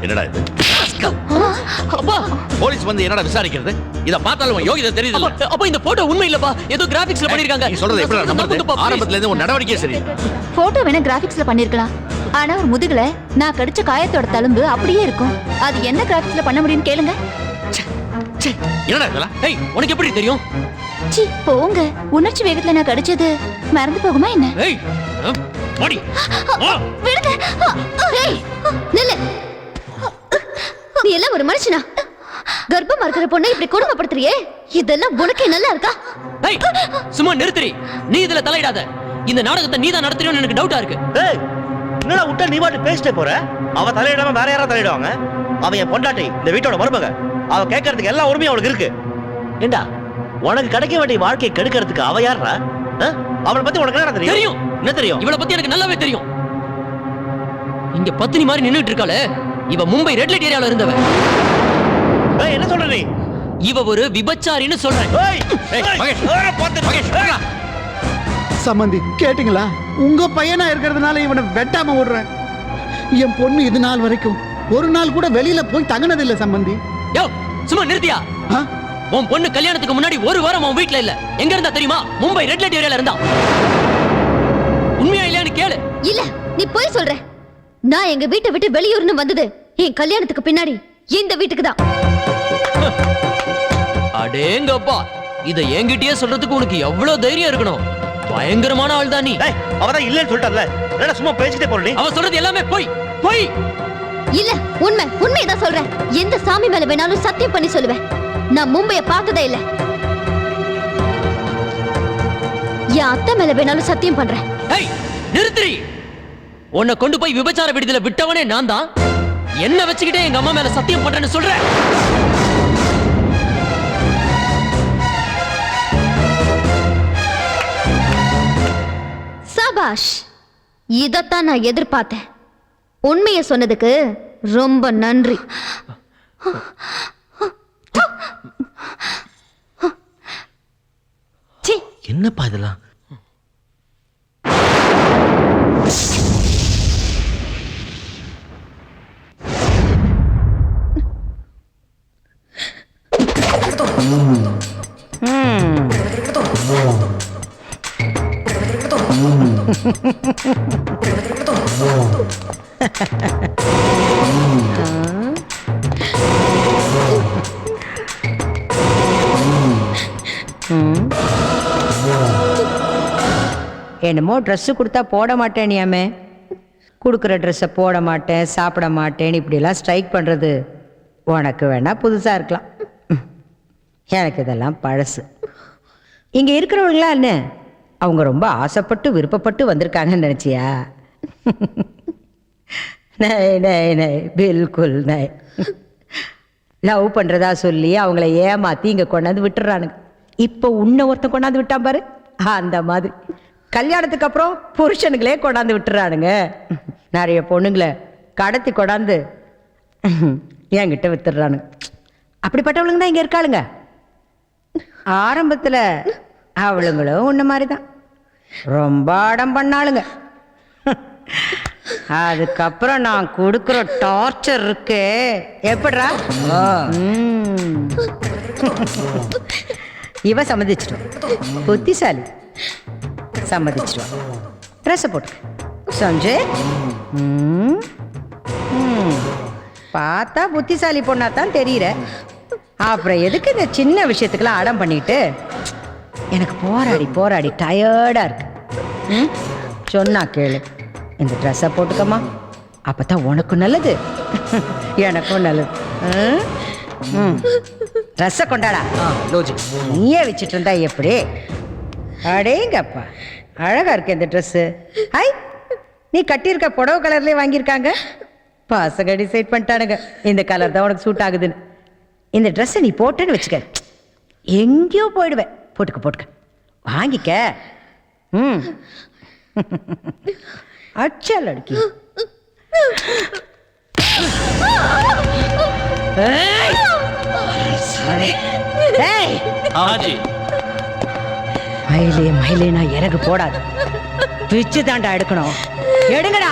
என்னடா இது? போலீஸ் வந்து என்னடா விசாரிக்கிறது? இத பார்த்தாலும் யோகிதை தெரியுது. அப்ப இந்த போட்டோ உண்மை இல்லப்பா, ஏதோ கிராபிக்ஸ்ல பண்ணிருக்காங்க. நீ சொல்றது எப்படி நம்புறது? ஆரம்பத்துல இருந்து ஒரு நடவடிக்கை சரியில்லை. போட்டோ வேணா கிராபிக்ஸ்ல பண்ணிருக்கலாம், ஆனா ஒரு முதுகுல நான் கடிச்ச காயத்தோட தழும்பு அப்படியே இருக்கும். அது என்ன கிராபிக்ஸ்ல பண்ண முடியும்னு கேளுங்க. என்னடா இதெல்லாம்? ஏய் உனக்கு எப்படி தெரியும்? சி போங்க, உணர்ச்சி வேகத்துல நான் கடிச்சது மறந்து போகுமா என்ன? ஏய் மாடி விடுங்க. ஏய் நில்லு. நீ எல்லாம் ஒரு மனுஷனா? கர்ப்பமா இருக்கிற பொண்ணை இப்படி கொடுமைப்படுத்துறியே, இதெல்லாம் உனக்கே நல்லா இருக்கா? ஏய் சும்மா நிறுத்துறி. நீ இதுல தலையிடாத. இந்த நாடகத்தை நீ தான் நடத்துறியோன்னு எனக்கு டவுட்டா இருக்கு. ஏய் என்னடா விட்டா நீ பாட்டு பேசிட்டே போற? அவ தலையிடாம வேற யாரா தலையிடுவாங்க? அவ என் பொண்டாட்டி, இந்த வீட்டோட மருமக. அவ கேட்கறதுக்கு எல்லா உரிமையும் அவளுக்கு இருக்கு. ஏண்டா உனக்கு கிடைக்க வேண்டிய வாழ்க்கையை கெடுக்கிறதுக்கு அவ யாரா? அவளை பத்தி உனக்கு என்ன தெரியும்? தெரியும். என்ன தெரியும்? இவளை பத்தி எனக்கு நல்லாவே தெரியும். இங்க பத்தினி மாதிரி நின்னுட்டு இருக்காளே, இவ மும்பை ரெட் லைட் ஏரியால இருந்தவ. ஏய் என்ன சொல்ற நீ? இவ ஒரு விபச்சாரின்னு சொல்றேன். ஏய் மகேஷ் மகேஷ் சம்பந்தி கேட்டிங்களா? உங்க பையனா இருக்கிறதுனால இவனை வெட்டாம விடுறேன். என் பொண்ணு இது நாள் வரைக்கும் ஒரு நாள் கூட வெளியில போய் தங்கினதில்லை சம்பந்தி. யோ சும்மா நிறுத்தியா? உன் பொண்ணு கல்யாணத்துக்கு முன்னாடி ஒரு வாரம் உன் வீட்ல இல்ல. எங்க இருந்தா தெரியுமா? மும்பை ரெட் லைட் ஏரியால இருந்தா. உண்மையா இல்லையான்னு கேளு. இல்ல நீ போய் சொல்ற. நான் எங்க வீட்டை விட்டு வெளியூர்னு வந்தது என் கல்யாணத்துக்கு பின்னாடி இந்த வீட்டுக்கு தான். அடேங்கப்பா, இத என்கிட்டயே சொல்றதுக்கு உனக்கு எவ்வளவு தைரியம் இருக்கணும். பயங்கரமான ஆள் தான் நீ. அவதான் இல்லன்னு சொல்லிட்டால, என்னடா சும்மா பேசிட்டே போற நீ? அவ சொல்றது எல்லாமே போய் போய். இல்ல உண்மைதான் சொல்றேன். எந்த சாமி மேல வேணாலும் சத்தியம் பண்ணி சொல்லுவேன். நான் மும்பைய பார்த்ததே இல்ல. என் அத்தை மேல வேணாலும் சத்தியம் பண்றேன். ஏய் நிறுத்துறி. உன்னை கொண்டு போய் விபச்சார விடுதியில விட்டவனே நான் தான். என்ன வச்சுக்கிட்டே எங்க அம்மா மேல சத்தியம் பண்றேன்னு சொல்றேன். சபாஷ், இதத்தான் நான் எதிர்பார்த்தேன். உண்மையை சொன்னதுக்கு ரொம்ப நன்றி. என்னப்பா இதெல்லாம்? என்னமோ ட்ரெஸ்ஸு கொடுத்தா போட மாட்டேனியாமே. கொடுக்குற ட்ரெஸ்ஸை போட மாட்டேன், சாப்பிட மாட்டேன்னு இப்படிலாம் ஸ்ட்ரைக் பண்ணுறது உனக்கு வேணா புதுசாக இருக்கலாம். எனக்கு இதெல்லாம் பழசு. இங்கே இருக்கிறவங்களா என்ன, அவங்க ரொம்ப ஆசைப்பட்டு விருப்பப்பட்டு வந்திருக்காங்கன்னு நினச்சியா? நை நை நை பில்குல் நை. லவ் பண்ணுறதா சொல்லி அவங்கள ஏமாற்றி இங்கே கொண்டாந்து விட்டுறானுங்க. இப்போ உன்னை ஒருத்தன் கொண்டாந்து விட்டான் பாரு, அந்த மாதிரி கல்யாணத்துக்கு அப்புறம் புருஷனுங்களே கொண்டாந்து விட்டுறானுங்க. நிறைய பொண்ணுங்களை கடத்தி கொண்டாந்து என்கிட்ட வித்துடுறானுங்க. அப்படிப்பட்டவளுங்க தான் இங்கே இருக்காளுங்க. ஆரம்பத்தில் அவளுங்களும் உன்ன மாதிரி தான் ரொம்ப அடம் பண்ணாளுங்க. அதுக்கப்புறம் நான் கொடுக்குற டார்ச்சர் இருக்கே எப்படிரா. இவ சம்மதிச்சிட்டோம், புத்திசாலி, சம்மதிச்சிட்டோம். ட்ரெஸ்ஸை போட்டு சஞ்சய். பார்த்தா புத்திசாலி பொண்ணா தான் தெரியுற. அப்புறம் எதுக்கு இந்த சின்ன விஷயத்துக்கெல்லாம் அடம் பண்ணிட்டு? எனக்கு போராடி போராடி டயர்டா இருக்கு. சொன்னா கேளு, இந்த ட்ரெஸ்ஸை போட்டுக்கம்மா, அப்பதான் உனக்கும் நல்லது எனக்கும் நல்லது. ட்ரெஸ்ஸை கொண்டாடா. நீயே வச்சுட்டு இருந்தா எப்படி? அடேங்கப்பா, அழகா இருக்கு இந்த ட்ரெஸ்ஸு. ஹாய், நீ கட்டியிருக்க புடவை கலர்லேயே வாங்கியிருக்காங்க. பசங்க டிசைட் பண்ணிட்டானுங்க இந்த கலர் தான் உனக்கு சூட் ஆகுதுன்னு. இந்த ட்ரெஸ்ஸை நீ போட்டேன்னு வச்சுக்க, எங்கேயோ போயிடுவேன். போட்டுக்க போட்டுக்க, வாங்கிக்க. ம் அச்சா லடுக்கி. மயிலே மயிலேனா இறகு போடாது, பிச்சு தாண்டா எடுக்கணும். எடுங்கடா,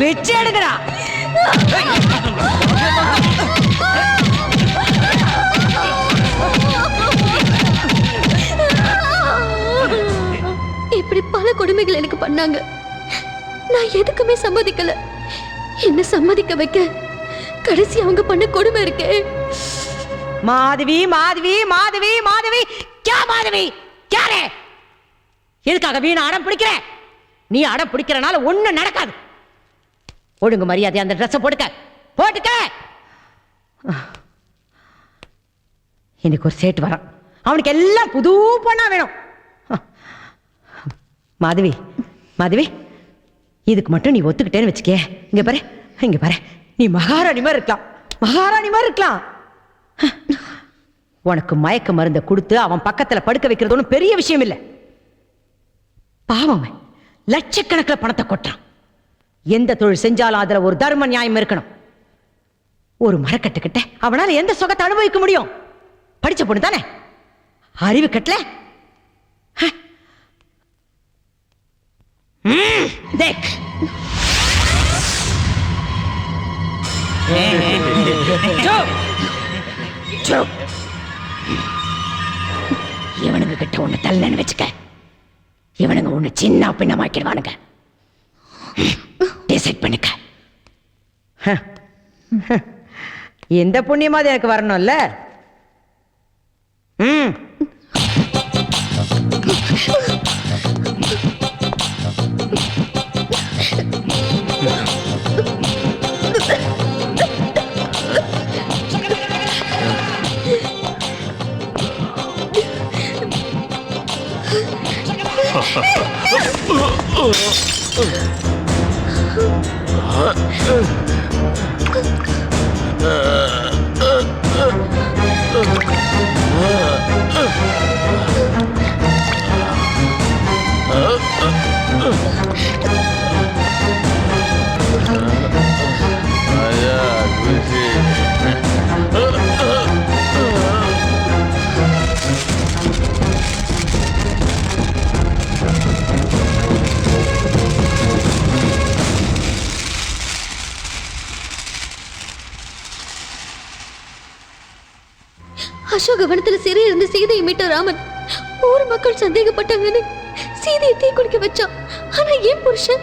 பிச்சு எடுங்கடா. இப்படி பல கொடுமைகள் எனக்கு பண்ணாங்க. நான் எதுக்குமே சம்மதிக்கல. என்ன சம்மதிக்க வைக்க கடைசி அவங்க பண்ண கொடுமை இருக்கே. மாதவி மாதவி மாதவி மாதவி, கே மாதவி கேரே, எதுக்காக வீணா அடம் பிடிக்கிற? நீ அடம் பிடிக்கிறனால ஒண்ணும் நடக்காது. ஒழுங்கு மரியாதை அந்த ட்ரெஸ்ஸை போட்டுக்க, போட்டுக்க. இன்னைக்கு ஒரு சேட்டு வரான், அவனுக்கு எல்லாம் புது பொண்ணா வேணும். மாதவி மாதவி, இதுக்கு மட்டும் நீ ஒத்துக்கிட்டேன்னு வச்சுக்கே, இங்க பாரு இங்க பாரு, நீ மகாராணி மாதிரி இருக்கலாம், மகாராணி மாதிரி இருக்கலாம். உனக்கு மயக்க மருந்தை கொடுத்து அவன் பக்கத்துல படுக்க வைக்கிறது ஒன்றும் பெரிய விஷயம் இல்லை. பாவம், லட்சக்கணக்கில் பணத்தை கொட்டுறான். எந்த தொழில் செஞ்சாலும் அதுல ஒரு தர்ம நியாயம் இருக்கணும். ஒரு மரக்கட்டுக்கிட்ட அவனால எந்த சுகத்தை அனுபவிக்க முடியும்? படிச்ச பொண்ணு தானே, அறிவு கட்டல. இவனுங்க கிட்ட ஒண்ணு தள்ளன்னு வச்சுக்க, இவனுங்க ஒண்ணு சின்ன பின்னமாக்கிடுவானுங்க. டிசைட் பண்ணிக்க. எந்த புண்ணியமாவது எனக்கு வரணும்ல. அசோகவனத்துல சிறை இருந்து சீதையை மீட்ட ராமன் ஊர் மக்கள் சந்தேகப்பட்டாங்கன்னு சீதையை தீ குடிக்க வச்சான். ஆனா என் புருஷன்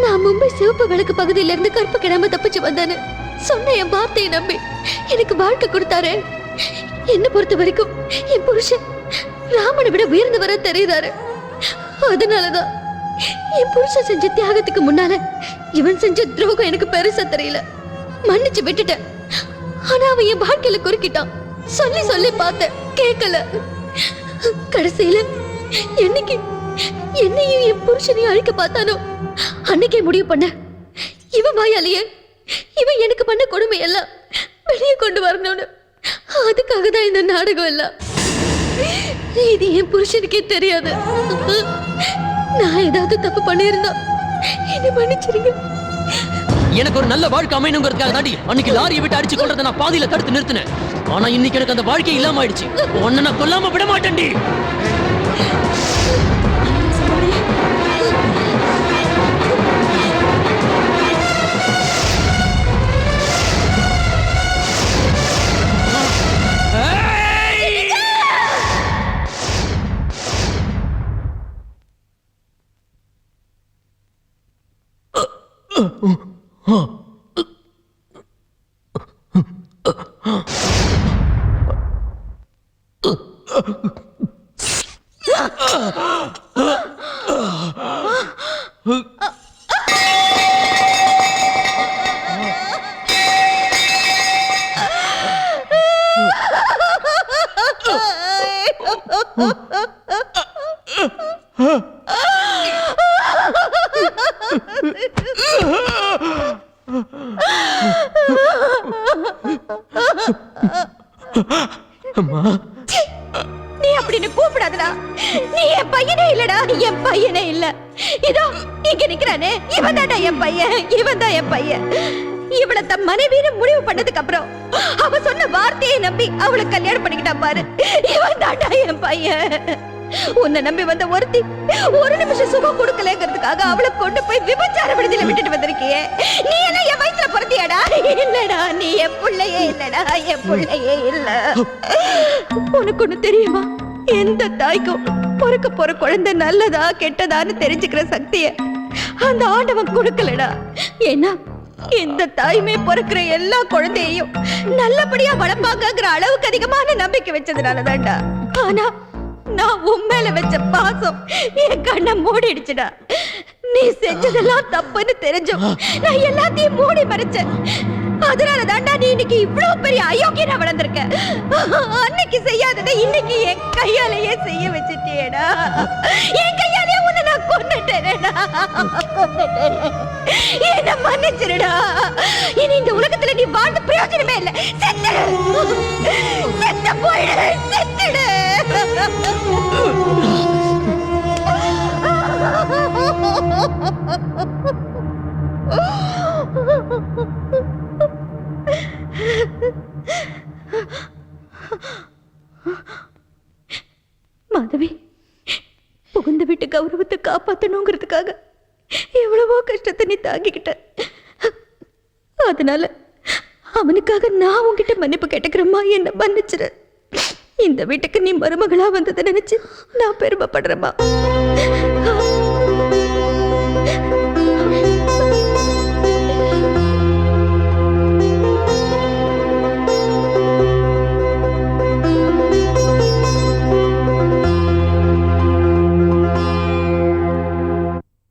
நான் மும்பை சிவப்பு விளக்கு பகுதியில இருந்து கற்ப கிடாம தப்பிச்சு வந்தானு சொன்ன என் வார்த்தையை நம்பி எனக்கு வாழ்க்கை கொடுத்தாரு. என்ன பொறுத்த வரைக்கும் என் புருஷன் ராமனை விட உயர்ந்தவர தெரியுறாரு. அதனாலதான் என் புருஷன் செஞ்ச தியாகத்துக்கு முன்னால இவன் செஞ்ச துரோகம் எனக்கு பெருசா தெரியல. மன்னிச்சு விட்டுட்டேன். ஆனா அவன் என் வாழ்க்கையில குறுக்கிட்டான். சொல்லி சொல்லி பார்த்தேன், கேட்கல. கடைசியில என்னைக்கு என்னையும் என் புருஷனையும் அழிக்க பார்த்தானோ அன்னைக்கே முடிவு பண்ண, இவன் வாயாலேயே இவன் எனக்கு பண்ண கொடுமை எல்லாம் வெளியே கொண்டு வரணும்னு. அதுக்காக தான் இந்த நாடகம் எல்லாம். இது என் புருஷனுக்கே தெரியாது. நான் ஏதாவது தப்பு பண்ணியிருந்தா என்ன மன்னிச்சிருங்க. எனக்கு ஒரு நல்ல வாழ்க்கை அமையணுங்கிறதுக்காக தாண்டி அன்னைக்கு லாரியை விட்டு அடிச்சு கொள்றதை நான் பாதியில தடுத்து நிறுத்தினேன். ஆனா இன்னைக்கு எனக்கு அந்த வாழ்க்கை இல்லாம ஆயிடுச்சு. உன்னை நான் கொல்லாம விட மாட்டேன்டி. அம்மா, நீ அப்படின்னு கூப்பிடாதடா. நீ என் பையனே இல்லடா, என் பையனே இல்ல. இதோ இங்க நிக்கிறானே, இவன் தான்டா என் பையன், இவன் தான் என் பையன். இவளை தன் மனைவின்னு முடிவு பண்ணதுக்கு அப்புறம் அவ சொன்ன வார்த்தையை நம்பி அவளை கல்யாணம் பண்ணிக்கிட்டான் பாரு, இவன் தான்டா என் பையன். உன்னை நம்பி வந்த ஒருத்தி ஒரு நிமிஷம் சுகம் கொடுக்கலங்கிறதுக்காக அவளை கொண்டு போய் விபச்சார விடுதலை விட்டுட்டு வந்திருக்கியே. நீ என்ன என் வயிற்றுல பிறந்தியாடா? இல்லடா, நீ என் பிள்ளையே இல்லடா, என் பிள்ளையே இல்ல. உனக்கு ஒண்ணு தெரியுமா? எந்த தாய்க்கும் பிறக்க போற குழந்தை நல்லதா கெட்டதான்னு தெரிஞ்சுக்கிற சக்திய அந்த ஆண்டவன் கொடுக்கலடா. ஏன்னா எந்த தாயுமே பிறக்கிற எல்லா குழந்தையையும் நல்லபடியா வளர்ப்பாங்கிற அளவுக்கு அதிகமான நம்பிக்கை வச்சதுனாலதான்டா. ஆனா நான் உன் மேல வச்ச பாசம் என் கண்ணை மூடிடுச்சுடா. நீ செஞ்சதெல்லாம் தப்புன்னு தெரிஞ்சும் நான் எல்லாத்தையும் மூடி மறைச்சேன். அதனால தாண்டா நீ இன்னைக்கு இவ்வளவு பெரிய அயோக்கியனா வளர்ந்திருக்க. அன்னைக்கு செய்யாததை இன்னைக்கு என் கையாலேயே செய்ய வச்சுட்டேடா. என் கையாலேயே உன்னை நான் கொன்னுட்டேனேடா, கொன்னுட்டேன். என்ன மன்னிச்சிருடா. இனி இந்த உலகத்துல நீ வாழ்ந்த பிரயோஜனமே இல்லை. செத்துடு, செத்து போயிடு, செத்துடு. மாதவி, புகுந்த வீட்டு கௌரவத்தை காப்பாத்தணுங்கிறதுக்காக எவ்வளவோ கஷ்டத்தை நீ தாங்கிக்கிட்ட. அதனால அவனுக்காக நான் உன்கிட்ட மன்னிப்பு கேட்டுக்கிறேம்மா, என்ன மன்னிச்சிரு. இந்த வீட்டுக்கு நீ மருமகளா வந்ததை நினைச்சு நான் பெருமைப்படுறேம்மா.